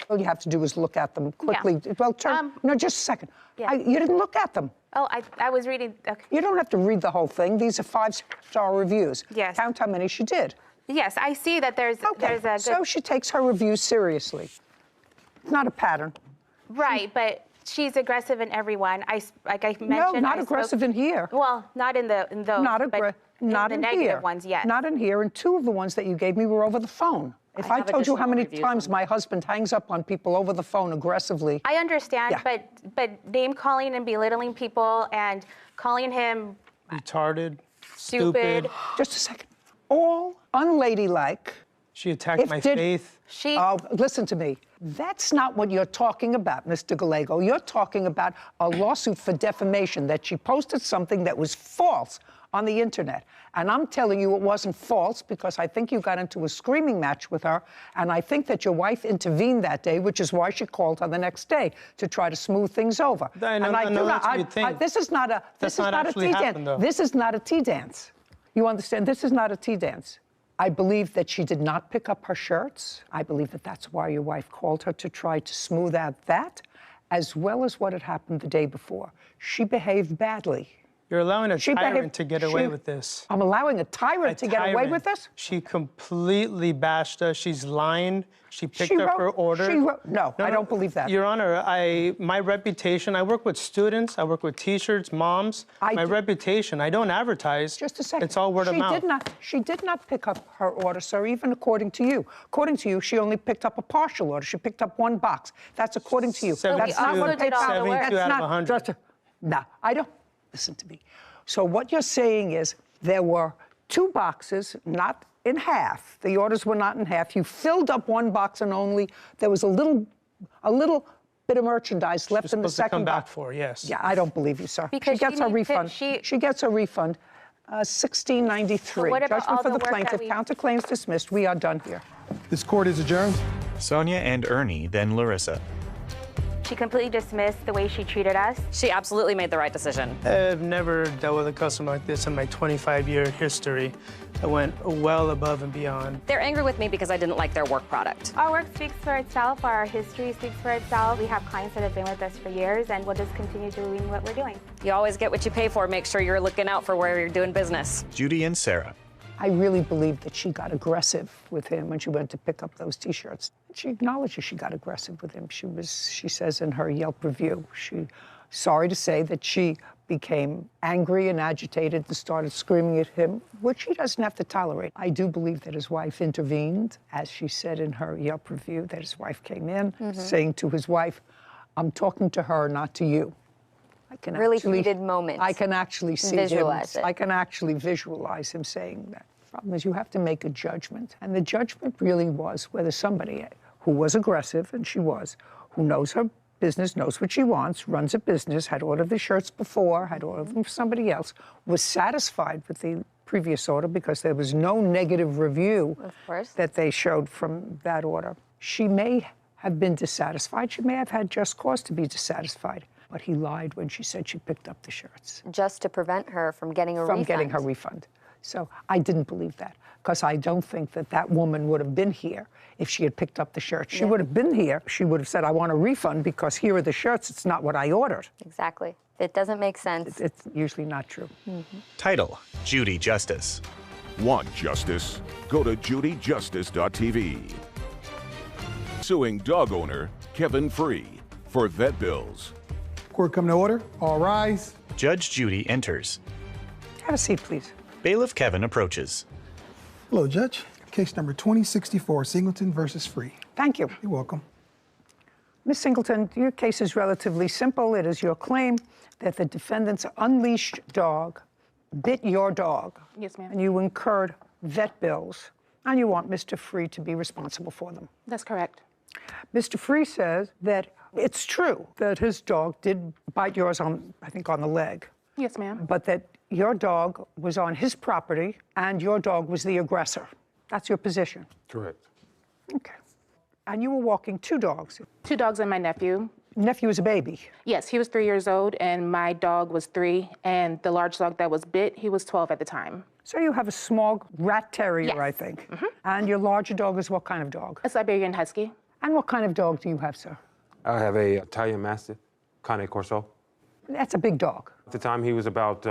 All you have to do is look at them quickly. Yeah. Well, no, just a second. Yeah. You didn't look at them. Oh, I was reading. Okay. You don't have to read the whole thing. These are five-star reviews. Yes. Count how many she did. Yes, I see that there's a good... So she takes her reviews seriously. It's not a pattern. Right, but she's aggressive in everyone. Like I mentioned... No, not aggressive in here. Well, not in those. Not in the negative here. ones, yes. Not in here, and two of the ones that you gave me were over the phone. If I told you how many times my husband hangs up on people over the phone aggressively... I understand, but name-calling and belittling people and calling him... Retarded, stupid. Just a second. All unladylike. She attacked my faith. Oh, listen to me. That's not what you're talking about, Mr. Gallego. You're talking about a lawsuit for defamation, that she posted something that was false on the internet. And I'm telling you it wasn't false because I think you got into a screaming match with her, and I think that your wife intervened that day, which is why she called her the next day to try to smooth things over. This is not a tea dance. This is not a tea dance. You understand? This is not a tea dance. I believe that she did not pick up her shirts. I believe that that's why your wife called her to try to smooth out that, as well as what had happened the day before. She behaved badly. You're allowing a tyrant to get away with this. I'm allowing a tyrant to get away with this? She completely bashed us. She's lying. She picked up her order. No, I don't believe that. Your Honor, my reputation, I work with students, I work with teachers, moms. My reputation, I don't advertise. Just a second. It's all word of mouth. She did not pick up her order, sir, even according to you. According to you, she only picked up a partial order. She picked up one box. That's according to you. That's not what did all the work. 72 out of 100. No, I don't. Listen to me. So what you're saying is there were two boxes, not in half. The orders were not in half. You filled up one box and only there was a little bit of merchandise left in the second box. Come back for, yes. Yeah, I don't believe you, sir. Because she gets her refund. She gets her refund. $16.93. What about Judgment all for the the work that plaintiff. Counterclaims dismissed. We are done here. This court is adjourned. Sonia and Ernie, then Larissa. She completely dismissed the way she treated us. She absolutely made the right decision. I've never dealt with a customer like this in my 25-year history. I went well above and beyond. They're angry with me because I didn't like their work product. Our work speaks for itself. Our history speaks for itself. We have clients that have been with us for years, and we'll just continue doing what we're doing. You always get what you pay for. Make sure you're looking out for where you're doing business. Judy and Sarah. I really believe that she got aggressive with him when she went to pick up those T-shirts. She acknowledges she got aggressive with him. She says in her Yelp review, sorry to say that she became angry and agitated and started screaming at him, which he doesn't have to tolerate. I do believe that his wife intervened, as she said in her Yelp review, that his wife came in saying to his wife, I'm talking to her, not to you. I can Really actually, heated moment. I can actually see Visualize him. it. I can actually visualize him saying that. Problem is, you have to make a judgment, and the judgment really was whether somebody who was aggressive, and she was, who knows her business, knows what she wants, runs a business, had ordered the shirts before, had ordered them for somebody else, was satisfied with the previous order because there was no negative review that they showed from that order. She may have been dissatisfied. She may have had just cause to be dissatisfied. But he lied when she said she picked up the shirts. Just to prevent her from getting a refund. From getting her refund. So I didn't believe that, because I don't think that that woman would have been here if she had picked up the shirts. She would have been here. She would have said, I want a refund because here are the shirts. It's not what I ordered. Exactly. It doesn't make sense. It's usually not true. Title: Judy Justice. Want justice? Go to judyjustice.tv. Suing dog owner Kevin Free for vet bills. Court come to order. All rise. Judge Judy enters. Have a seat, please. Bailiff Kevin approaches. Hello, Judge. Case number 2064, Singleton versus Free. Thank you. You're welcome. Ms. Singleton, your case is relatively simple. It is your claim that the defendant's unleashed dog bit your dog. Yes, ma'am. And you incurred vet bills, and you want Mr. Free to be responsible for them. That's correct. Mr. Free says that it's true that his dog did bite yours on, I think, on the leg. Yes, ma'am. But that your dog was on his property and your dog was the aggressor. That's your position. Correct. Okay. And you were walking two dogs. Two dogs and my nephew. Nephew was a baby. Yes, he was 3 years old, and my dog was 3, and the large dog that was bit, he was 12 at the time. So you have a small rat terrier, I think. And your larger dog is what kind of dog? A Siberian Husky. And what kind of dog do you have, sir? I have a Italian Mastiff, Cane Corso. That's a big dog. At the time, he was about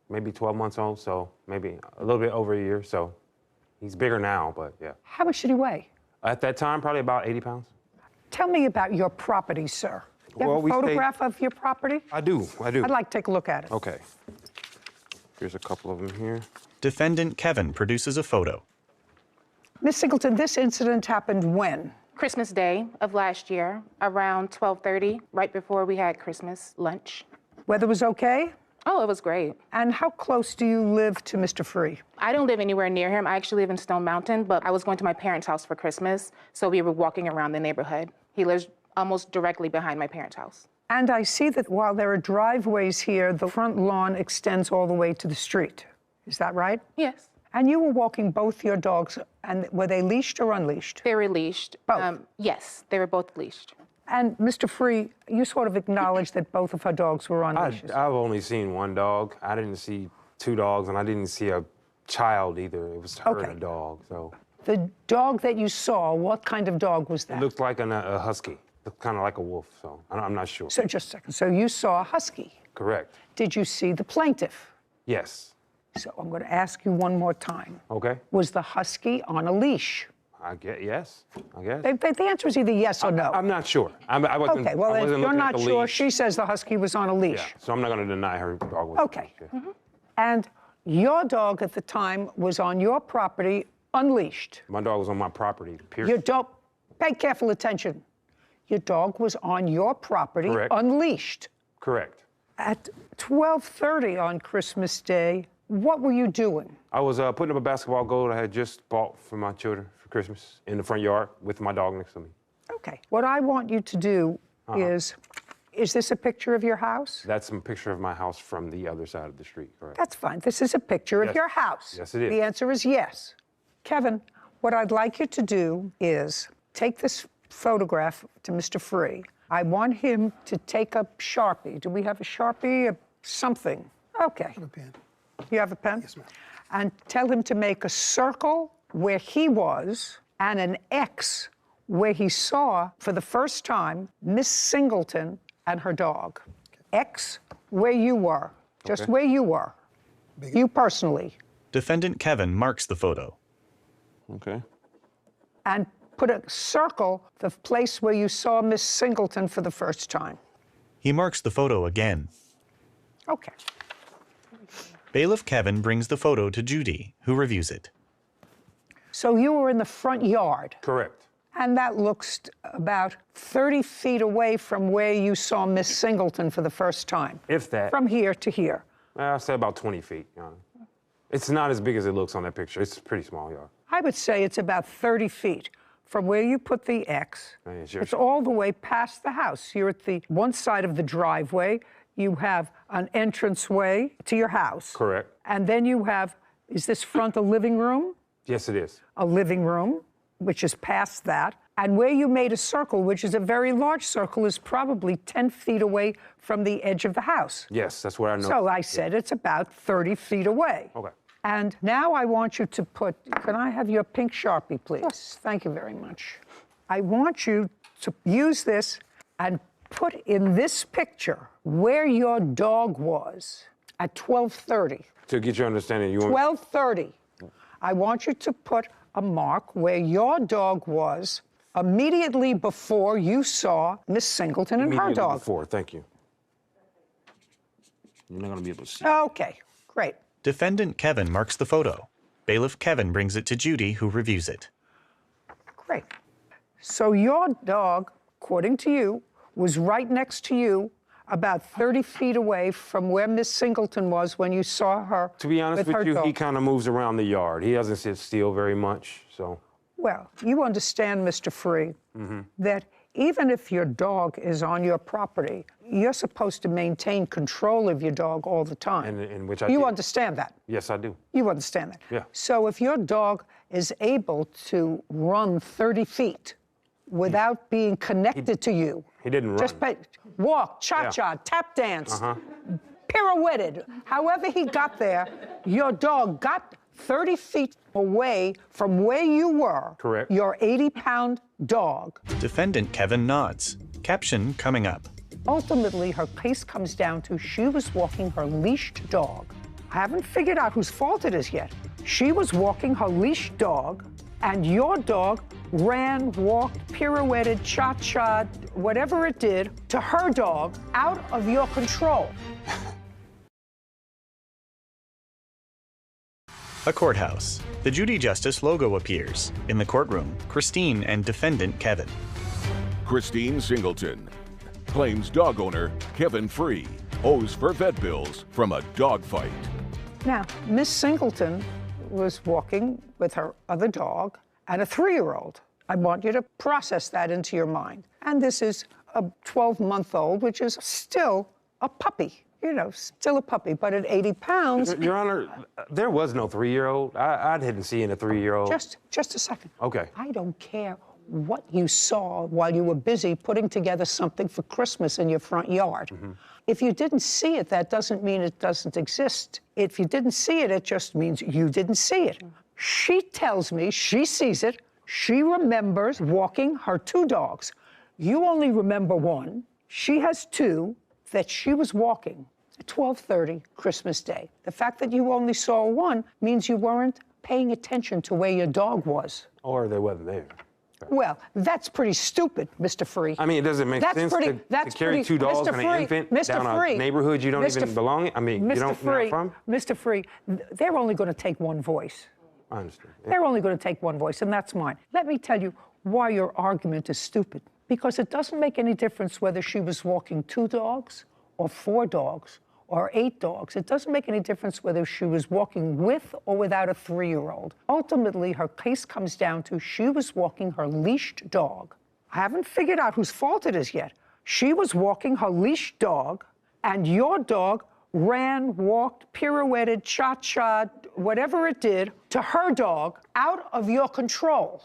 maybe 12 months old, so maybe a little bit over a year. So he's bigger now, but yeah. How much did he weigh? At that time, probably about 80 pounds. Tell me about your property, sir. You have Well, a we photograph of your property? I do. I'd like to take a look at it. Okay. Here's a couple of them here. Defendant Kevin produces a photo. Miss Singleton, this incident happened when? Christmas Day of last year, around 12:30, right before we had Christmas lunch. Weather was okay? Oh, it was great. And how close do you live to Mr. Free? I don't live anywhere near him. I actually live in Stone Mountain, but I was going to my parents' house for Christmas, so we were walking around the neighborhood. He lives almost directly behind my parents' house. And I see that while there are driveways here, the front lawn extends all the way to the street. Is that right? Yes. And you were walking both your dogs, and were they leashed or unleashed? They were leashed. Both? Yes, they were both leashed. And Mr. Free, you sort of acknowledged that both of her dogs were on leashes. I've only seen one dog. I didn't see two dogs, and I didn't see a child either. It was her and a dog, so. The dog that you saw, what kind of dog was that? It looked like a husky, kind of like a wolf, so I'm not sure. So just a second. So you saw a husky. Correct. Did you see the plaintiff? Yes. So I'm going to ask you one more time. Okay. Was the husky on a leash? I guess, yes, I guess. The answer is either yes or no. I'm not sure. I wasn't. Okay, well, I wasn't if you're looking at not the sure, leash. she says the husky was on a leash. Yeah, so I'm not going to deny her dog was. Okay. And your dog at the time was on your property unleashed. My dog was on my property, period. Your dog, pay careful attention. Your dog was on your property Correct. unleashed. Correct. At 12:30 on Christmas Day, what were you doing? I was putting up a basketball goal I had just bought for my children for Christmas in the front yard with my dog next to me. Okay. What I want you to do is this a picture of your house? That's a picture of my house from the other side of the street, correct? That's fine. This is a picture of Yes. your house. Yes, it is. The answer is yes. Kevin, what I'd like you to do is take this photograph to Mr. Free. I want him to take a Sharpie. Do we have a Sharpie? Something. Okay. I have a pen. You have a pen? Yes, ma'am. And tell him to make a circle where he was and an X where he saw for the first time Miss Singleton and her dog. X where you were, just Okay. where you were. You personally. Defendant Kevin marks the photo. Okay. And put a circle the place where you saw Miss Singleton for the first time. He marks the photo again. Okay. Bailiff Kevin brings the photo to Judy, who reviews it. So you were in the front yard. Correct. And that looks about 30 feet away from where you saw Miss Singleton for the first time. If that. From here to here. I'll say about 20 feet, Your Honor. It's not as big as it looks on that picture. It's pretty small, Your Honor. I would say it's about 30 feet from where you put the X. It's all the way past the house. You're at the one side of the driveway. You have an entranceway to your house. Correct. And then you have, is this front a living room? Yes, it is. A living room, which is past that. And where you made a circle, which is a very large circle, is probably 10 feet away from the edge of the house. Yes, that's what I know. So I said it's about 30 feet away. Okay. And now I want you to put, can I have your pink Sharpie, please? Yes. Thank you very much. I want you to use this and put in this picture where your dog was at 12:30. To get your understanding, you want 12:30. I want you to put a mark where your dog was immediately before you saw Miss Singleton and her dog. Before, thank you. You're not going to be able to see. Okay, great. Defendant Kevin marks the photo. Bailiff Kevin brings it to Judy, who reviews it. Great. So your dog, according to you, was right next to you, about 30 feet away from where Miss Singleton was when you saw her. To be honest with you, he kind of moves around the yard. He doesn't sit still very much, so. Well, you understand, Mr. Free, that even if your dog is on your property, you're supposed to maintain control of your dog all the time. And which I You do. understand that? Yes, I do. You understand that? Yeah. So if your dog is able to run 30 feet without being connected to you, He didn't run. just walk, cha-cha, tap dance, pirouetted, however he got there, your dog got 30 feet away from where you were. Correct. Your 80-pound dog. Defendant Kevin nods. Caption coming up. Ultimately, her case comes down to she was walking her leashed dog. I haven't figured out whose fault it is yet. She was walking her leashed dog, and your dog ran, walked, pirouetted, cha-cha, whatever it did, to her dog out of your control. A courthouse. The Judy Justice logo appears. In the courtroom, Christine and defendant Kevin. Christine Singleton claims dog owner Kevin Free owes for vet bills from a dog fight. Now, Miss Singleton was walking with her other dog and a 3-year-old. I want you to process that into your mind. And this is a 12-month-old, which is still a puppy. You know, still a puppy, but at 80 pounds... Your Honor, there was no 3-year-old. I didn't see a 3-year-old. Just a second. Okay. I don't care what you saw while you were busy putting together something for Christmas in your front yard. If you didn't see it, that doesn't mean it doesn't exist. If you didn't see it, it just means you didn't see it. She tells me she sees it. She remembers walking her 2 dogs. You only remember 1. She has 2 that she was walking at 12:30 Christmas Day. The fact that you only saw 1 means you weren't paying attention to where your dog was. Or they wasn't there. Well, that's pretty stupid, Mr. Free. I mean, it doesn't make sense to carry 2 dogs and an infant down a neighborhood you don't even belong in? I mean, you don't not from? Mr. Free, they're only going to take 1 voice. I understand. They're only going to take 1 voice, and that's mine. Let me tell you why your argument is stupid. Because it doesn't make any difference whether she was walking 2 dogs or 4 dogs or 8 dogs. It doesn't make any difference whether she was walking with or without a 3-year-old. Ultimately, her case comes down to she was walking her leashed dog. I haven't figured out whose fault it is yet. She was walking her leashed dog, and your dog ran, walked, pirouetted, cha-cha, whatever it did, to her dog out of your control.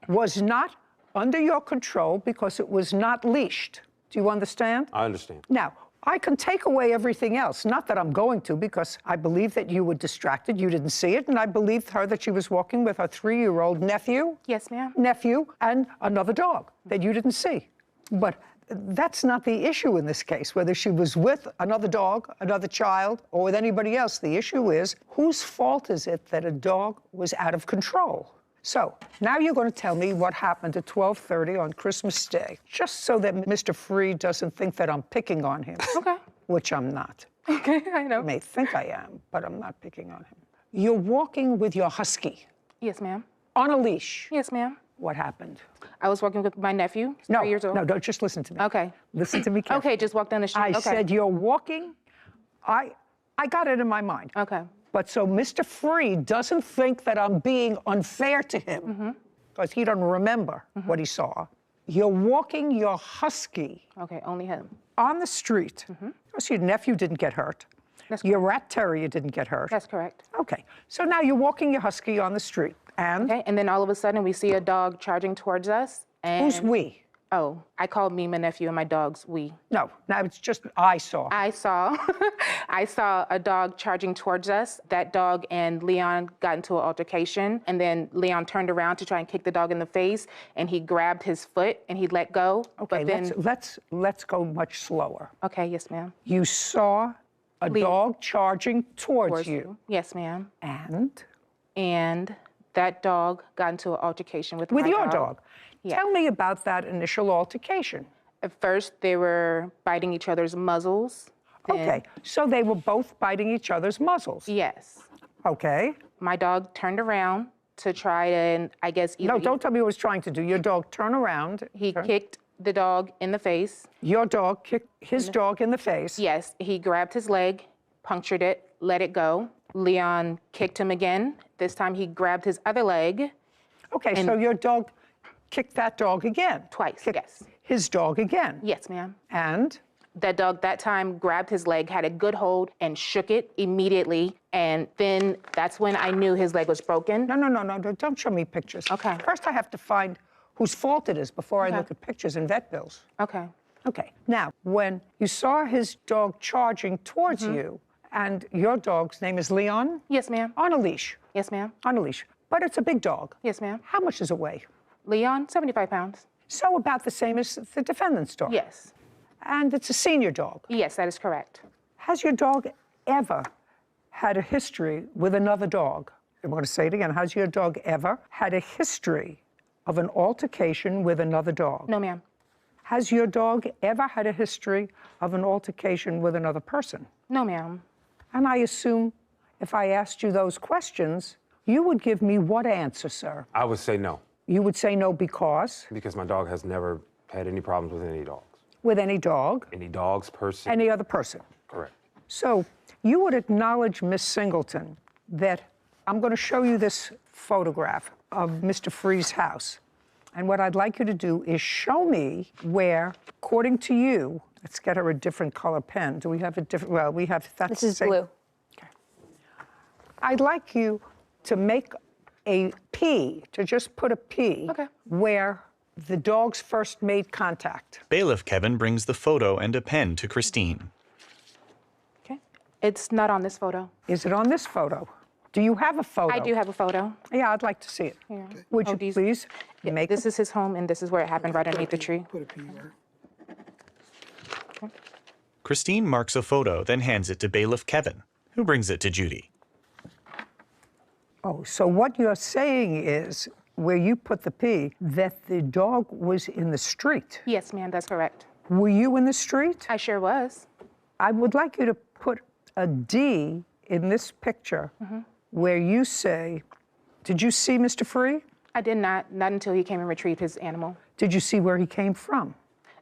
Was not under your control because it was not leashed. Do you understand? I understand. Now, I can take away everything else. Not that I'm going to, because I believe that you were distracted, you didn't see it, and I believed her that she was walking with her 3-year-old nephew. Yes, ma'am. Nephew and another dog that you didn't see. But that's not the issue in this case, whether she was with another dog, another child, or with anybody else. The issue is, whose fault is it that a dog was out of control? So, now you're going to tell me what happened at 12:30 on Christmas Day, just so that Mr. Free doesn't think that I'm picking on him. Okay. Which I'm not. Okay, I know. You may think I am, but I'm not picking on him. You're walking with your husky. Yes, ma'am. On a leash. Yes, ma'am. What happened? I was walking with my nephew, 3 years old. No, don't just listen to me. Okay. Listen to me carefully. Okay, just walk down the street. I Okay. said you're walking. I got it in my mind. Okay. But so Mr. Free doesn't think that I'm being unfair to him because he doesn't remember what he saw. You're walking your husky. Okay, only him. On the street. So your nephew didn't get hurt. Your rat terrier didn't get hurt. That's correct. Okay. So now you're walking your husky on the street. And? Okay, and then all of a sudden we see a dog charging towards us. And Who's we? Oh, I called me, my nephew, and my dog's we. No, now it's just I saw. I saw a dog charging towards us. That dog and Leon got into an altercation, and then Leon turned around to try and kick the dog in the face, and he grabbed his foot and he let go. Okay, but then let's go much slower. Okay, yes, ma'am. You saw a dog charging towards you. Yes, ma'am. And? And that dog got into an altercation with my your dog. Yeah. Tell me about that initial altercation. At first, they were biting each other's muzzles. Okay, so they were both biting each other's muzzles. Yes. Okay. My dog turned around to try and, I guess, either... No, don't tell me what he was trying to do. Your dog turned around. He kicked the dog in the face. Your dog kicked his dog in the face. Yes, he grabbed his leg, punctured it, let it go. Leon kicked him again. This time he grabbed his other leg. Okay, so your dog kicked that dog again? Twice, yes. His dog again? Yes, ma'am. And? That dog that time grabbed his leg, had a good hold, and shook it immediately. And then that's when I knew his leg was broken. No, don't show me pictures. Okay. First I have to find whose fault it is before I look at pictures and vet bills. Okay. Okay, now, when you saw his dog charging towards you, and your dog's name is Leon? Yes, ma'am. On a leash? Yes, ma'am. On a leash. But it's a big dog. Yes, ma'am. How much does it weigh? Leon, 75 pounds. So about the same as the defendant's dog? Yes. And it's a senior dog? Yes, that is correct. Has your dog ever had a history with another dog? I'm going to say it again. Has your dog ever had a history of an altercation with another dog? No, ma'am. Has your dog ever had a history of an altercation with another person? No, ma'am. And I assume if I asked you those questions, you would give me what answer, sir? I would say no. You would say no because? Because my dog has never had any problems with any dogs. With any dog? Any dogs, person? Any other person? Correct. So you would acknowledge, Miss Singleton, that I'm going to show you this photograph of Mr. Free's house. And what I'd like you to do is show me where, according to you, let's get her a different color pen. Do we have a different, well, we have, that's This is blue. Okay. I'd like you to make a P, to just put a P where the dogs first made contact. Bailiff Kevin brings the photo and a pen to Christine. Okay. It's not on this photo. Is it on this photo? Do you have a photo? I do have a photo. Yeah, I'd like to see it. Yeah. Would you please make This is his home, and this is where it happened, right underneath the tree. Put a P there. Christine marks a photo, then hands it to Bailiff Kevin, who brings it to Judy. Oh, so what you're saying is, where you put the P, that the dog was in the street. Yes, ma'am, that's correct. Were you in the street? I sure was. I would like you to put a D in this picture where you say, did you see Mr. Free? I did not until he came and retrieved his animal. Did you see where he came from?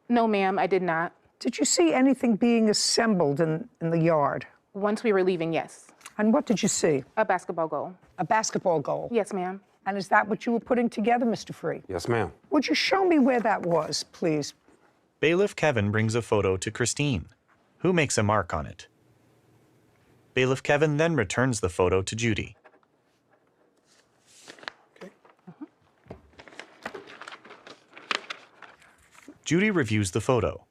No, ma'am, I did not. Did you see anything being assembled in the yard? Once we were leaving, yes. And what did you see? A basketball goal. A basketball goal? Yes, ma'am. And is that what you were putting together, Mr. Free? Yes, ma'am. Would you show me where that was, please? Bailiff Kevin brings a photo to Christine, who makes a mark on it. Bailiff Kevin then returns the photo to Judy. Judy reviews the photo.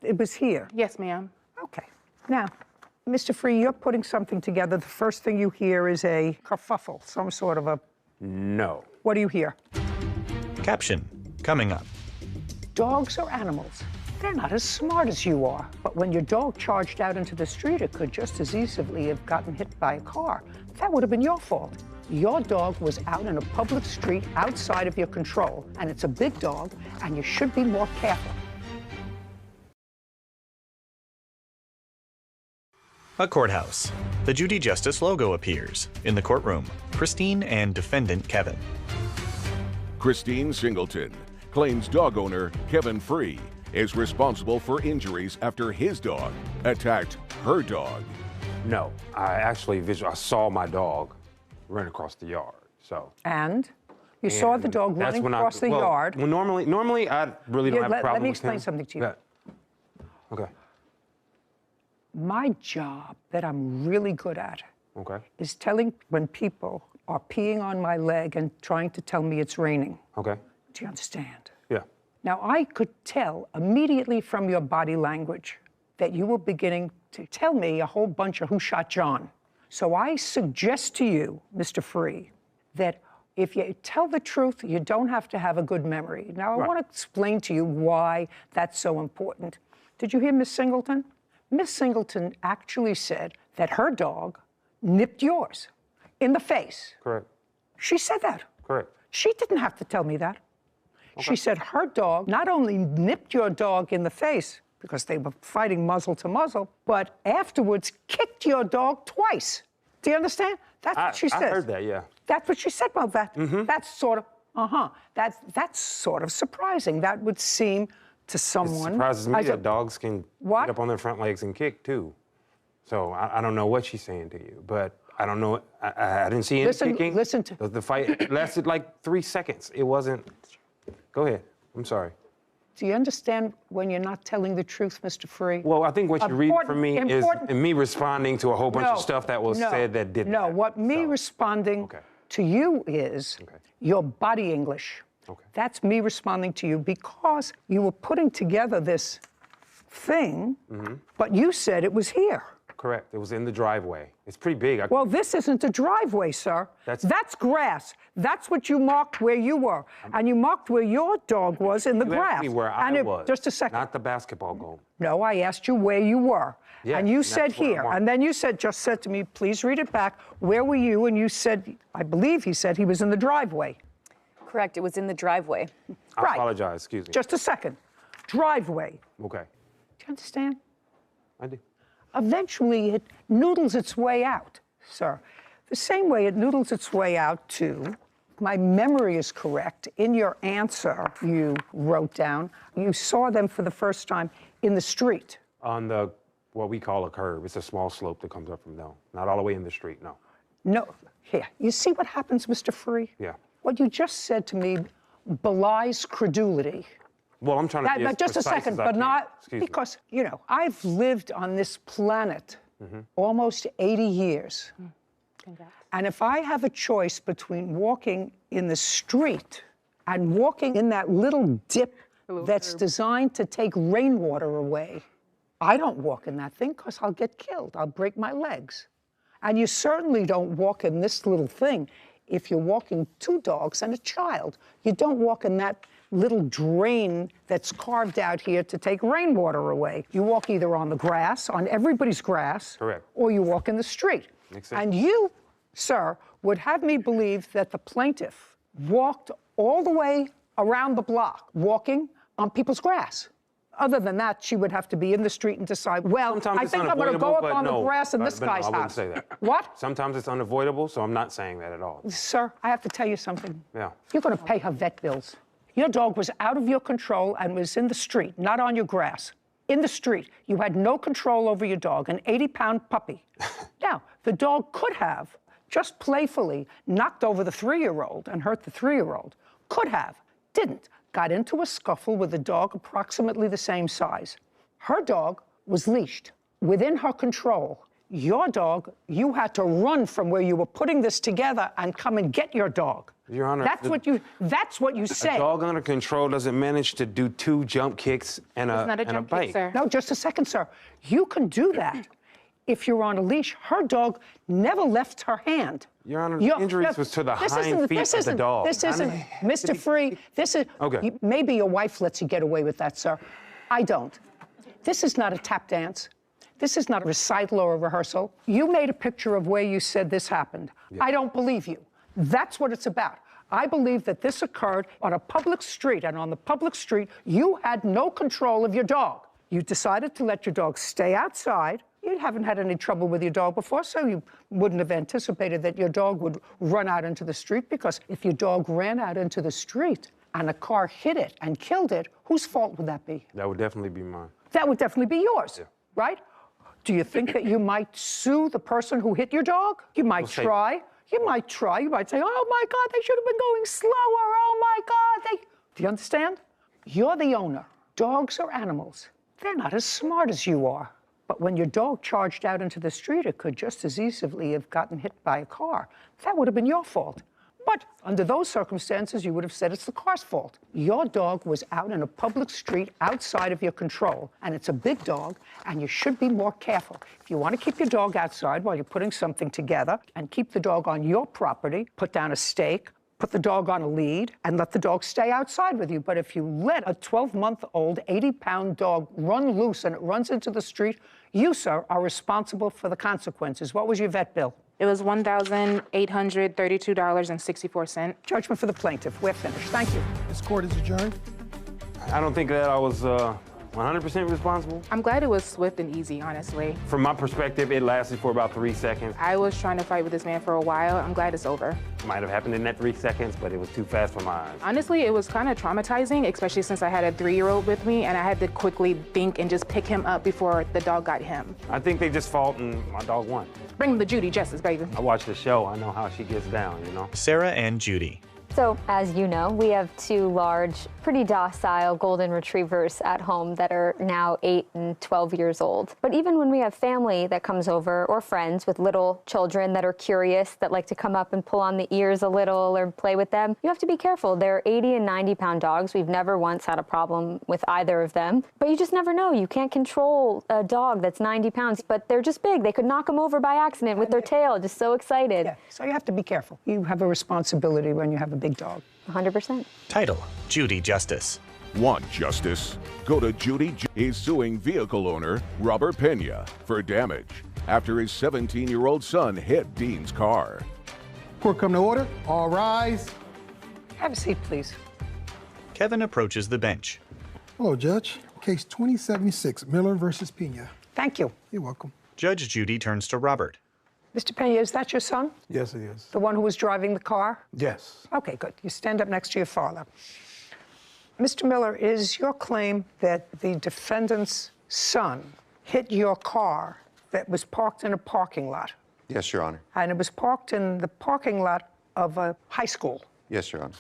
It was here? Yes, ma'am. Okay. Now, Mr. Free, you're putting something together. The first thing you hear is a kerfuffle, some sort of a... No. What do you hear? Caption, coming up. Dogs are animals. They're not as smart as you are. But when your dog charged out into the street, it could just as easily have gotten hit by a car. That would have been your fault. Your dog was out in a public street outside of your control, and it's a big dog, and you should be more careful. A courthouse. The Judy Justice logo appears. In the courtroom, Christine and defendant Kevin. Christine Singleton claims dog owner Kevin Free is responsible for injuries after his dog attacked her dog. No, I actually I saw my dog run across the yard. So. And you saw the dog running across the yard. Well, normally I really don't have a problem with him. Let me explain something to you. Yeah. Okay. My job that I'm really good at is telling when people are peeing on my leg and trying to tell me it's raining. Okay. Do you understand? Yeah. Now, I could tell immediately from your body language that you were beginning to tell me a whole bunch of who shot John. So I suggest to you, Mr. Free, that if you tell the truth, you don't have to have a good memory. Now, I want to explain to you why that's so important. Did you hear Miss Singleton? Miss Singleton actually said that her dog nipped yours in the face. Correct. She said that. Correct. She didn't have to tell me that. Okay. She said her dog not only nipped your dog in the face because they were fighting muzzle to muzzle, but afterwards kicked your dog twice. Do you understand? That's what she said. I heard that, yeah. That's what she said about that. That's sort of, that's sort of surprising. That would seem to someone. It surprises me that dogs can get up on their front legs and kick too. So I don't know what she's saying to you, but I don't know. I didn't see any kicking. Listen to the fight lasted like 3 seconds. It wasn't. Go ahead. I'm sorry. Do you understand when you're not telling the truth, Mr. Free? Well, I think what you're reading from me is me responding to a whole bunch of stuff that was said that didn't. No, what me responding to you is your body English. That's me responding to you because you were putting together this thing, but you said it was here. Correct. It was in the driveway. It's pretty big. Well, this isn't a driveway, sir. That's grass. That's what you marked where you were. And you marked where your dog was in the grass. Asked me where I was. Just a second. Not the basketball goal. No, I asked you where you were. Yeah, and you said here. And then you said to me, please read it back. Where were you? And you said, I believe he said he was in the driveway. Correct. It was in the driveway. I apologize. Excuse me. Just a second. Driveway. Okay. Do you understand? I do. Eventually, it noodles its way out, sir. The same way it noodles its way out to, my memory is correct, in your answer you wrote down, you saw them for the first time in the street. On the, what we call a curve. It's a small slope that comes up from there. Not all the way in the street, no. No, here, you see what happens, Mr. Free? Yeah. What you just said to me belies credulity. Well, I'm trying to be as just a precise second, as I but can. not Excuse me. because, you know, I've lived on this planet almost 80 years. And if I have a choice between walking in the street and walking in that little dip that's designed to take rainwater away, I don't walk in that thing because I'll get killed. I'll break my legs. And you certainly don't walk in this little thing if you're walking two dogs and a child. You don't walk in that little drain that's carved out here to take rainwater away. You walk either on the grass, on everybody's grass, or you walk in the street. Makes sense. And you, sir, would have me believe that the plaintiff walked all the way around the block, walking on people's grass. Other than that, she would have to be in the street and decide, well, Sometimes I it's think I'm going to go unavoidable, up but on no, the grass in this but no, guy's I wouldn't house. say that. What? Sometimes it's unavoidable, so I'm not saying that at all. Sir, I have to tell you something. Yeah. You're going to pay her vet bills. Your dog was out of your control and was in the street, not on your grass. In the street. You had no control over your dog, an 80-pound puppy. Now, the dog could have, just playfully, knocked over the 3-year-old and hurt the 3-year-old. Could have. Didn't. Got into a scuffle with a dog approximately the same size. Her dog was leashed, within her control. Your dog, you had to run from where you were putting this together and come and get your dog. Your Honor, that's what you say. A dog under control doesn't manage to do 2 jump kicks and a bite. No, just a second, sir. You can do that if you're on a leash. Her dog never left her hand. Your Honor, the injuries was to the hind feet of the dog. This isn't, Mr. Free, this is, maybe your wife lets you get away with that, sir. I don't. This is not a tap dance. This is not a recital or a rehearsal. You made a picture of where you said this happened. Yeah. I don't believe you. That's what it's about. I believe that this occurred on a public street, and on the public street, you had no control of your dog. You decided to let your dog stay outside. You haven't had any trouble with your dog before, so you wouldn't have anticipated that your dog would run out into the street, because if your dog ran out into the street and a car hit it and killed it, whose fault would that be? That would definitely be mine. That would definitely be yours, right? Do you think that you might sue the person who hit your dog? You might try. You might try. You might say, oh my God, they should have been going slower. Oh my God. Do you understand? You're the owner. Dogs are animals. They're not as smart as you are. But when your dog charged out into the street, it could just as easily have gotten hit by a car. That would have been your fault. But under those circumstances, you would have said it's the car's fault. Your dog was out in a public street outside of your control, and it's a big dog, and you should be more careful. If you want to keep your dog outside while you're putting something together and keep the dog on your property, put down a stake, put the dog on a lead, and let the dog stay outside with you. But if you let a 12-month-old, 80-pound dog run loose and it runs into the street, you, sir, are responsible for the consequences. What was your vet bill? It was $1,832.64. Judgment for the plaintiff. We're finished. Thank you. This court is adjourned. I don't think that I was 100% responsible. I'm glad it was swift and easy, honestly. From my perspective, it lasted for about 3 seconds. I was trying to fight with this man for a while. I'm glad it's over. Might have happened in that 3 seconds, but it was too fast for my eyes. Honestly, it was kind of traumatizing, especially since I had a 3-year-old with me, and I had to quickly think and just pick him up before the dog got him. I think they just fought and my dog won. Bring the Judy justice, baby. I watched the show. I know how she gets down, you know? Sarah and Judy. So, as you know, we have 2 large, pretty docile golden retrievers at home that are now 8 and 12 years old. But even when we have family that comes over, or friends with little children that are curious, that like to come up and pull on the ears a little or play with them, you have to be careful. They're 80 and 90-pound dogs. We've never once had a problem with either of them. But you just never know. You can't control a dog that's 90 pounds, but they're just big. They could knock them over by accident with their tail, just so excited. Yeah, so you have to be careful. You have a responsibility when you have a big dog. 100%. Title: Judy Justice. Want justice? Go to Judy. He's suing vehicle owner Robert Pena for damage after his 17-year-old son hit Dean's car. Court come to order. All rise. Have a seat, please. Kevin approaches the bench. Hello, Judge. Case 2076, Miller versus Pena. Thank you. You're welcome. Judge Judy turns to Robert. Mr. Pena, is that your son? Yes, it is. The one who was driving the car? Yes. Okay, good. You stand up next to your father. Mr. Miller, is your claim that the defendant's son hit your car that was parked in a parking lot? Yes, Your Honor. And it was parked in the parking lot of a high school? Yes, Your Honor.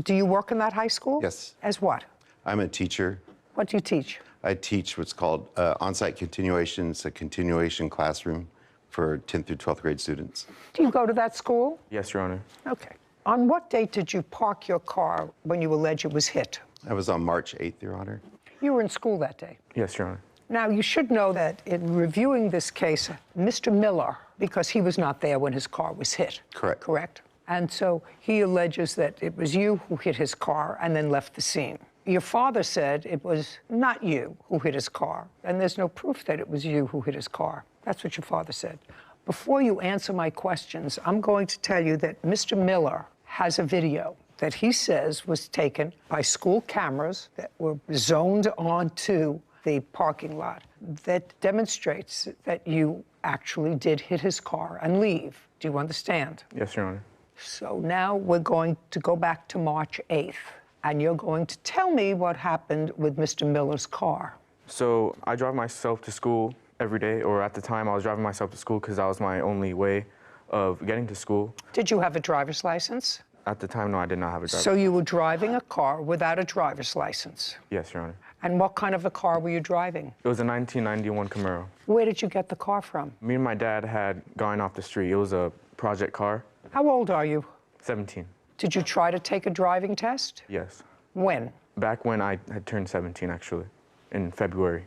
Do you work in that high school? Yes. As what? I'm a teacher. What do you teach? I teach what's called on-site continuation. It's a continuation classroom for 10th through 12th grade students. Do you go to that school? Yes, Your Honor. Okay. On what date did you park your car when you allege it was hit? I was on March 8th, Your Honor. You were in school that day. Yes, Your Honor. Now, you should know that in reviewing this case, Mr. Miller, because he was not there when his car was hit. Correct. Correct? And so he alleges that it was you who hit his car and then left the scene. Your father said it was not you who hit his car, and there's no proof that it was you who hit his car. That's what your father said. Before you answer my questions, I'm going to tell you that Mr. Miller has a video that he says was taken by school cameras that were zoned onto the parking lot that demonstrates that you actually did hit his car and leave. Do you understand? Yes, Your Honor. So now we're going to go back to March 8th, and you're going to tell me what happened with Mr. Miller's car. So I drive myself to school every day, or at the time I was driving myself to school because that was my only way of getting to school. Did you have a driver's license? At the time, no, I did not have a driver's So you were driving a car without a driver's license? Yes, Your Honor. And what kind of a car were you driving? It was a 1991 Camaro. Where did you get the car from? Me and my dad had gone off the street. It was a project car. How old are you? 17. Did you try to take a driving test? Yes. When? Back when I had turned 17, actually, in February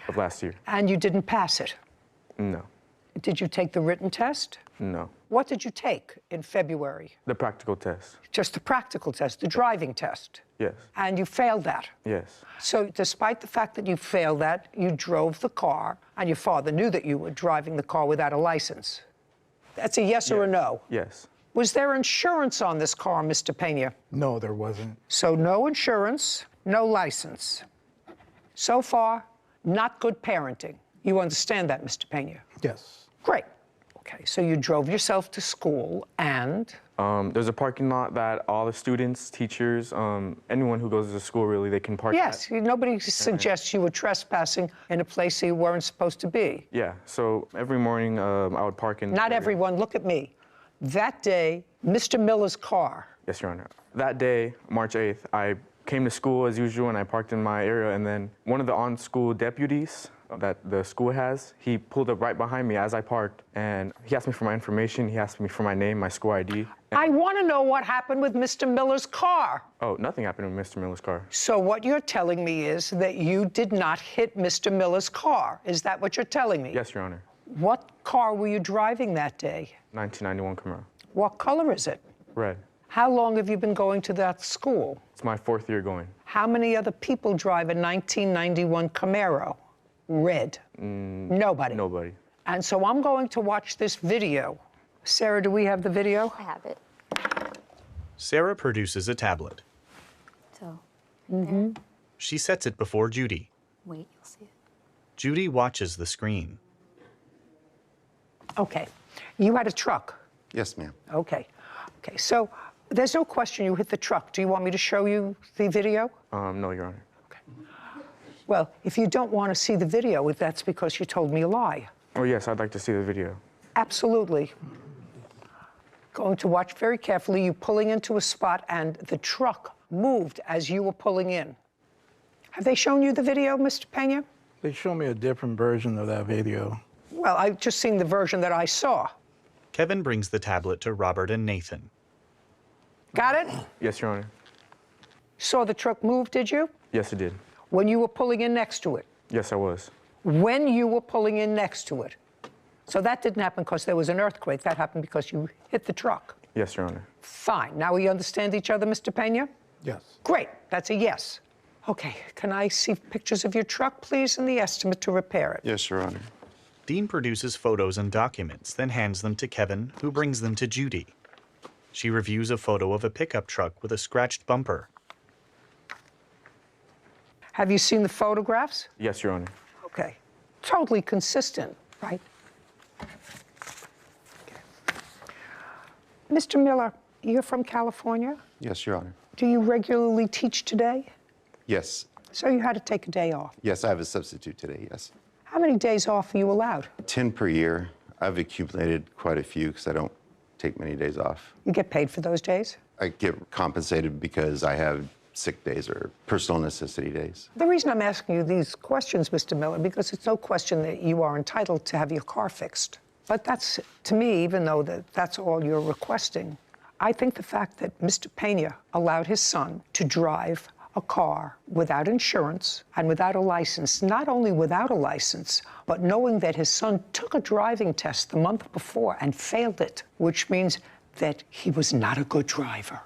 of last year. And you didn't pass it? No. Did you take the written test? No. What did you take in February? The practical test. Just the practical test, the driving test? Yes. And you failed that? Yes. So despite the fact that you failed that, you drove the car, and your father knew that you were driving the car without a license? That's a yes or a no? Yes. Was there insurance on this car, Mr. Pena? No, there wasn't. So no insurance, no license. So far, not good parenting. You understand that, Mr. Pena? Yes. Great. Okay, so you drove yourself to school and? There's a parking lot that all the students, teachers, anyone who goes to school, really, they can park Yes, nobody suggests you were trespassing in a place you weren't supposed to be. Yeah, so every morning I would park in... Not everyone, look at me. That day, Mr. Miller's car. Yes, Your Honor. That day, March 8th, I came to school as usual and I parked in my area, and then one of the on-school deputies that the school has, he pulled up right behind me as I parked, and he asked me for my information, he asked me for my name, my school ID. I want to know what happened with Mr. Miller's car. Oh, nothing happened with Mr. Miller's car. So what you're telling me is that you did not hit Mr. Miller's car. Is that what you're telling me? Yes, Your Honor. What car were you driving that day? 1991 Camaro. What color is it? Red. How long have you been going to that school? It's my 4th year going. How many other people drive a 1991 Camaro? Red. Nobody. Nobody. And so I'm going to watch this video. Sarah, do we have the video? I have it. Sarah produces a tablet. So, She sets it before Judy. wait, you'll see it. Judy watches the screen. Okay. You had a truck. Yes, ma'am. Okay. Okay, so there's no question you hit the truck. Do you want me to show you the video? No, Your Honor. Well, if you don't want to see the video, that's because you told me a lie. Oh, yes, I'd like to see the video. Absolutely. Going to watch very carefully, you pulling into a spot and the truck moved as you were pulling in. Have they shown you the video, Mr. Pena? They show me a different version of that video. Well, I've just seen the version that I saw. Kevin brings the tablet to Robert and Nathan. Got it? Yes, Your Honor. Saw the truck move, did you? Yes, it did. When you were pulling in next to it? Yes, I was. When you were pulling in next to it? So that didn't happen because there was an earthquake. That happened because you hit the truck. Yes, Your Honor. Fine. Now we understand each other, Mr. Pena? Yes. Great. That's a yes. Okay. Can I see pictures of your truck, please, and the estimate to repair it? Yes, Your Honor. Dean produces photos and documents, then hands them to Kevin, who brings them to Judy. She reviews a photo of a pickup truck with a scratched bumper. Have you seen the photographs? Yes, Your Honor. Okay. Totally consistent, right? Okay. Mr. Miller, you're from California? Yes, Your Honor. Do you regularly teach today? Yes. So you had to take a day off. Yes, I have a substitute today, yes. How many days off are you allowed? 10 per year. I've accumulated quite a few because I don't take many days off. You get paid for those days? I get compensated because I have sick days or personal necessity days. The reason I'm asking you these questions, Mr. Miller, because it's no question that you are entitled to have your car fixed. But that's, to me, even though that's all you're requesting, I think the fact that Mr. Pena allowed his son to drive a car without insurance and without a license, not only without a license, but knowing that his son took a driving test the month before and failed it, which means that he was not a good driver.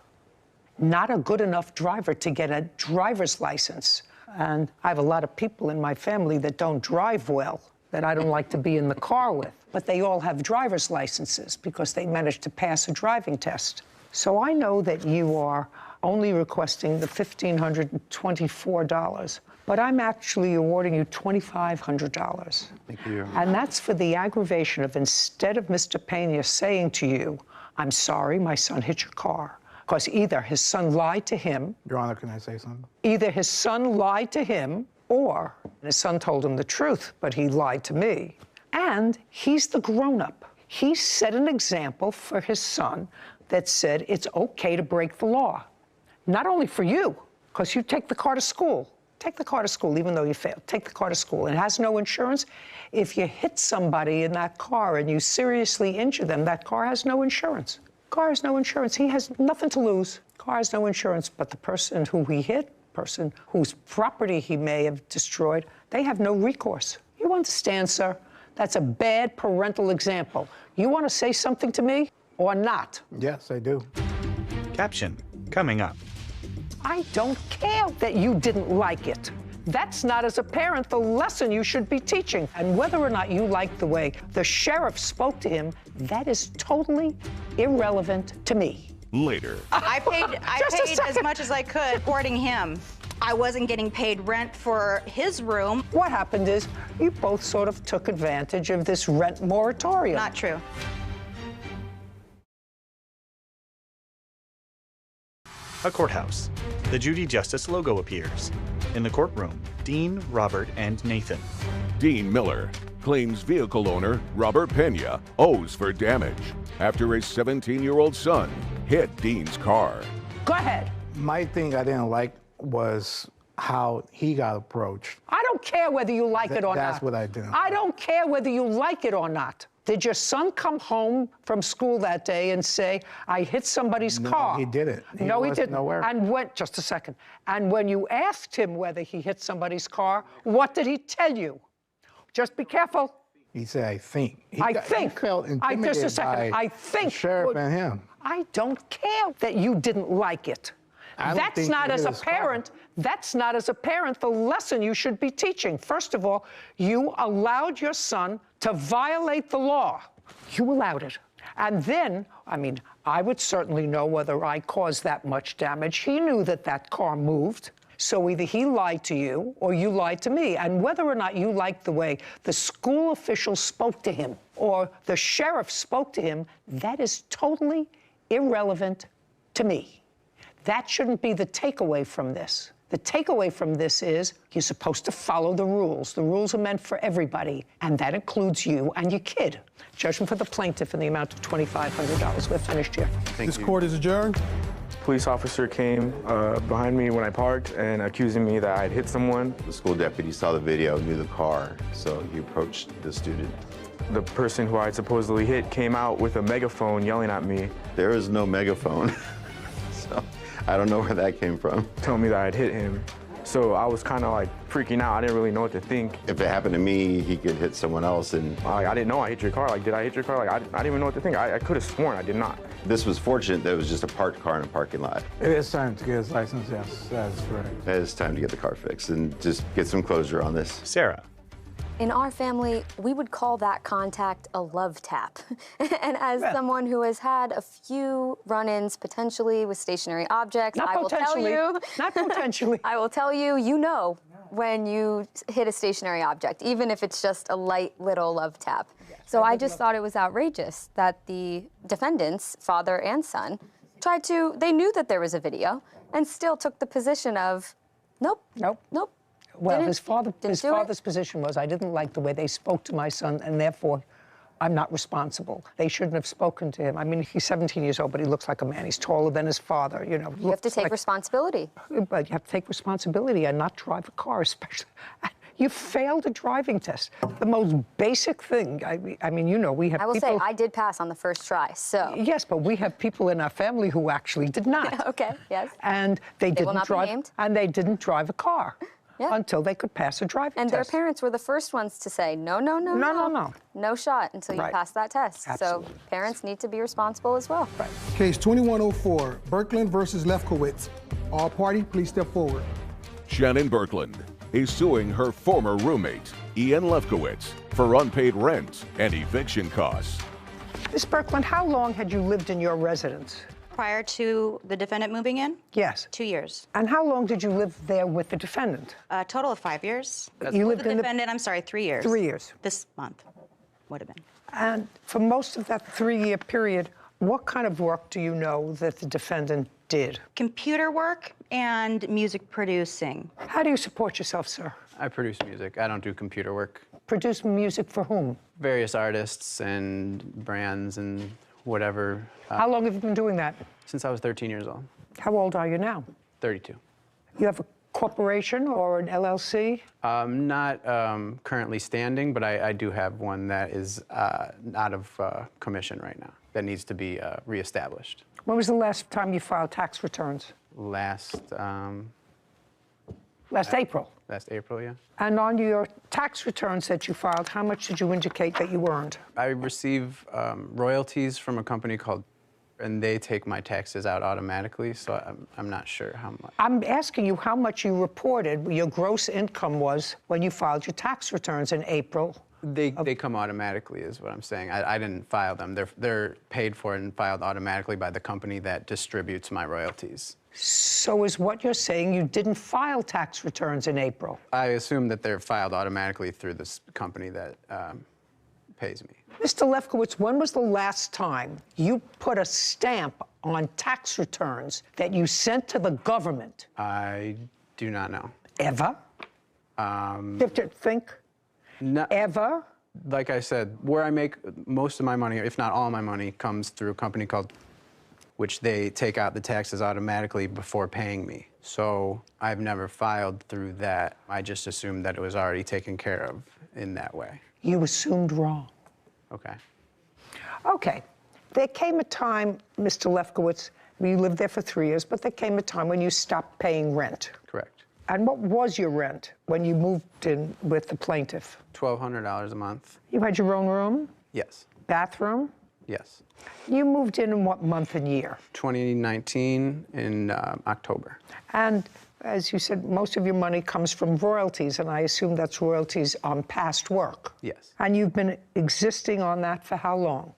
Not a good enough driver to get a driver's license. And I have a lot of people in my family that don't drive well, that I don't like to be in the car with. But they all have driver's licenses because they managed to pass a driving test. So I know that you are only requesting the $1,524, but I'm actually awarding you $2,500. Thank you. And that's for the aggravation of, instead of Mr. Pena saying to you, I'm sorry, my son hit your car, because either his son lied to him. Your Honor, can I say something? Either his son lied to him, or his son told him the truth, but he lied to me. And he's the grown-up. He set an example for his son that said it's okay to break the law. Not only for you, because you take the car to school. Take the car to school, even though you failed. Take the car to school. It has no insurance. If you hit somebody in that car and you seriously injure them, that car has no insurance. Car has no insurance. He has nothing to lose. Car has no insurance, but the person who he hit, person whose property he may have destroyed, they have no recourse. You understand, sir? That's a bad parental example. You want to say something to me or not? Yes, I do. Caption coming up. I don't care that you didn't like it. That's not, as a parent, the lesson you should be teaching. And whether or not you like the way the sheriff spoke to him, that is totally irrelevant to me. Later. I paid as much as I could supporting him. I wasn't getting paid rent for his room. What happened is you both sort of took advantage of this rent moratorium. Not true. A courthouse. The Judy Justice logo appears. In the courtroom, Dean, Robert, and Nathan. Dean Miller claims vehicle owner Robert Pena owes for damage after his 17-year-old son hit Dean's car. Go ahead. My thing I didn't like was how he got approached. I don't care whether you like it or not. That's what I didn't. I don't care whether you like it or not. Did your son come home from school that day and say, I hit somebody's car? No, he didn't. No, he was didn't. Nowhere. And just a second. And when you asked him whether he hit somebody's car, what did he tell you? Just be careful. He said, I think. He felt intimidated just a second. by I think. the sheriff and him. I don't care that you didn't like it. That's not as a parent. That's not as a parent the lesson you should be teaching. First of all, you allowed your son to violate the law. You allowed it. And then, I mean, I would certainly know whether I caused that much damage. He knew that that car moved. So either he lied to you or you lied to me. And whether or not you liked the way the school official spoke to him or the sheriff spoke to him, that is totally irrelevant to me. That shouldn't be the takeaway from this. The takeaway from this is you're supposed to follow the rules. The rules are meant for everybody, and that includes you and your kid. Judgment for the plaintiff in the amount of $2,500. We're finished here. This court is adjourned. Police officer came behind me when I parked and accusing me that I'd hit someone. The school deputy saw the video, knew the car, so he approached the student. The person who I'd supposedly hit came out with a megaphone yelling at me. There is no megaphone, so I don't know where that came from. Telling me that I'd hit him. So I was kind of like freaking out. I didn't really know what to think. If it happened to me, he could hit someone else. And I didn't know I hit your car. Like, did I hit your car? Like, I didn't even know what to think. I could have sworn I did not. This was fortunate that it was just a parked car in a parking lot. It is time to get his license, yes, that's correct. It is time to get the car fixed and just get some closure on this. Sarah. In our family, we would call that contact a love tap. And as someone who has had a few run-ins potentially with stationary objects, I will tell you. Not potentially. I will tell you, you know when you hit a stationary object, even if it's just a light little love tap. So I just thought it was outrageous that the defendants, father and son, they knew that there was a video and still took the position of, nope, nope, nope. Well, his father's position was, I didn't like the way they spoke to my son, and therefore, I'm not responsible. They shouldn't have spoken to him. I mean, he's 17 years old, but he looks like a man. He's taller than his father, you know. You have to take responsibility. But you have to take responsibility and not drive a car, especially. You failed a driving test. The most basic thing. I mean, you know, we have people... I will say, I did pass on the first try, so... Yes, but we have people in our family who actually did not. Okay, yes. And they didn't will not drive, be named? and they didn't drive a car. Yeah. Until they could pass a driving test. And their parents were the first ones to say, no shot until you pass that test. Absolutely. So parents need to be responsible as well. Right. Case 2104, Birkeland versus Lefkowitz. All party, please step forward. Shannon Birkeland is suing her former roommate, Ian Lefkowitz, for unpaid rent and eviction costs. Ms. Birkeland, how long had you lived in your residence? Prior to the defendant moving in? Yes. 2 years. And how long did you live there with the defendant? A total of 5 years. You lived with in the defendant, I'm sorry, 3 years. 3 years. This month would have been. And for most of that 3-year period, what kind of work do you know that the defendant did? Computer work and music producing. How do you support yourself, sir? I produce music. I don't do computer work. Produce music for whom? Various artists and brands and whatever. How long have you been doing that? Since I was 13 years old. How old are you now? 32. You have a corporation or an LLC? Not currently standing, but I do have one that is out of commission right now that needs to be reestablished. When was the last time you filed tax returns? Last April. Last April, yeah. And on your tax returns that you filed, how much did you indicate that you earned? I receive royalties from a company called, and they take my taxes out automatically, so I'm not sure how much. I'm asking you how much you reported your gross income was when you filed your tax returns in April They come automatically, is what I'm saying. I didn't file them. They're paid for and filed automatically by the company that distributes my royalties. So is what you're saying you didn't file tax returns in April? I assume that they're filed automatically through this company that pays me. Mr. Lefkowitz, when was the last time you put a stamp on tax returns that you sent to the government? I do not know. Ever? You have to think. No, ever? Like I said, where I make most of my money, if not all my money, comes through a company called, which they take out the taxes automatically before paying me. So I've never filed through that. I just assumed that it was already taken care of in that way. You assumed wrong. Okay. Okay. There came a time, Mr. Lefkowitz, you lived there for 3 years, but there came a time when you stopped paying rent. Correct. And what was your rent when you moved in with the plaintiff? $1,200 a month. You had your own room? Yes. Bathroom? Yes. You moved in what month and year? 2019 in October. And as you said, most of your money comes from royalties, and I assume that's royalties on past work. Yes. And you've been existing on that for how long?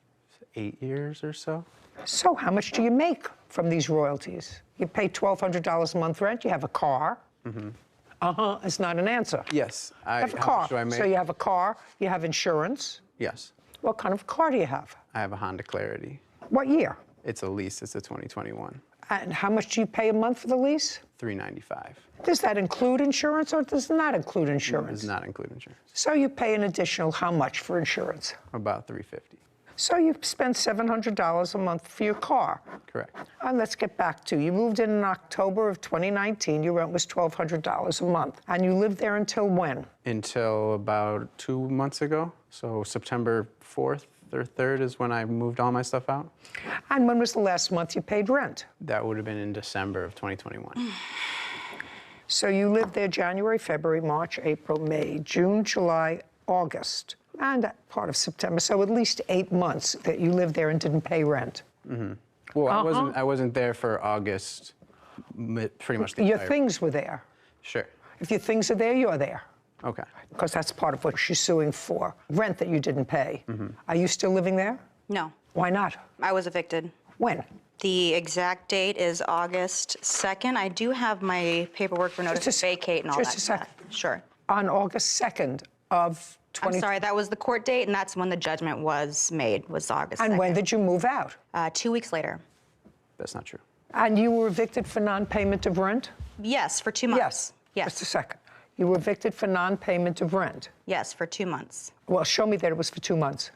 8 years or so. So how much do you make from these royalties? You pay $1,200 a month rent, you have a car. Mm-hmm. Uh-huh, it's not an answer. Yes. You have a how car. much do I make? So you have a car, you have insurance. Yes. What kind of car do you have? I have a Honda Clarity. What year? It's a lease. It's a 2021. And how much do you pay a month for the lease? $395. Does that include insurance or does it not include insurance? It does not include insurance. So you pay an additional how much for insurance? About $350. So you spend $700 a month for your car. Correct. And let's get back to, you moved in October of 2019, your rent was $1,200 a month. And you lived there until when? Until about 2 months ago. So September 4th or 3rd is when I moved all my stuff out. And when was the last month you paid rent? That would have been in December of 2021. So you lived there January, February, March, April, May, June, July, August, and part of September. So at least 8 months that you lived there and didn't pay rent. Mm-hmm. Well, I wasn't there for August, pretty much the Your entire. things were there. Sure. If your things are there, you're there. Okay. Because that's part of what she's suing for, rent that you didn't pay. Mm-hmm. Are you still living there? No. Why not? I was evicted. When? The exact date is August 2nd. I do have my paperwork for notice to vacate and all that. Just a second. Sure. On August 2nd of 20... I'm sorry, that was the court date, and that's when the judgment was made, was August 2nd. And when did you move out? 2 weeks later. That's not true. And you were evicted for non-payment of rent? Yes, for 2 months. Yes. Yes. Just a second. You were evicted for non-payment of rent? Yes, for 2 months. Well, show me that it was for 2 months.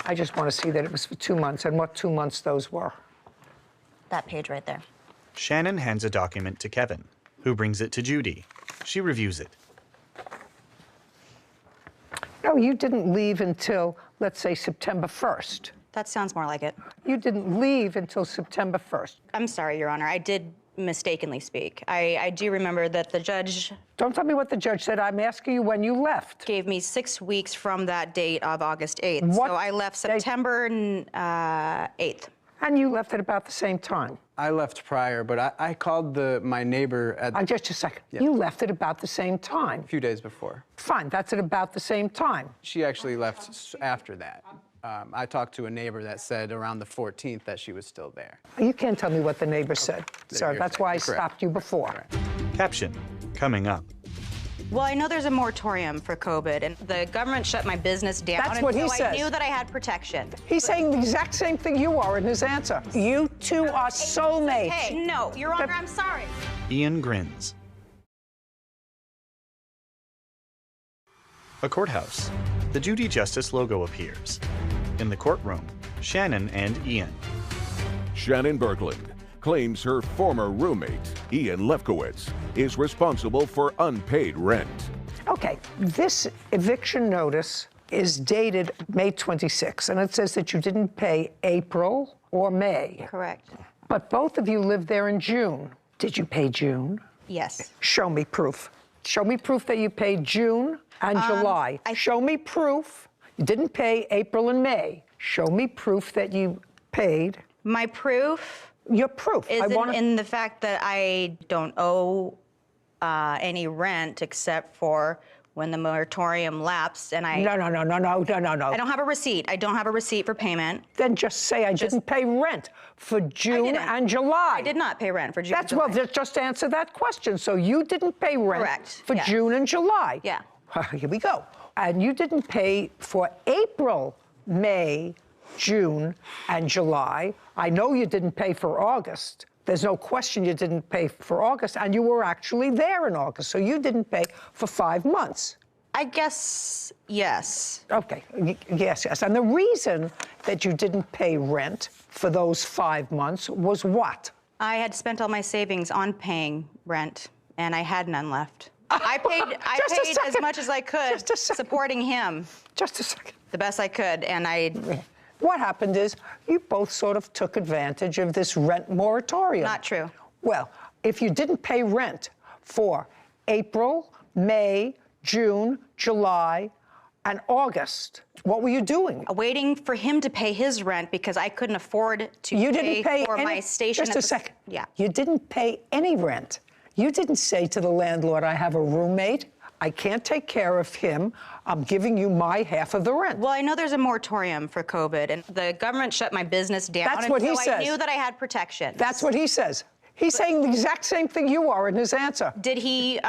I just want to see that it was for 2 months and what 2 months those were. That page right there. Shannon hands a document to Kevin, who brings it to Judy. She reviews it. No, you didn't leave until, let's say, September 1st. That sounds more like it. You didn't leave until September 1st. I'm sorry, Your Honor. I did mistakenly speak. I do remember that the judge... Don't tell me what the judge said. I'm asking you when you left. Gave me 6 weeks from that date of August 8th. What so I left September 8th. And you left at about the same time. I left prior, but I called my neighbor at... Just a second. Yeah. You left at about the same time. A few days before. Fine, that's at about the same time. She actually left after that. I talked to a neighbor that said around the 14th that she was still there. You can't tell me what the neighbor said. Sorry, that's why I stopped you before. Caption, coming up. Well, I know there's a moratorium for COVID, and the government shut my business down. That's what he so says. I knew that I had protection. He's saying the exact same thing you are in his answer. You two are soulmates. Hey, no, Your Honor, I'm sorry. Ian grins. A courthouse. The Judy Justice logo appears. In the courtroom, Shannon and Ian. Shannon Berkland claims her former roommate, Ian Lefkowitz, is responsible for unpaid rent. Okay, this eviction notice is dated May 26, and it says that you didn't pay April or May. Correct. But both of you lived there in June. Did you pay June? Yes. Show me proof. Show me proof that you paid June and July. Show me proof you didn't pay April and May. Show me proof that you paid. My proof? Your proof. Is in the fact that I don't owe any rent except for when the moratorium lapsed, and I... No. I don't have a receipt. I don't have a receipt for payment. Then just say I didn't pay rent for June and July. I did not pay rent for June and Well, July. just answer that question. So you didn't pay rent for June and July. Yeah. Here we go. And you didn't pay for April, May, June, and July. I know you didn't pay for August. There's no question you didn't pay for August, and you were actually there in August, so you didn't pay for 5 months. I guess, yes. Okay, yes. And the reason that you didn't pay rent for those 5 months was what? I had spent all my savings on paying rent, and I had none left. I paid as much as I could, supporting him. Just a second. The best I could, and I... What happened is you both sort of took advantage of this rent moratorium. Not true. Well, if you didn't pay rent for April, May, June, July, and August, what were you doing? Waiting for him to pay his rent because I couldn't afford to pay for my station. Just a second. Yeah. You didn't pay any rent. You didn't say to the landlord, I have a roommate. I can't take care of him. I'm giving you my half of the rent. Well, I know there's a moratorium for COVID, and the government shut my business down. That's what he says. I knew that I had protection. That's what he says. He's saying the exact same thing you are in his answer. Did he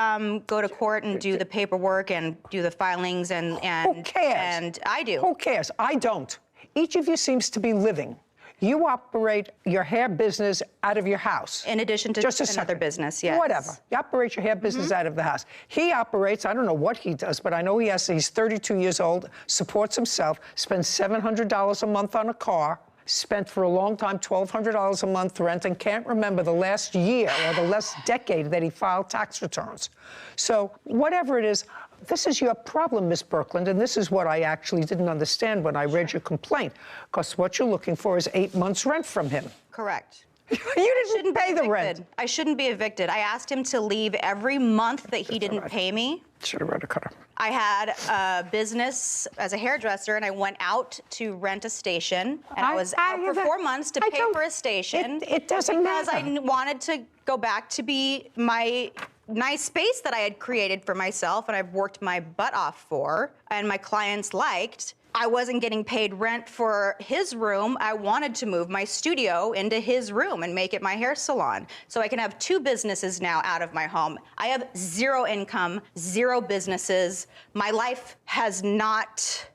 go to court and do the paperwork and do the filings and Who cares? And I do. Who cares? I don't. Each of you seems to be living. You operate your hair business out of your house. In addition to another business, yes. Whatever. You operate your hair business out of the house. He operates, I don't know what he does, but I know he's 32 years old, supports himself, spends $700 a month on a car, spent for a long time $1,200 a month rent, and can't remember the last year or the last decade that he filed tax returns. So whatever it is, this is your problem, Miss Birkeland, and this is what I actually didn't understand when I read your complaint, because what you're looking for is 8 months' rent from him. Correct. You didn't pay the rent. I shouldn't be evicted. I asked him to leave every month that he didn't pay me. Should have read a cutter. I had a business as a hairdresser, and I went out to rent a station, and I was out for 4 months to pay for a station. It doesn't because matter. I wanted to go back to be my nice space that I had created for myself and I've worked my butt off for, and my clients liked. I wasn't getting paid rent for his room. I wanted to move my studio into his room and make it my hair salon. So I can have 2 businesses now out of my home. I have 0 income, 0 businesses. My life has not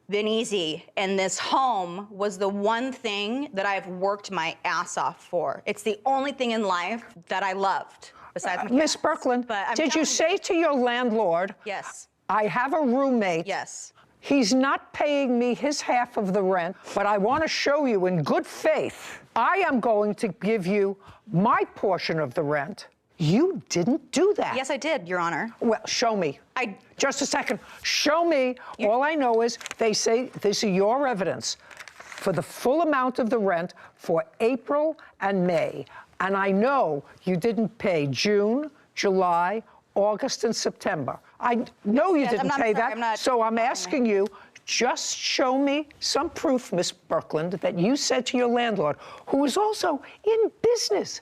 been easy, and this home was the one thing that I've worked my ass off for. It's the only thing in life that I loved. Miss Birkeland, did you say to your landlord, yes, I have a roommate. Yes. He's not paying me his half of the rent, but I want to show you in good faith, I am going to give you my portion of the rent. You didn't do that. Yes, I did, Your Honor. Well, show me. Just a second. Show me. All I know is they say this is your evidence for the full amount of the rent for April and May. And I know you didn't pay June, July, August, and September. I know you didn't pay that, so I'm asking you, just show me some proof, Miss Birkeland, that you said to your landlord, who is also in business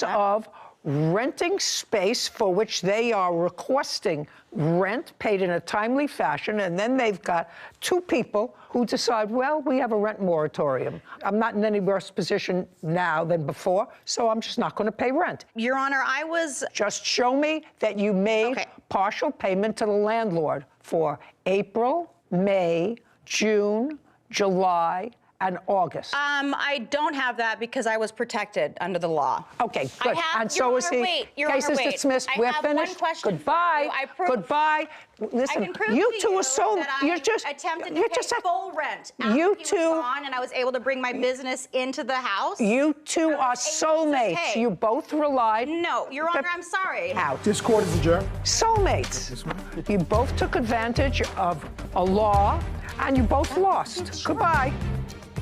of renting space for which they are requesting rent paid in a timely fashion, and then they've got 2 people who decide, well, we have a rent moratorium. I'm not in any worse position now than before, so I'm just not going to pay rent. Your Honor, I was... Just show me that you made partial payment to the landlord for April, May, June, July, and August. I don't have that because I was protected under the law. Okay, good. And so is he. Case is dismissed. We're finished. Goodbye. Goodbye. Listen, I can prove you to two are you so. that You're I just. attempted to You're pay just full rent after you he two. was gone, and I was able to bring my business into the house. You two are soulmates. You both relied. No, Your Honor, I'm sorry. Out. This court is adjourned. Soulmates. You both took advantage of a law, and you both lost. Goodbye.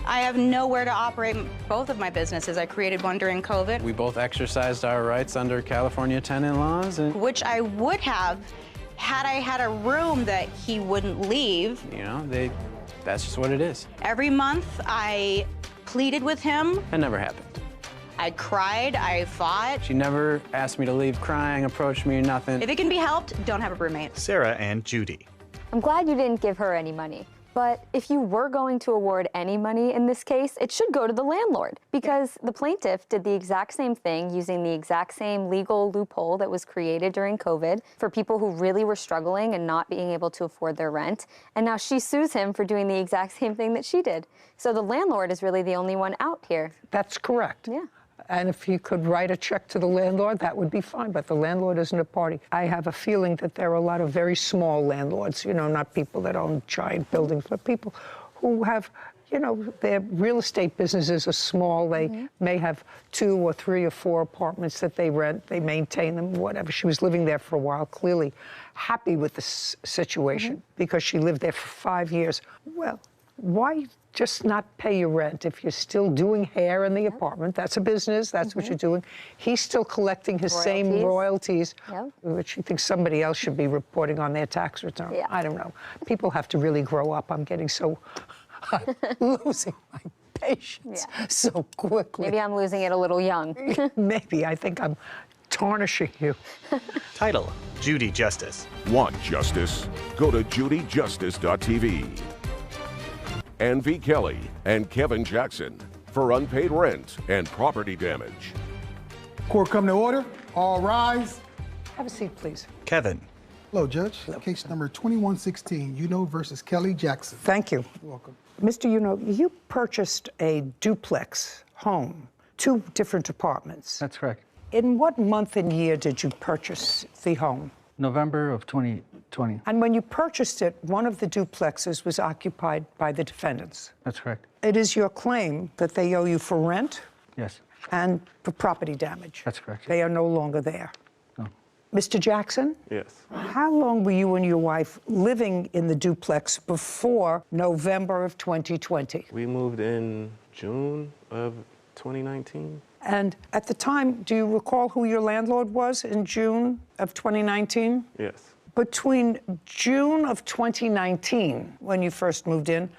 I have nowhere to operate both of my businesses. I created one during COVID. We both exercised our rights under California tenant laws. Which I would have had I had a room that he wouldn't leave. You know, that's just what it is. Every month I pleaded with him. That never happened. I cried, I fought. She never asked me to leave crying, approached me, or nothing. If it can be helped, don't have a roommate. Sarah and Judy. I'm glad you didn't give her any money. But if you were going to award any money in this case, it should go to the landlord because the plaintiff did the exact same thing using the exact same legal loophole that was created during COVID for people who really were struggling and not being able to afford their rent. And now she sues him for doing the exact same thing that she did. So the landlord is really the only one out here. That's correct. Yeah. And if you could write a check to the landlord, that would be fine, but the landlord isn't a party. I have a feeling that there are a lot of very small landlords, you know, not people that own giant buildings, but people who have, you know, their real estate businesses are small. They may have 2 or 3 or 4 apartments that they rent. They maintain them, whatever. She was living there for a while, clearly happy with the situation because she lived there for 5 years. Well, why just not pay your rent if you're still doing hair in the apartment? That's a business. That's what you're doing. He's still collecting his same royalties, which he thinks somebody else should be reporting on their tax return. I don't know. People have to really grow up. I'm getting so... I'm losing my patience so quickly. Maybe I'm losing it a little young. Maybe. I think I'm tarnishing you. Title, Judy Justice. Want justice? Go to judyjustice.tv. Ann V. Kelly and Kevin Jackson for unpaid rent and property damage. Court come to order. All rise. Have a seat, please. Kevin. Hello, Judge. Case number 2116, Uno versus Kelly Jackson. Thank you. You're welcome. Mr. Uno, you purchased a duplex home, 2 different apartments. That's correct. In what month and year did you purchase the home? November of 2020. And when you purchased it, one of the duplexes was occupied by the defendants. That's correct. It is your claim that they owe you for rent Yes. and for property damage. That's correct. They are no longer there. No. Mr. Jackson? Yes. How long were you and your wife living in the duplex before November of 2020? We moved in June of 2019. And at the time, do you recall who your landlord was in June of 2019? Yes. Between June of 2019, when you first moved in,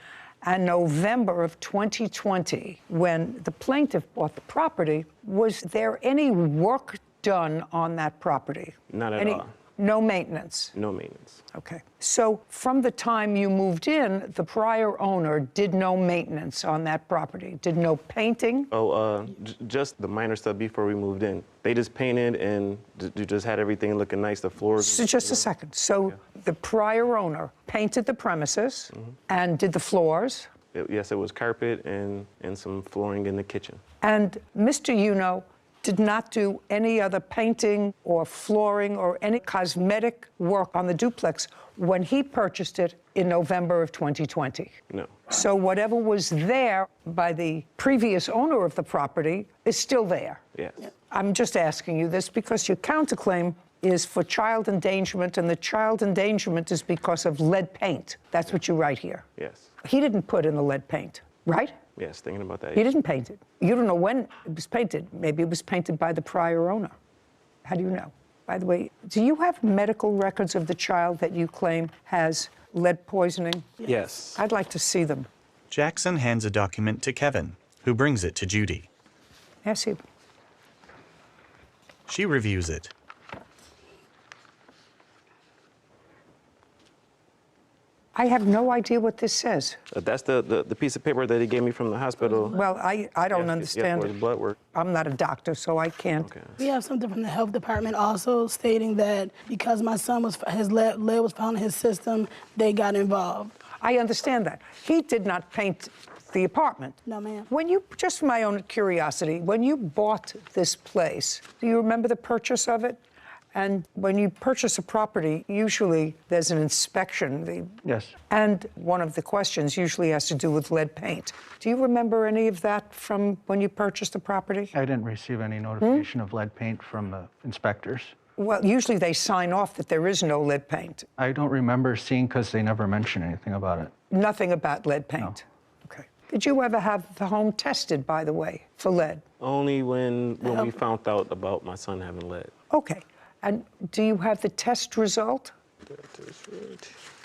and November of 2020, when the plaintiff bought the property, was there any work done on that property? Not at all. No maintenance? No maintenance. Okay. So from the time you moved in, the prior owner did no maintenance on that property, did no painting? Oh, just the minor stuff before we moved in. They just painted and just had everything looking nice, the floors. So just a second. So the prior owner painted the premises and did the floors? Yes, it was carpet and some flooring in the kitchen. And Mr. Uno did not do any other painting or flooring or any cosmetic work on the duplex when he purchased it in November of 2020. No. So whatever was there by the previous owner of the property is still there. Yes. I'm just asking you this because your counterclaim is for child endangerment, and the child endangerment is because of lead paint. That's what you write here. Yes. He didn't put in the lead paint, right? Yes, thinking about that. He didn't paint it. You don't know when it was painted. Maybe it was painted by the prior owner. How do you know? By the way, do you have medical records of the child that you claim has lead poisoning? Yes. I'd like to see them. Jackson hands a document to Kevin, who brings it to Judy. Yes, he. She reviews it. I have no idea what this says. That's the piece of paper that he gave me from the hospital. Well, I don't understand for it. the blood work. I'm not a doctor, so I can't. Okay. We have something from the health department also stating that because my son his lead was found in his system, they got involved. I understand that. He did not paint the apartment. No, ma'am. When you, just for my own curiosity, when you bought this place, do you remember the purchase of it? And when you purchase a property, usually there's an inspection. Yes. And one of the questions usually has to do with lead paint. Do you remember any of that from when you purchased the property? I didn't receive any notification of lead paint from the inspectors. Well, usually they sign off that there is no lead paint. I don't remember seeing because they never mentioned anything about it. Nothing about lead paint? No. Okay. Did you ever have the home tested, by the way, for lead? Only when we found out about my son having lead. Okay. And do you have the test result?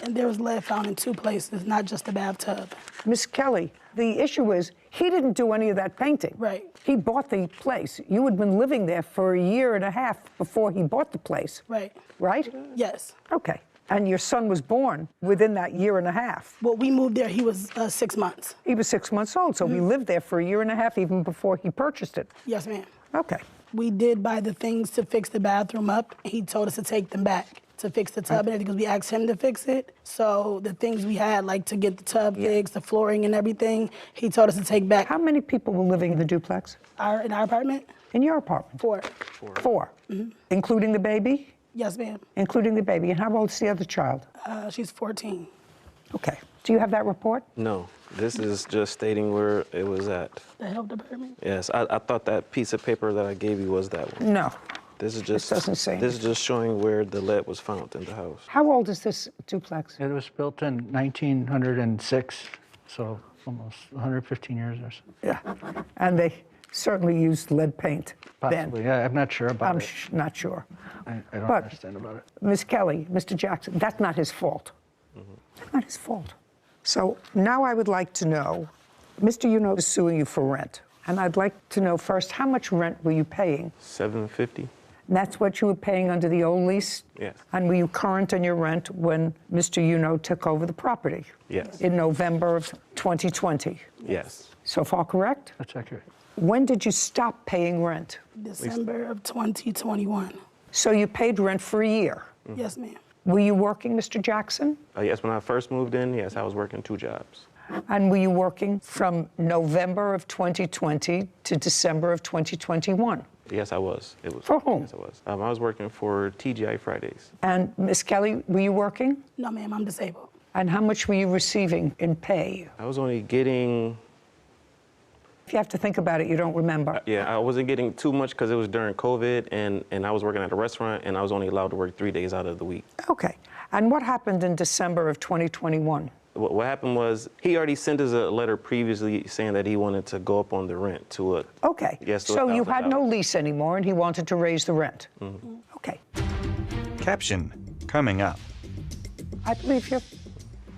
And there was lead found in 2 places, not just the bathtub. Miss Kelly, the issue is he didn't do any of that painting. Right. He bought the place. You had been living there for a year and a half before he bought the place. Right. Right? Yes. Okay. And your son was born within that year and a half. Well, we moved there, he was 6 months. He was 6 months old, so he lived there for a year and a half even before he purchased it. Yes, ma'am. Okay. We did buy the things to fix the bathroom up. He told us to take them back to fix the tub and everything because we asked him to fix it. So the things we had, like to get the tub fixed, the flooring and everything, he told us to take back. How many people were living in the duplex? In our apartment? In your apartment? 4. 4. Including the baby? Yes, ma'am. Including the baby. And how old's the other child? She's 14. Okay. Do you have that report? No. This is just stating where it was at. The health department? Yes, I thought that piece of paper that I gave you was that one. No. This is just doesn't say This is just showing where the lead was found in the house. How old is this duplex? It was built in 1906, so almost 115 years or so. Yeah. And they certainly used lead paint Possibly, yeah, I'm not sure about I'm it. not sure. I don't But- understand about it. Ms. Kelly, Mr. Jackson, that's not his fault. Not his fault. So now I would like to know, Mr. Uno is suing you for rent. And I'd like to know first, how much rent were you paying? $750. And that's what you were paying under the old lease? Yes. And were you current on your rent when Mr. Uno took over the property? Yes. In November of 2020? Yes. So far correct? That's accurate. When did you stop paying rent? December of 2021. So you paid rent for a year? Yes, ma'am. Were you working, Mr. Jackson? Yes, when I first moved in, yes, I was working 2 jobs. And were you working from November of 2020 to December of 2021? Yes, I was. It was. For whom? Yes, I was. I was working for TGI Fridays. And Ms. Kelly, were you working? No, ma'am, I'm disabled. And how much were you receiving in pay? I was only getting... If you have to think about it, you don't remember. Yeah, I wasn't getting too much because it was during COVID, and I was working at a restaurant, and I was only allowed to work 3 days out of the week. Okay. And what happened in December of 2021? What happened was he already sent us a letter previously saying that he wanted to go up on the rent to a... Okay. Yes, to So you had $1,000. no lease anymore, and he wanted to raise the rent. Okay. Caption coming up. I believe you.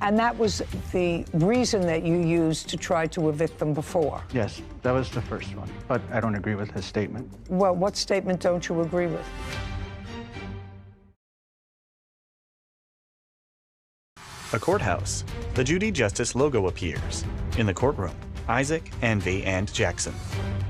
And that was the reason that you used to try to evict them before. Yes, that was the first one, but I don't agree with his statement. Well, what statement don't you agree with? A courthouse. The Judy Justice logo appears. In the courtroom, Isaac, Envy, and Jackson.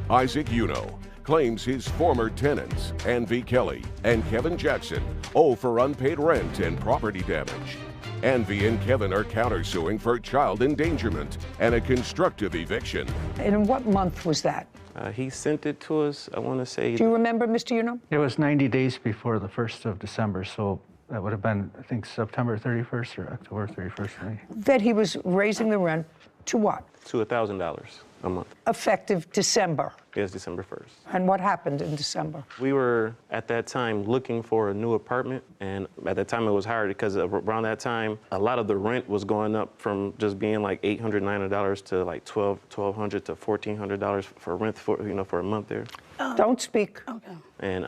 Isaac Uno claims his former tenants, Envy Kelly and Kevin Jackson, owe for unpaid rent and property damage. Envy and Kevin are countersuing for child endangerment and a constructive eviction. And in what month was that? He sent it to us, I want to say... Do you remember, Mr. Uno? It was 90 days before the 1st of December, so that would have been, I think, September 31st or October 31st. That he was raising the rent to what? To $1,000 a month. Effective December. Yes, December 1st. And what happened in December? We were, at that time, looking for a new apartment, and at that time it was hard because around that time, a lot of the rent was going up from just being like $800, $900 to like $1,200 to $1,400 for rent for, for a month there. Don't speak. Okay. And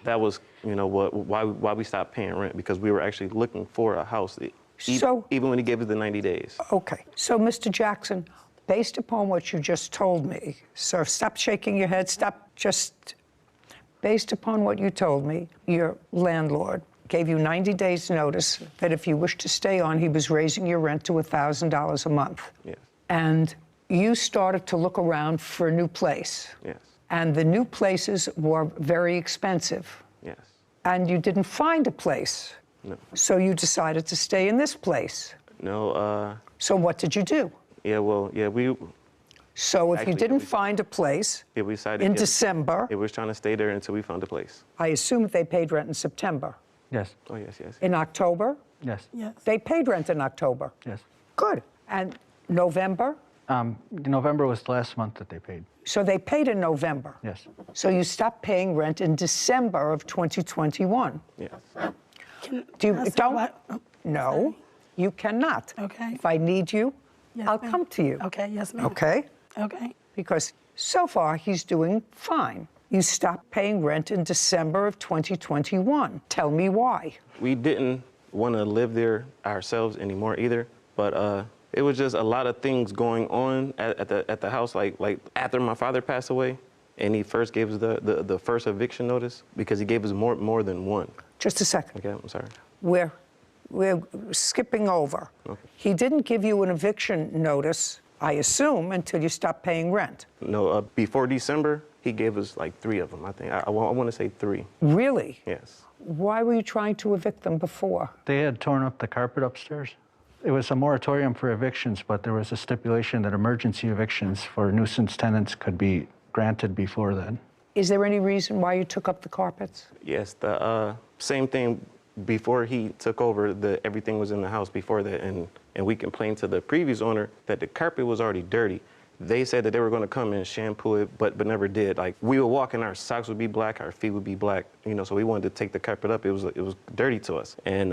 that was, why we stopped paying rent, because we were actually looking for a house, even when he gave us the 90 days. Okay. So, Mr. Jackson, based upon what you just told me, so stop shaking your head, based upon what you told me, your landlord gave you 90 days notice that if you wished to stay on, he was raising your rent to $1,000 a month. Yes. And you started to look around for a new place. Yes. And the new places were very expensive. Yes. And you didn't find a place. No. So you decided to stay in this place. No, So what did you do? we... So if you didn't find a place we decided, in December, we was trying to stay there until we found a place. I assume they paid rent in September. Yes. Oh, yes, yes. In October? Yes. Yes. They paid rent in October. Yes. Good. And November? November was the last month that they paid. So they paid in November. Yes. So you stopped paying rent in December of 2021. Yes. No, you cannot. Okay. If I need you, Yes, I'll ma'am. come to you. Okay, yes, ma'am. Okay? Okay. Because so far he's doing fine. You stopped paying rent in December of 2021. Tell me why. We didn't want to live there ourselves anymore either. But it was just a lot of things going on at the house. Like after my father passed away, and he first gave us the first eviction notice because he gave us more than one. Just a second. Okay, I'm sorry. We're skipping over. Okay. He didn't give you an eviction notice, I assume, until you stopped paying rent. No, before December, he gave us like 3 of them, I think. I want to say 3. Really? Yes. Why were you trying to evict them before? They had torn up the carpet upstairs. It was a moratorium for evictions, but there was a stipulation that emergency evictions for nuisance tenants could be granted before then. Is there any reason why you took up the carpets? Yes, the same thing before he took over. Everything was in the house before that, and we complained to the previous owner that the carpet was already dirty. They said that they were going to come and shampoo it, but never did. Like, we would walk and our socks would be black, our feet would be black, you know, so we wanted to take the carpet up. It was dirty to us. And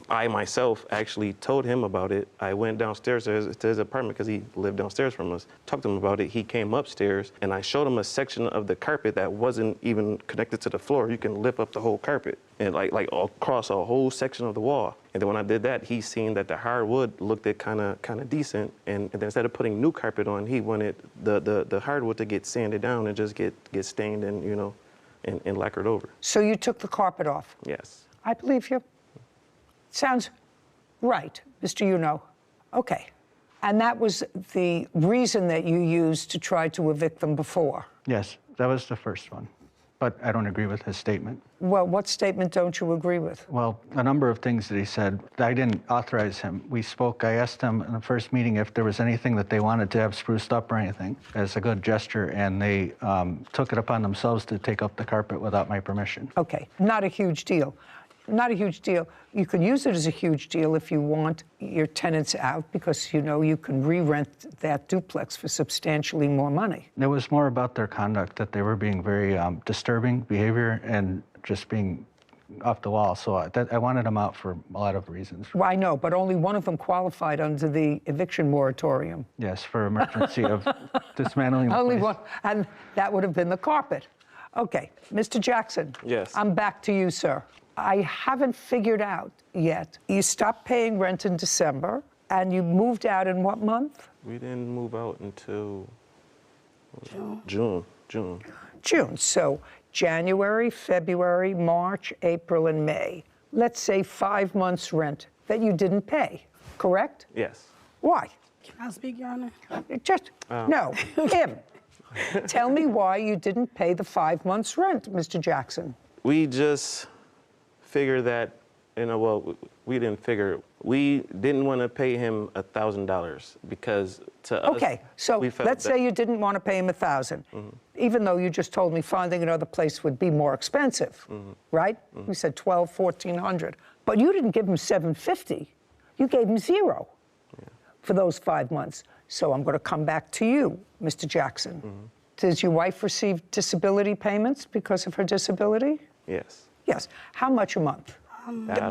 I myself actually told him about it. I went downstairs to his apartment because he lived downstairs from us, talked to him about it. He came upstairs and I showed him a section of the carpet that wasn't even connected to the floor. You can lift up the whole carpet and like across a whole section of the wall. And then when I did that, he seen that the hardwood looked kind of decent. And then instead of putting new carpet on, he wanted the hardwood to get sanded down and just get stained and, you know, and lacquered over. So you took the carpet off? Yes. I believe you. Sounds right, Mr. You-know. Okay. And that was the reason that you used to try to evict them before? Yes, that was the first one. But I don't agree with his statement. Well, what statement don't you agree with? Well, a number of things that he said. I didn't authorize him. We spoke. I asked him in the first meeting if there was anything that they wanted to have spruced up or anything as a good gesture, and they took it upon themselves to take up the carpet without my permission. Okay, not a huge deal. Not a huge deal. You can use it as a huge deal if you want your tenants out because, you know, you can re-rent that duplex for substantially more money. It was more about their conduct, that they were being very disturbing behavior and just being off the wall. So I wanted them out for a lot of reasons. Well, I know, but only one of them qualified under the eviction moratorium. Yes, for emergency of dismantling the Only place. one, and that would have been the carpet. Okay, Mr. Jackson. Yes. I'm back to you, sir. I haven't figured out yet. You stopped paying rent in December, and you moved out in what month? We didn't move out until June. June. So January, February, March, April, and May. Let's say 5 months' rent that you didn't pay, correct? Yes. Why? Can I speak, Your Honor? No, him. Tell me why you didn't pay the 5 months' rent, Mr. Jackson. We just figured that, you know, well, we didn't figure, we didn't want to pay him $1,000 because to us, Okay, so we felt let's that, say you didn't want to pay him $1,000, even though you just told me finding another place would be more expensive, right? You said $1,200, $1,400, but you didn't give him $750. You gave him $0 for those 5 months. So I'm going to come back to you, Mr. Jackson. Does your wife receive disability payments because of her disability? Yes. Yes. How much a month? That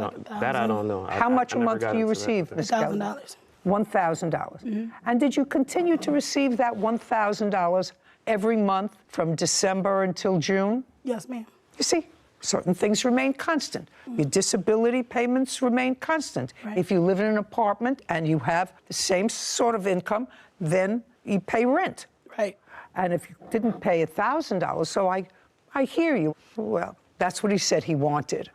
I don't know. How much a month do you receive, Ms. Kelly? $1,000. $1,000. And did you continue to receive that $1,000 every month from December until June? Yes, ma'am. You see, certain things remain constant. Your disability payments remain constant. Right. If you live in an apartment and you have the same sort of income, then you pay rent. Right. And if you didn't pay $1,000, so I hear you. Well, that's what he said he wanted.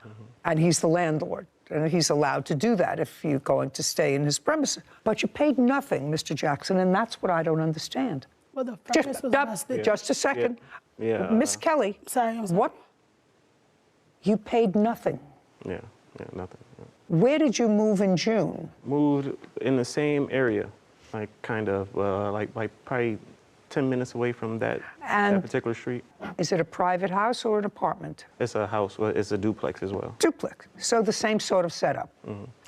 And he's the landlord. And he's allowed to do that if you're going to stay in his premises. But you paid nothing, Mr. Jackson, and that's what I don't understand. Well, the premise was busted. Just a second. Yeah. Miss Kelly. Sorry, I'm sorry. What? You paid nothing. Yeah, nothing. Yeah. Where did you move in June? Moved in the same area, like kind of like probably 10 minutes away from that particular street. Is it a private house or an apartment? It's a house. Well, it's a duplex as well. Duplex. So the same sort of setup.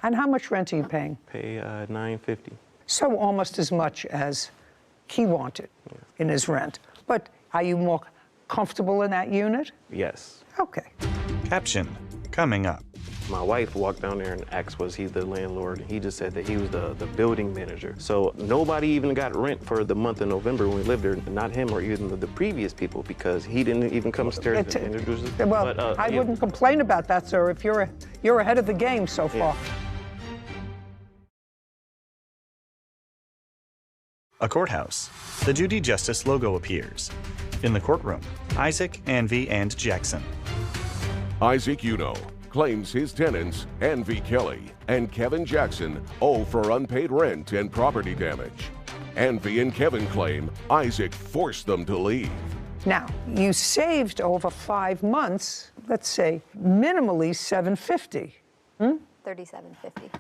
And how much rent are you paying? Pay $950. So almost as much as he wanted in his rent. But are you more comfortable in that unit? Yes. Okay. Caption coming up. My wife walked down there and asked, was he the landlord? And he just said that he was the building manager. So nobody even got rent for the month of November when we lived there, not him or even the previous people, because he didn't even come upstairs and introduce us. Well, But, I wouldn't complain about that, sir, if you're ahead of the game so far. A courthouse. The Judy Justice logo appears. In the courtroom, Isaac, Anvy, and Jackson. Isaac claims his tenants, Anvy Kelly and Kevin Jackson, owe for unpaid rent and property damage. Anvy and Kevin claim Isaac forced them to leave. Now, you saved over 5 months, let's say minimally $750. $37.50.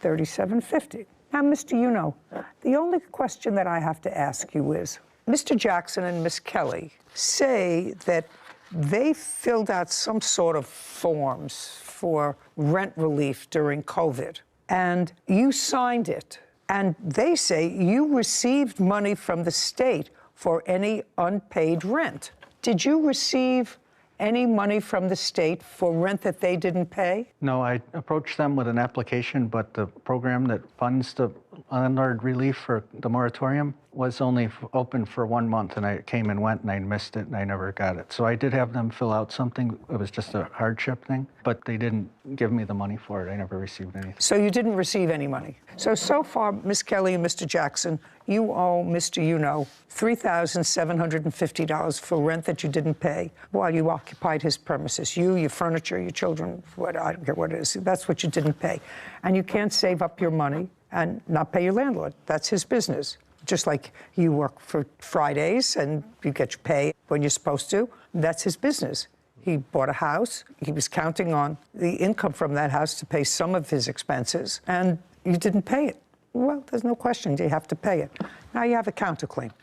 $37.50. Now, Mr. the only question that I have to ask you is, Mr. Jackson and Miss Kelly say that they filled out some sort of forms for rent relief during COVID, and you signed it. And they say you received money from the state for any unpaid rent. Did you receive any money from the state for rent that they didn't pay? No, I approached them with an application, but the program that funds the landlord relief for the moratorium was only open for 1 month, and I came and went and I missed it and I never got it. So I did have them fill out something. It was just a hardship thing, but they didn't give me the money for it. I never received anything. So you didn't receive any money. So far, Miss Kelly and Mr. Jackson, you owe Mr. $3,750 for rent that you didn't pay while you occupied his premises. You, your furniture, your children, I don't care what it is. That's what you didn't pay. And you can't save up your money and not pay your landlord. That's his business. Just like you work for Fridays and you get your pay when you're supposed to, that's his business. He bought a house. He was counting on the income from that house to pay some of his expenses, and you didn't pay it. Well, there's no question you have to pay it. Now you have a counterclaim.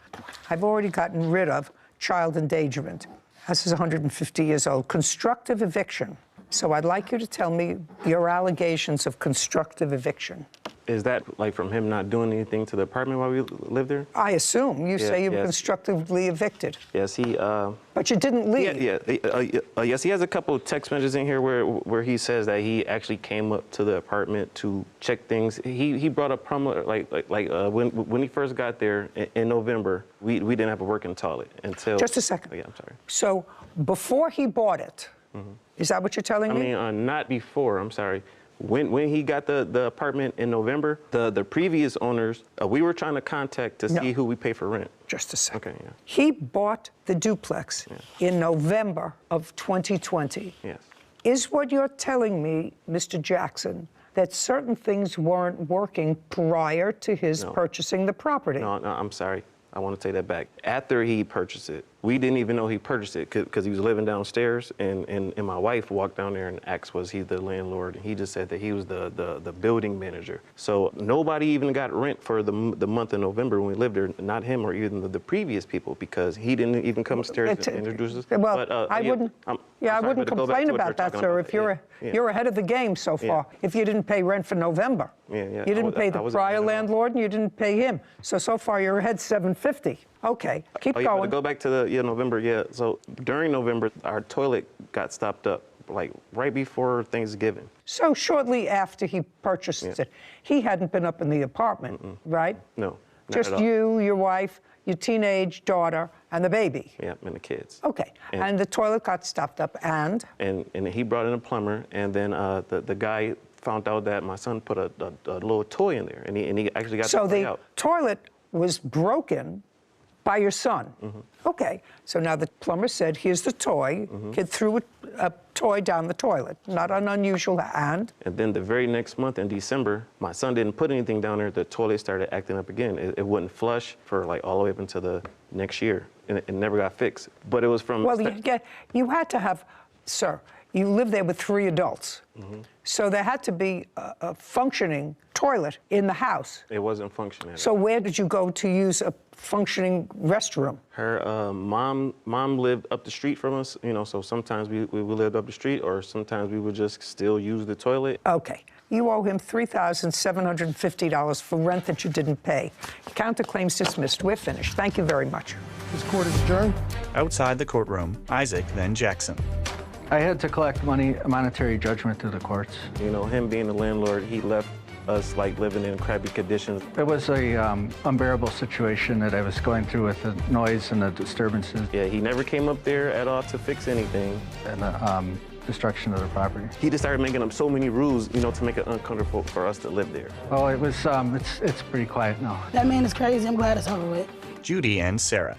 I've already gotten rid of child endangerment. This is 150 years old. Constructive eviction. So I'd like you to tell me your allegations of constructive eviction. Is that like from him not doing anything to the apartment while we lived there? I assume. You say you were constructively evicted. Yes, he... But you didn't leave. Yes, he has a couple of text messages in here where he says that he actually came up to the apartment to check things. He brought up when he first got there in November, we didn't have a working toilet until... Just a second. Oh, yeah, I'm sorry. So before he bought it, is that what you're telling me? I mean, not before, I'm sorry. When he got the apartment in November, the previous owners, we were trying to contact to see who we pay for rent. Just a second. Okay, yeah. He bought the duplex in November of 2020. Yes. Is what you're telling me, Mr. Jackson, that certain things weren't working prior to his purchasing the property? No, I'm sorry. I want to take that back. After he purchased it, we didn't even know he purchased it because he was living downstairs, and my wife walked down there and asked, was he the landlord? And he just said that he was the building manager. So nobody even got rent for the month of November when we lived there, not him or even the previous people, because he didn't even come upstairs and introduce us. Well, but, I wouldn't complain about that, sir, if you're ahead of the game so far. If you didn't pay rent for November. You didn't pay the prior landlord and you didn't pay him. So far you're ahead $750. Okay, keep going. But to go back to the November, so during November, our toilet got stopped up, like right before Thanksgiving. So shortly after he purchased it, he hadn't been up in the apartment, right? No, not just at all. you, your wife, your teenage daughter, and the baby. Yeah, and the kids. Okay, and the toilet got stopped up, and? And he brought in a plumber, and then the guy found out that my son put a little toy in there, and he actually got the toy out. So the toilet was broken by your son. Okay, so now the plumber said, here's the toy. Kid threw a toy down the toilet. Not an unusual, and? And then the very next month in December, my son didn't put anything down there. The toilet started acting up again. It wouldn't flush for like all the way up until the next year, and it never got fixed. But it was from... Well, you had to have, sir, you lived there with 3 adults. So there had to be a functioning toilet in the house. It wasn't functioning. So where did you go to use a functioning restroom? Her mom lived up the street from us, so sometimes we lived up the street, or sometimes we would just still use the toilet. Okay. You owe him $3,750 for rent that you didn't pay. Counterclaims dismissed. We're finished. Thank you very much. This court is adjourned. Outside the courtroom, Isaac, then Jackson. I had to collect monetary judgment through the courts. You know, him being the landlord, he left us like living in crappy conditions. It was a unbearable situation that I was going through with the noise and the disturbances. Yeah, he never came up there at all to fix anything. And the destruction of the property. He just started making up so many rules, you know, to make it uncomfortable for us to live there. Well, it was, it's pretty quiet now. That man is crazy. I'm glad it's over with. Judy and Sarah.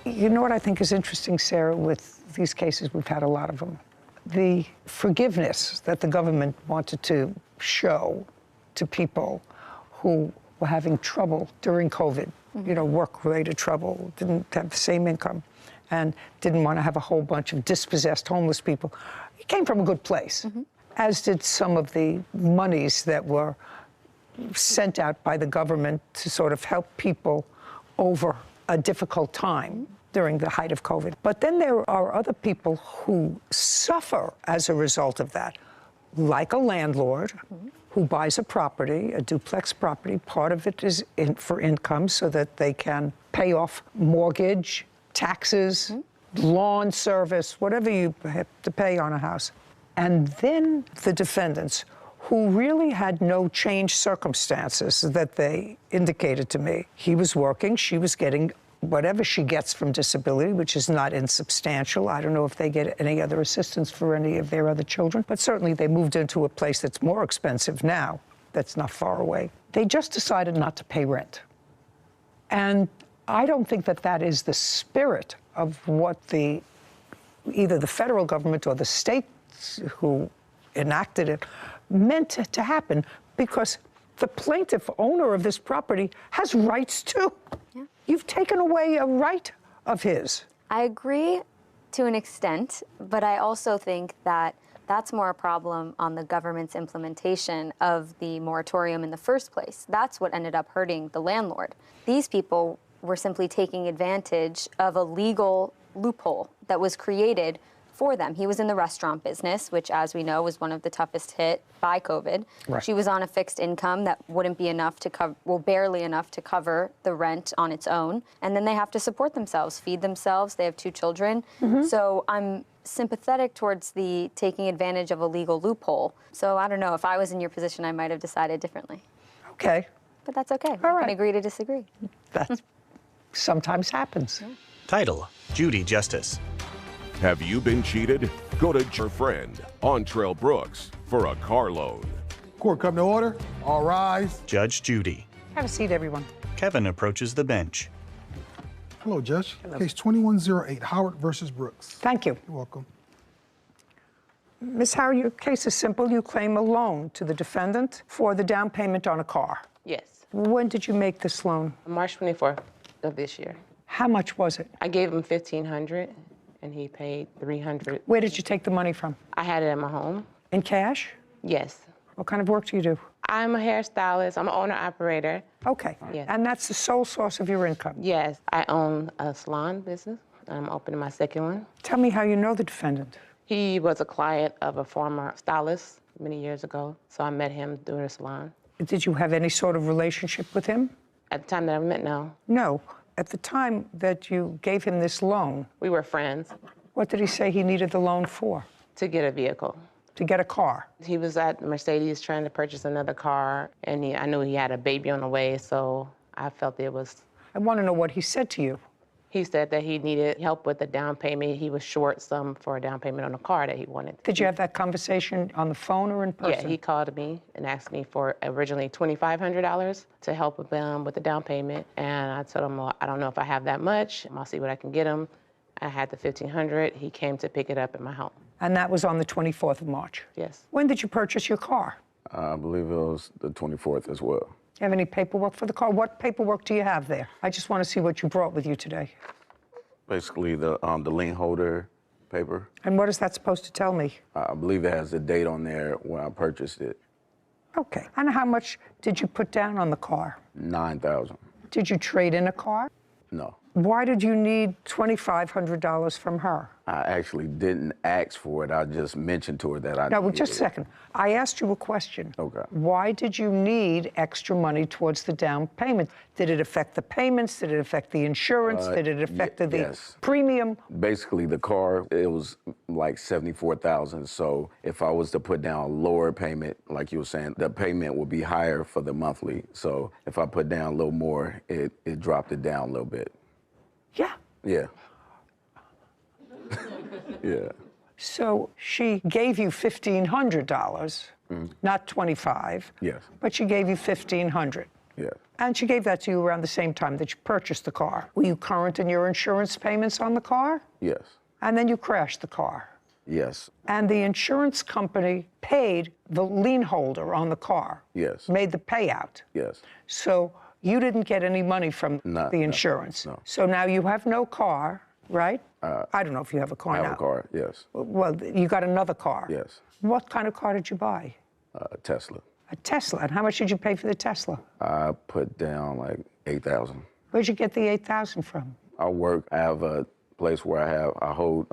You know what I think is interesting, Sarah, with these cases, we've had a lot of them. The forgiveness that the government wanted to show to people who were having trouble during COVID, you know, work-related trouble, didn't have the same income, and didn't want to have a whole bunch of dispossessed homeless people. He came from a good place, as did some of the monies that were sent out by the government to sort of help people over a difficult time during the height of COVID. But then there are other people who suffer as a result of that, like a landlord who buys a property, a duplex property. Part of it is for income so that they can pay off mortgage, taxes, lawn service, whatever you have to pay on a house. And then the defendants, who really had no changed circumstances that they indicated to me. He was working, she was getting whatever she gets from disability, which is not insubstantial. I don't know if they get any other assistance for any of their other children, but certainly they moved into a place that's more expensive now, that's not far away. They just decided not to pay rent. And I don't think that that is the spirit of what either the federal government or the states who enacted it meant to happen, because the plaintiff owner of this property has rights too. Yeah. You've taken away a right of his. I agree to an extent, but I also think that that's more a problem on the government's implementation of the moratorium in the first place. That's what ended up hurting the landlord. These people were simply taking advantage of a legal loophole that was created for them. He was in the restaurant business, which, as we know, was one of the toughest hit by COVID. Right. She was on a fixed income that wouldn't be enough to cover, well, barely enough to cover the rent on its own. And then they have to support themselves, feed themselves. They have 2 children. So I'm sympathetic towards the taking advantage of a legal loophole. So I don't know, if I was in your position, I might have decided differently. Okay. But that's okay. All We right. can agree to disagree. That sometimes happens. Title: Judy Justice. Have you been cheated? Go to your friend on Trail Brooks for a car loan. Court come to order. All rise. Judge Judy. Have a seat, everyone. Kevin approaches the bench. Hello, Judge. Case 2108, Howard versus Brooks. Thank you. You're welcome. Ms. Howard, your case is simple. You claim a loan to the defendant for the down payment on a car. Yes. When did you make this loan? March 24th of this year. How much was it? I gave him $1,500 and he paid $300. Where did you take the money from? I had it at my home. In cash? Yes. What kind of work do you do? I'm a hairstylist. I'm an owner-operator. Okay. Yes. And that's the sole source of your income? Yes. I own a salon business. I'm opening my second one. Tell me how you know the defendant. He was a client of a former stylist many years ago, so I met him through the salon. Did you have any sort of relationship with him? At the time that I met, no. No. At the time that you gave him this loan, we were friends. What did he say he needed the loan for? To get a vehicle. To get a car? He was at Mercedes trying to purchase another car, and I knew he had a baby on the way, so I felt it was... I want to know what he said to you. He said that he needed help with the down payment. He was short some for a down payment on a car that he wanted. Did you have that conversation on the phone or in person? Yeah, he called me and asked me for originally $2,500 to help him with the down payment. And I told him, well, I don't know if I have that much. I'll see what I can get him. I had the $1,500. He came to pick it up at my home. And that was on the 24th of March? Yes. When did you purchase your car? I believe it was the 24th as well. You have any paperwork for the car? What paperwork do you have there? I just want to see what you brought with you today. Basically, the lien holder paper. And what is that supposed to tell me? I believe it has the date on there when I purchased it. Okay. And how much did you put down on the car? $9,000. Did you trade in a car? No. Why did you need $2,500 from her? I actually didn't ask for it. I just mentioned to her that I No, well, needed just a it. second. I asked you a question. Okay. Why did you need extra money towards the down payment? Did it affect the payments? Did it affect the insurance? Did it affect the yes. premium? Basically, the car, it was like $74,000. So if I was to put down a lower payment, like you were saying, the payment would be higher for the monthly. So if I put down a little more, it dropped it down a little bit. Yeah. Yeah. Yeah. So she gave you $1,500, not $25. Yes. But she gave you $1,500. Yes. And she gave that to you around the same time that you purchased the car. Were you current in your insurance payments on the car? Yes. And then you crashed the car. Yes. And the insurance company paid the lien holder on the car. Yes. Made the payout. Yes. So you didn't get any money from the insurance. No. So now you have no car, right? I don't know if you have a car now. I have a car, yes. Well, you got another car. Yes. What kind of car did you buy? Tesla. A Tesla. And how much did you pay for the Tesla? I put down like $8,000. Where'd you get the $8,000 from? I work. I have a place where I hold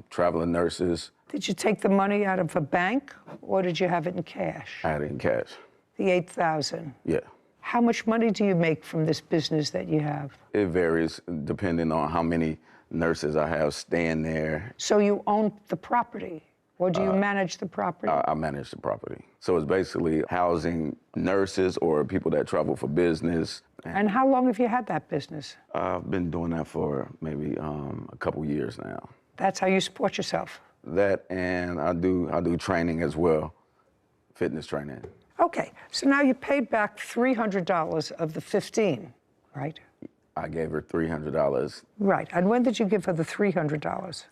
traveling nurses. Did you take the money out of a bank, or did you have it in cash? I had it in cash. The $8,000. Yeah. How much money do you make from this business that you have? It varies depending on how many nurses I have staying there. So you own the property, or do you manage the property? I manage the property. So it's basically housing nurses or people that travel for business. And how long have you had that business? I've been doing that for maybe a couple years now. That's how you support yourself? That, and I do training as well, fitness training. Okay, so now you paid back $300 of the $15, right? I gave her $300. Right, and when did you give her the $300?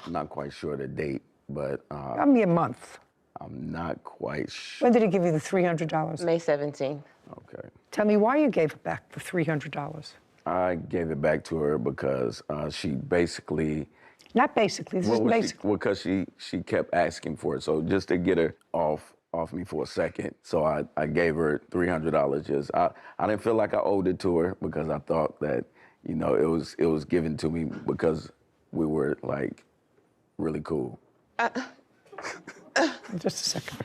I'm not quite sure the date, but... Give me a month. I'm not quite sure. When did he give you the $300? May 17th. Okay. Tell me why you gave back the $300. I gave it back to her because she basically... Not basically, this is basically. Well, because she kept asking for it. So just to get her off me for a second. So I gave her $300. Just I didn't feel like I owed it to her because I thought that, you know, it was given to me because we were like really cool. Just a second.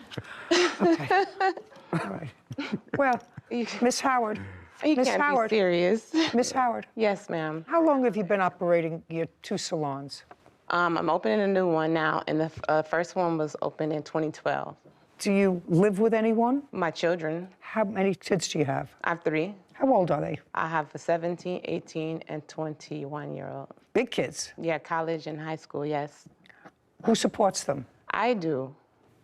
Okay. All right. Well, Miss Howard. You Miss can't Howard. be serious. Miss Howard. Yes, ma'am. How long have you been operating your two salons? I'm opening a new one now, and the first one was opened in 2012. Do you live with anyone? My children. How many kids do you have? I have 3. How old are they? I have a 17, 18, and 21-year-old. Big kids? Yeah, college and high school, yes. Who supports them? I do.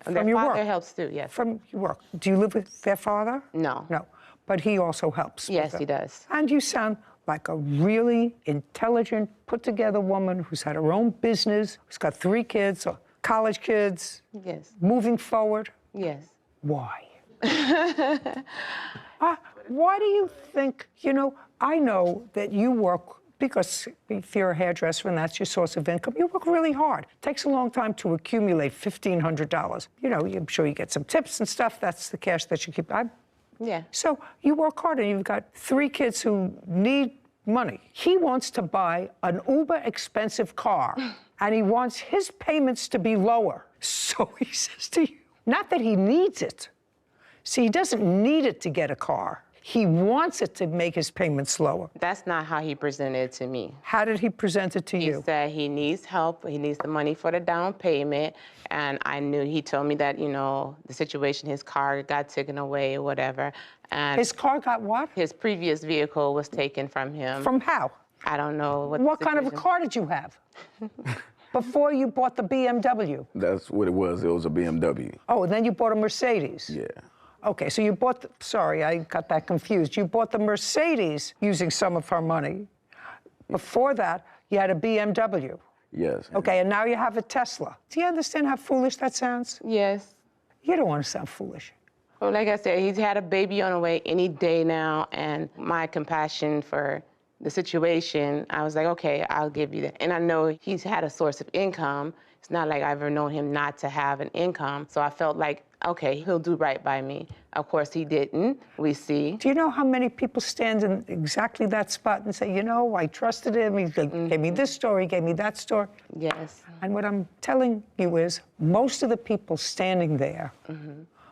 From their your father work? helps too, yes. From your work. Do you live with their father? No. No. But he also helps. Yes, he does. And you sound like a really intelligent, put-together woman who's had her own business, who's got 3 kids, college kids. Yes. Moving forward. Yes. Why? Why do you think, you know, I know that you work, because if you're a hairdresser and that's your source of income, you work really hard. It takes a long time to accumulate $1,500. You know, I'm sure you get some tips and stuff. That's the cash that you keep. Yeah. So you work hard and you've got 3 kids who need money. He wants to buy an uber expensive car and he wants his payments to be lower. So he says to you, not that he needs it. See, he doesn't need it to get a car. He wants it to make his payments lower. That's not how he presented it to me. How did he present it to you? He said he needs help, he needs the money for the down payment, and I knew, he told me that, you know, the situation, his car got taken away or whatever. And his car got what? His previous vehicle was taken from him. From how? I don't know. What kind of a car did you have? Before you bought the BMW? That's what it was. It was a BMW. Oh, and then you bought a Mercedes? Yeah. Okay, so you bought, sorry, I got that confused. You bought the Mercedes using some of her money. Before that, you had a BMW. Yes. Okay, and now you have a Tesla. Do you understand how foolish that sounds? Yes. You don't want to sound foolish. Well, like I said, he's had a baby on the way any day now, and my compassion for the situation, I was like, okay, I'll give you that. And I know he's had a source of income. It's not like I've ever known him not to have an income. So I felt like, okay, he'll do right by me. Of course, he didn't. We see. Do you know how many people stand in exactly that spot and say, you know, I trusted him, he gave me this story, gave me that story? Yes. And what I'm telling you is, most of the people standing there,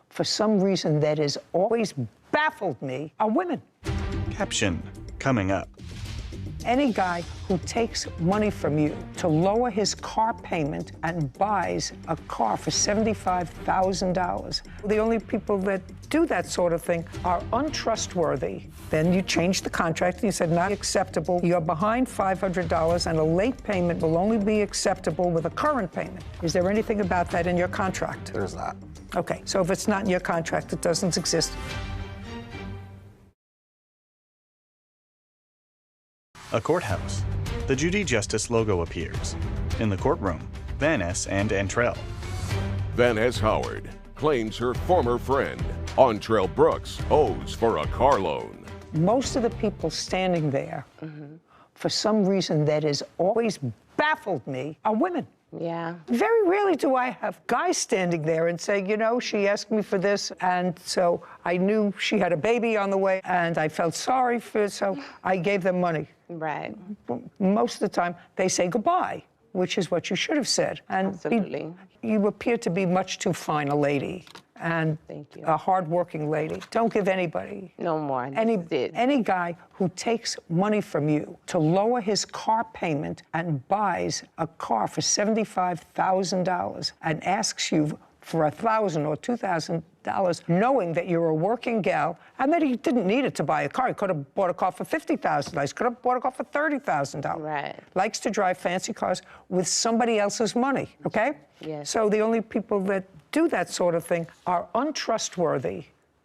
for some reason that has always baffled me, are women. Caption coming up. Any guy who takes money from you to lower his car payment and buys a car for $75,000. The only people that do that sort of thing are untrustworthy. Then you change the contract and you said not acceptable. You're behind $500 and a late payment will only be acceptable with a current payment. Is there anything about that in your contract? There's not. Okay, so if it's not in your contract, it doesn't exist. A courthouse. The Judy Justice logo appears. In the courtroom, Van Ness and Antrell. Van Ness Howard claims her former friend, Antrell Brooks, owes for a car loan. Most of the people standing there, for some reason that has always baffled me, are women. Yeah. Very rarely do I have guys standing there and say, you know, she asked me for this, and so I knew she had a baby on the way, and I felt sorry for it, so I gave them money. Right. Most of the time, they say goodbye, which is what you should have said. And Absolutely. You appear to be much too fine a lady and a hard-working lady. Don't give anybody. No more. Any guy who takes money from you to lower his car payment and buys a car for $75,000 and asks you for $1,000 or $2,000, knowing that you're a working gal and that he didn't need it to buy a car. He could have bought a car for $50,000. He could have bought a car for $30,000. Right. Likes to drive fancy cars with somebody else's money, okay? Yes. So the only people that do that sort of thing are untrustworthy,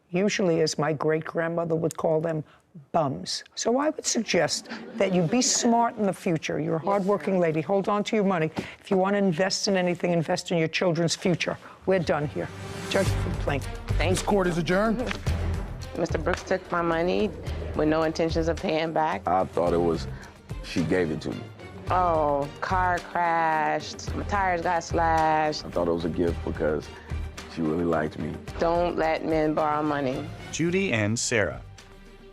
usually, as my great-grandmother would call them, bums. So I would suggest that you be smart in the future. You're a hardworking lady. Hold on to your money. If you want to invest in anything, invest in your children's future. We're done here. Judge complaint. This court is adjourned. Mr. Brooks took my money with no intentions of paying back. I thought it was, she gave it to me. Oh, car crashed, my tires got slashed. I thought it was a gift because she really liked me. Don't let men borrow money. Judy and Sarah.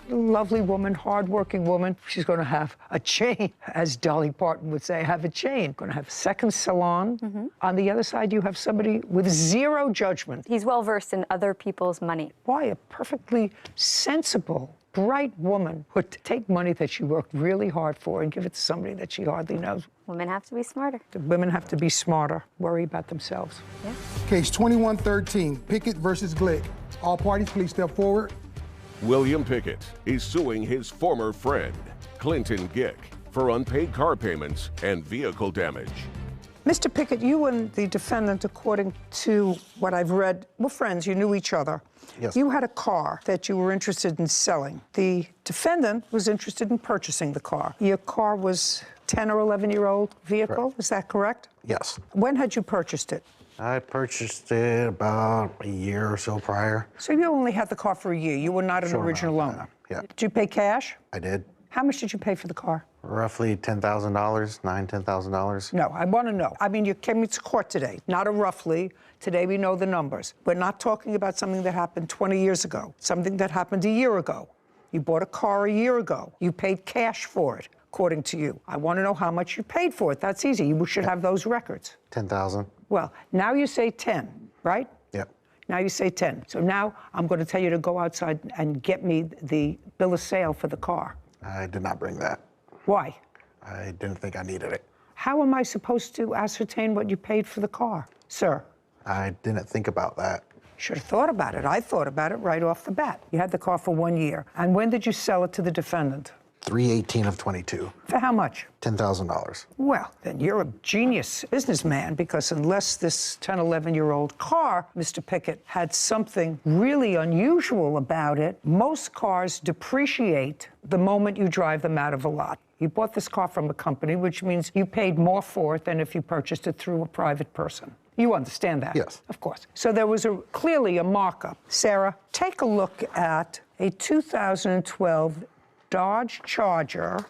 Lovely woman, hardworking woman. She's going to have a chain, as Dolly Parton would say, have a chain. Going to have a second salon. On the other side, you have somebody with zero judgment. He's well-versed in other people's money. Why a perfectly sensible, bright woman would take money that she worked really hard for and give it to somebody that she hardly knows. Women have to be smarter. The women have to be smarter, worry about themselves. Yeah. Case 2113, Pickett versus Glick. All parties, please step forward. William Pickett is suing his former friend, Clinton Gick, for unpaid car payments and vehicle damage. Mr. Pickett, you and the defendant, according to what I've read, were friends. You knew each other. Yes. You had a car that you were interested in selling. The defendant was interested in purchasing the car. Your car was 10 or 11-year-old vehicle, Correct. Is that correct? Yes. When had you purchased it? I purchased it about a year or so prior. So you only had the car for a year. You were not an original owner. Yeah. Did you pay cash? I did. How much did you pay for the car? Roughly $10,000, $10,000. No, I want to know. I mean, you came to court today, not a roughly. Today we know the numbers. We're not talking about something that happened 20 years ago, something that happened a year ago. You bought a car a year ago. You paid cash for it, according to you. I want to know how much you paid for it. That's easy. You should have those records. $10,000. Well, now you say 10, right? Yep. Now you say 10. So now I'm going to tell you to go outside and get me the bill of sale for the car. I did not bring that. Why? I didn't think I needed it. How am I supposed to ascertain what you paid for the car, sir? I didn't think about that. Should have thought about it. I thought about it right off the bat. You had the car for 1 year. And when did you sell it to the defendant? 3/18 of 22. For how much? $10,000. Well, then you're a genius businessman, because unless this 10, 11-year-old car, Mr. Pickett, had something really unusual about it, most cars depreciate the moment you drive them out of a lot. You bought this car from a company, which means you paid more for it than if you purchased it through a private person. You understand that? Yes. Of course. So there was clearly a markup. Sarah, take a look at a 2012 Dodge Charger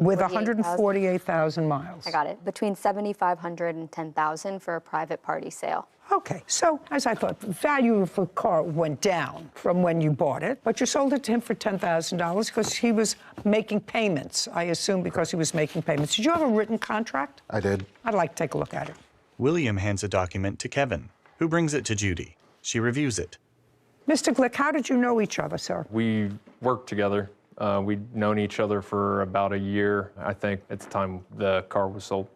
with 148,000 miles. I got it. Between 7,500 and 10,000 for a private party sale. Okay, so as I thought, the value of the car went down from when you bought it, but you sold it to him for $10,000 because he was making payments, I assume because he was making payments. Did you have a written contract? I did. I'd like to take a look at it. William hands a document to Kevin, who brings it to Judy. She reviews it. Mr. Glick, how did you know each other, sir? We worked together. We'd known each other for about a year, I think, at the time the car was sold.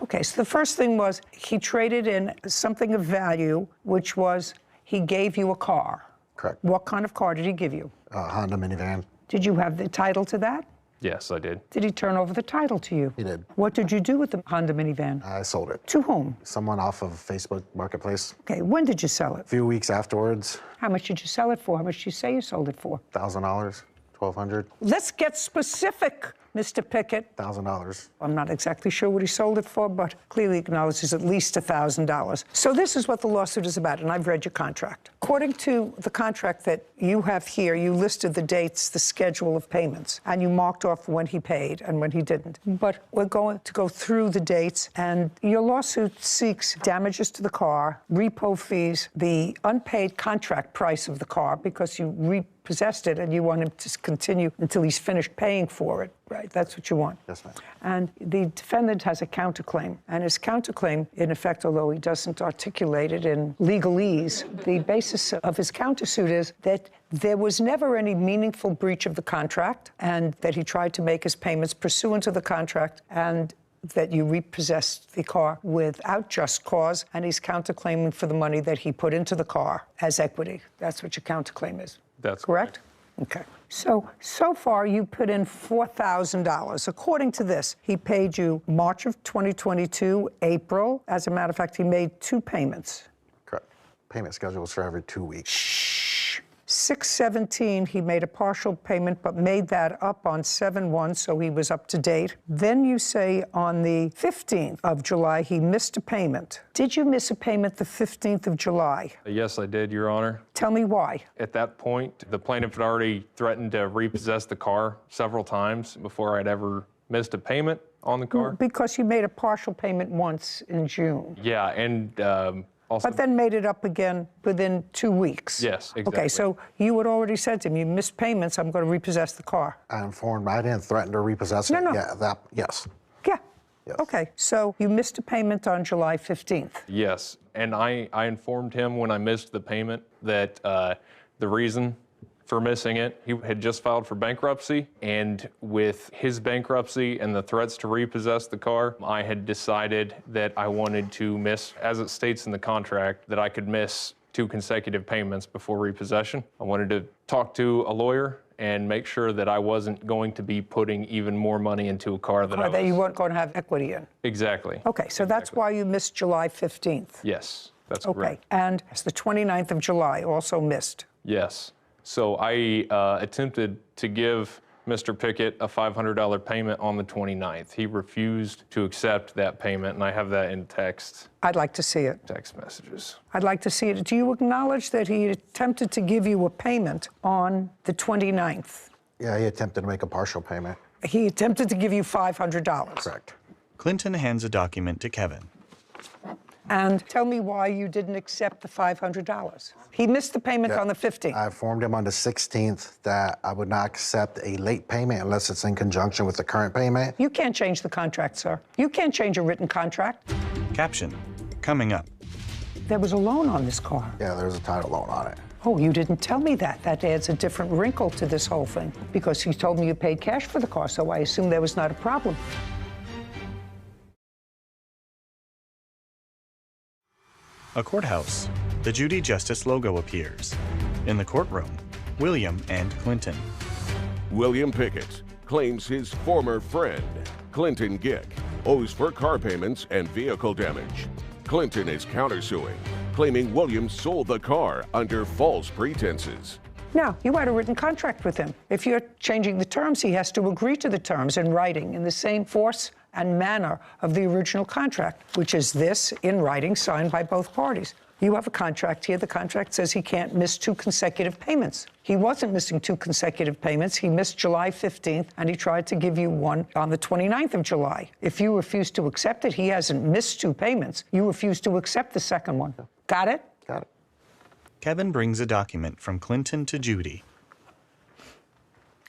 Okay, so the first thing was he traded in something of value, which was he gave you a car. Correct. What kind of car did he give you? A Honda minivan. Did you have the title to that? Yes, I did. Did he turn over the title to you? He did. What did you do with the Honda minivan? I sold it. To whom? Someone off of Facebook Marketplace. Okay, when did you sell it? A few weeks afterwards. How much did you sell it for? How much did you say you sold it for? $1,000, $1,200. Let's get specific, Mr. Pickett. $1,000. I'm not exactly sure what he sold it for, but clearly acknowledges at least $1,000. So this is what the lawsuit is about, and I've read your contract. According to the contract that you have here, you listed the dates, the schedule of payments, and you marked off when he paid and when he didn't. But we're going to go through the dates, and your lawsuit seeks damages to the car, repo fees, the unpaid contract price of the car because you repossessed it and you want him to continue until he's finished paying for it, right? That's what you want. Yes, ma'am. And the defendant has a counterclaim. And his counterclaim, in effect, although he doesn't articulate it in legalese, the basis of his countersuit is that there was never any meaningful breach of the contract and that he tried to make his payments pursuant to the contract and that you repossessed the car without just cause, and he's counterclaiming for the money that he put into the car as equity. That's what your counterclaim is. That's correct? Okay. So far you put in $4,000. According to this, he paid you March of 2022, April. As a matter of fact, he made 2 payments. Correct. Payment schedules for every 2 weeks. Shh. 6/17, he made a partial payment, but made that up on 7/1, so he was up to date. Then you say on the 15th of July, he missed a payment. Did you miss a payment the 15th of July? Yes, I did, Your Honor. Tell me why. At that point, the plaintiff had already threatened to repossess the car several times before I'd ever missed a payment on the car. Because you made a partial payment once in June. Yeah, and also... But then made it up again within 2 weeks. Yes, exactly. Okay, so you had already said to him, you missed payments, I'm going to repossess the car. I informed, I didn't threaten to repossess it. No. Yeah, yes. Yeah. Yes. Okay, so you missed a payment on July 15th. Yes, and I informed him when I missed the payment that the reason for missing it, he had just filed for bankruptcy, and with his bankruptcy and the threats to repossess the car, I had decided that I wanted to miss, as it states in the contract, that I could miss 2 consecutive payments before repossession. I wanted to talk to a lawyer and make sure that I wasn't going to be putting even more money into a car that you weren't going to have equity in. Exactly. Okay, so that's why you missed July 15th. Yes, that's okay. correct. And it's the 29th of July also missed. Yes. So I attempted to give Mr. Pickett a $500 payment on the 29th. He refused to accept that payment, and I have that in text. I'd like to see it. Text messages. I'd like to see it. Do you acknowledge that he attempted to give you a payment on the 29th? Yeah, he attempted to make a partial payment. He attempted to give you $500. Correct. Clinton hands a document to Kevin. And tell me why you didn't accept the $500. He missed the payment on the 15th. I informed him on the 16th that I would not accept a late payment unless it's in conjunction with the current payment. You can't change the contract, sir. You can't change a written contract. Caption, coming up. There was a loan on this car. Yeah, there's a title loan on it. Oh, you didn't tell me that. That adds a different wrinkle to this whole thing because you told me you paid cash for the car, so I assume there was not a problem. A courthouse. The Judy Justice logo appears. In the courtroom, William and Clinton. William Pickett claims his former friend, Clinton Gick, owes for car payments and vehicle damage. Clinton is countersuing, claiming William sold the car under false pretenses. Now, you had a written contract with him. If you're changing the terms, he has to agree to the terms in writing in the same force and manner of the original contract, which is this in writing signed by both parties. You have a contract here. The contract says he can't miss 2 consecutive payments. He wasn't missing 2 consecutive payments. He missed July 15th, and he tried to give you one on the 29th of July. If you refuse to accept it, he hasn't missed 2 payments. You refuse to accept the second one. Got it? Got it. Kevin brings a document from Clinton to Judy.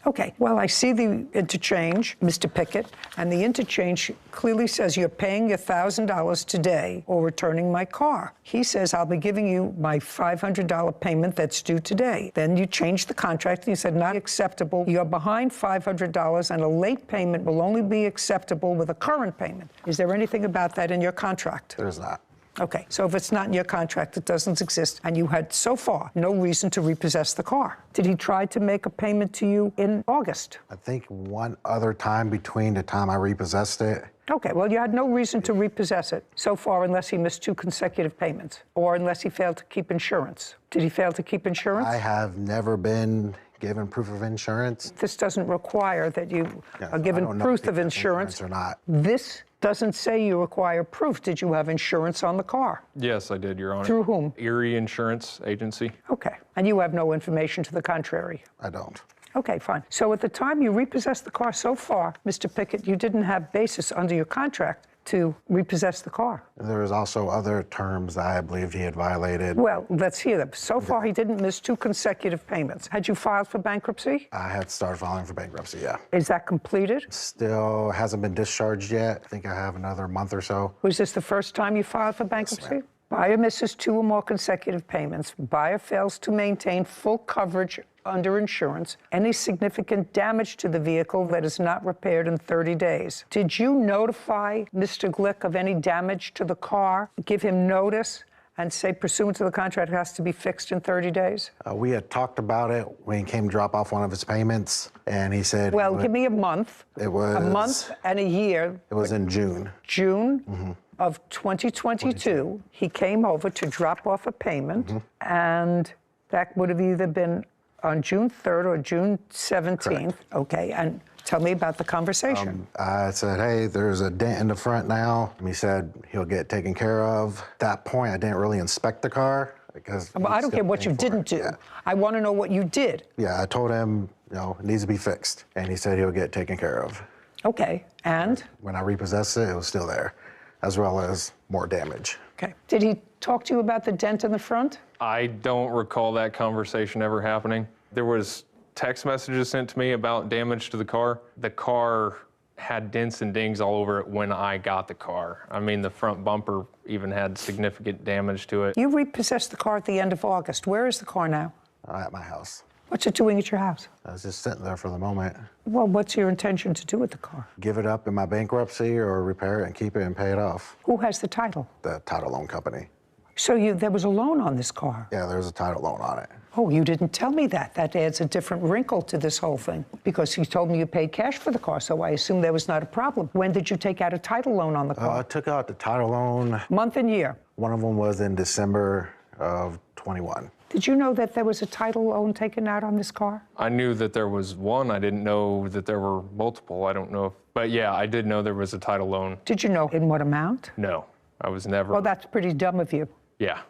Okay, well, I see the interchange, Mr. Pickett, and the interchange clearly says you're paying your $1,000 today or returning my car. He says, I'll be giving you my $500 payment that's due today. Then you changed the contract and you said, not acceptable. You're behind $500 and a late payment will only be acceptable with a current payment. Is there anything about that in your contract? There's not. Okay, so if it's not in your contract, it doesn't exist, and you had so far no reason to repossess the car. Did he try to make a payment to you in August? I think one other time between the time I repossessed it. Okay, well, you had no reason to repossess it so far unless he missed 2 consecutive payments or unless he failed to keep insurance. Did he fail to keep insurance? I have never been given proof of insurance. This doesn't require that you are given proof of insurance. Or not. This doesn't say you require proof. Did you have insurance on the car? Yes, I did, Your Honor. Through whom? Erie Insurance Agency. Okay, and you have no information to the contrary? I don't. Okay, fine. So at the time you repossessed the car so far, Mr. Pickett, you didn't have basis under your contract to repossess the car. There was also other terms that I believed he had violated. Well, let's hear them. So far, he didn't miss 2 consecutive payments. Had you filed for bankruptcy? I had started filing for bankruptcy, yeah. Is that completed? Still hasn't been discharged yet. I think I have another month or so. Was this the first time you filed for bankruptcy? Yes, buyer misses 2 or more consecutive payments. Buyer fails to maintain full coverage under insurance, any significant damage to the vehicle that is not repaired in 30 days. Did you notify Mr. Glick of any damage to the car, give him notice, and say pursuant to the contract it has to be fixed in 30 days? We had talked about it when he came to drop off one of his payments, and he said... Well, give me a month. It was... A month and a year. It was in June. June of 2022, he came over to drop off a payment, and that would have either been on June 3rd or June 17th. Correct. Okay, and tell me about the conversation. I said, hey, there's a dent in the front now. And he said he'll get taken care of. At that point, I didn't really inspect the car because... Well, I don't care what you didn't do. Yeah. I want to know what you did. Yeah, I told him, it needs to be fixed. And he said he'll get taken care of. Okay, and? When I repossessed it, it was still there, as well as more damage. Okay. Did he talk to you about the dent in the front? I don't recall that conversation ever happening. There was text messages sent to me about damage to the car. The car had dents and dings all over it when I got the car. I mean, the front bumper even had significant damage to it. You repossessed the car at the end of August. Where is the car now? At my house. What's it doing at your house? I was just sitting there for the moment. Well, what's your intention to do with the car? Give it up in my bankruptcy or repair it and keep it and pay it off. Who has the title? The title loan company. So there was a loan on this car? Yeah, there was a title loan on it. Oh, you didn't tell me that. That adds a different wrinkle to this whole thing because you told me you paid cash for the car, so I assume there was not a problem. When did you take out a title loan on the car? I took out the title loan. Month and year? One of them was in December of 21. Did you know that there was a title loan taken out on this car? I knew that there was one. I didn't know that there were multiple. I don't know. But yeah, I did know there was a title loan. Did you know in what amount? No, I was never. Well, that's pretty dumb of you. Yeah,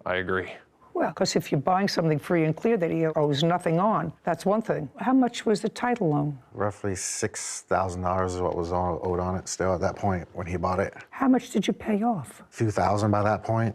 I agree. Well, because if you're buying something free and clear that he owes nothing on, that's one thing. How much was the title loan? Roughly $6,000 is what was owed on it still at that point when he bought it. How much did you pay off? A few thousand by that point.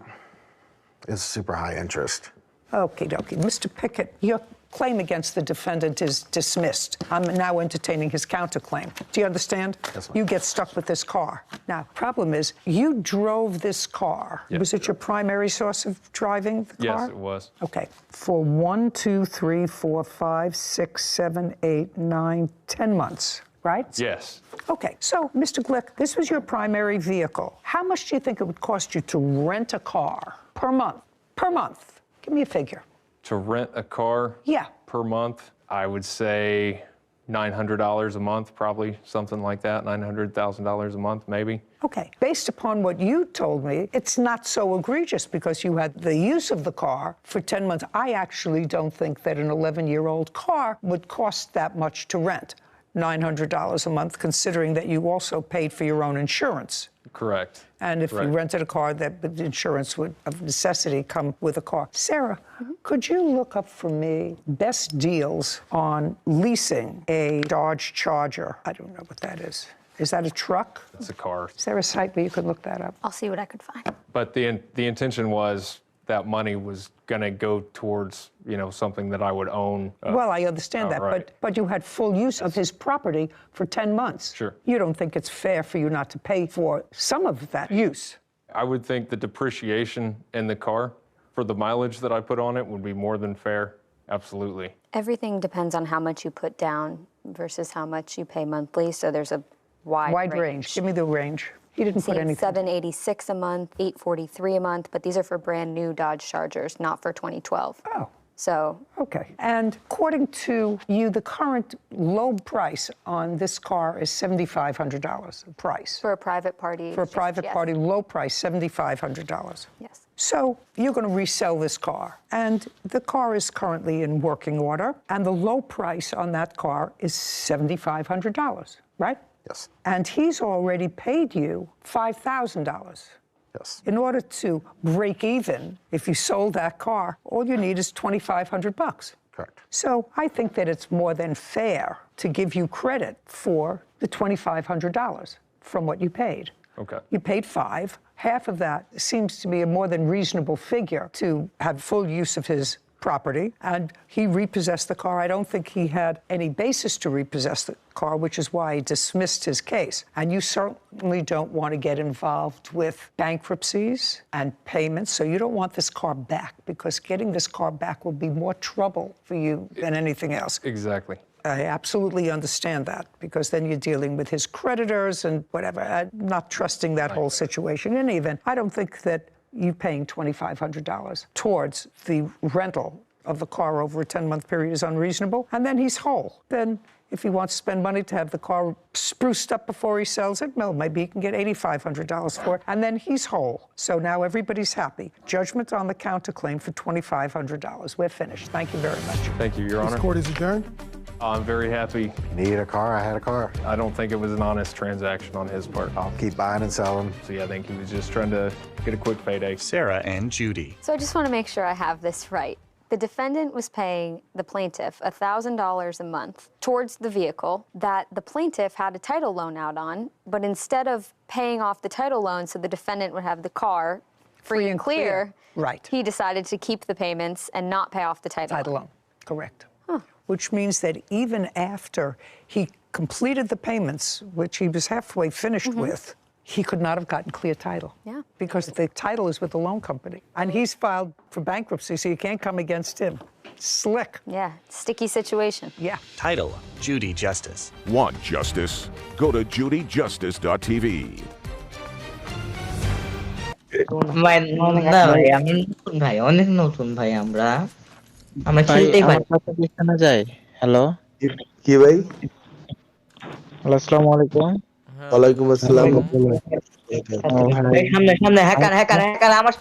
It's super high interest. Okie dokie. Mr. Pickett, your claim against the defendant is dismissed. I'm now entertaining his counterclaim. Do you understand? Yes, ma'am. You get stuck with this car. Now, problem is, you drove this car. Yes, was it your primary source of driving the car? Yes, it was. Okay. For 1, 2, 3, 4, 5, 6, 7, 8, 9, 10 months, right? Yes. Okay, so, Mr. Glick, this was your primary vehicle. How much do you think it would cost you to rent a car per month? Per month. Give me a figure. To rent a car? Yeah. Per month, I would say $900 a month, probably something like that, $900,000 a month, maybe. Okay. Based upon what you told me, it's not so egregious because you had the use of the car for 10 months. I actually don't think that an 11-year-old car would cost that much to rent. $900 a month, considering that you also paid for your own insurance. Correct. And if you rented a car, that the insurance would, of necessity, come with a car. Sarah, could you look up for me best deals on leasing a Dodge Charger? I don't know what that is. Is that a truck? It's a car. Is there a site where you could look that up? I'll see what I could find. But the intention was that money was going to go towards, something that I would own. Well, I understand that, right. but you had full use of his property for 10 months. Sure. You don't think it's fair for you not to pay for some of that use? I would think the depreciation in the car for the mileage that I put on it would be more than fair. Absolutely. Everything depends on how much you put down versus how much you pay monthly, so there's a wide range. Give me the range. He didn't put anything. $786 a month, $843 a month, but these are for brand new Dodge Chargers, not for 2012. Oh. So. Okay. And according to you, the current low price on this car is $7,500 price. For a private party. For a private party, low price, $7,500. Yes. So you're going to resell this car, and the car is currently in working order, and the low price on that car is $7,500, right? Yes. And he's already paid you $5,000. Yes. In order to break even, if you sold that car, all you need is $2,500. Correct. So I think that it's more than fair to give you credit for the $2,500 from what you paid. Okay. You paid $5,000. Half of that seems to be a more than reasonable figure to have full use of his property, and he repossessed the car. I don't think he had any basis to repossess the car, which is why he dismissed his case. And you certainly don't want to get involved with bankruptcies and payments, so you don't want this car back, because getting this car back will be more trouble for you than anything else. Exactly. I absolutely understand that, because then you're dealing with his creditors and whatever. I'm not trusting that whole situation. In any event, I don't think that you paying $2,500 towards the rental of the car over a 10-month period is unreasonable, and then he's whole. Then if he wants to spend money to have the car spruced up before he sells it, well, maybe he can get $8,500 for it, and then he's whole. So now everybody's happy. Judgment on the counterclaim for $2,500. We're finished. Thank you very much. Thank you, Your Honor. This court is adjourned. I'm very happy. Needed a car, I had a car. I don't think it was an honest transaction on his part. I'll keep buying and selling. So yeah, I think he was just trying to get a quick payday. Sarah and Judy. So I just want to make sure I have this right. The defendant was paying the plaintiff $1,000 a month towards the vehicle that the plaintiff had a title loan out on, but instead of paying off the title loan so the defendant would have the car free and clear, right, he decided to keep the payments and not pay off the title loan. Correct. Which means that even after he completed the payments, which he was halfway finished with, he could not have gotten clear title. Yeah. Because the title is with the loan company. And he's filed for bankruptcy, so you can't come against him. Slick. Yeah, sticky situation. Yeah. Title, Judy Justice. Want justice? Go to judyjustice.tv. আমরা খেলতেই পারি না যায় hello কি ভাই hello আসসালামু আলাইকুম ওয়ালাইকুম আসসালাম সামনে সামনে হ্যাকার হ্যাকার হ্যাকার আমার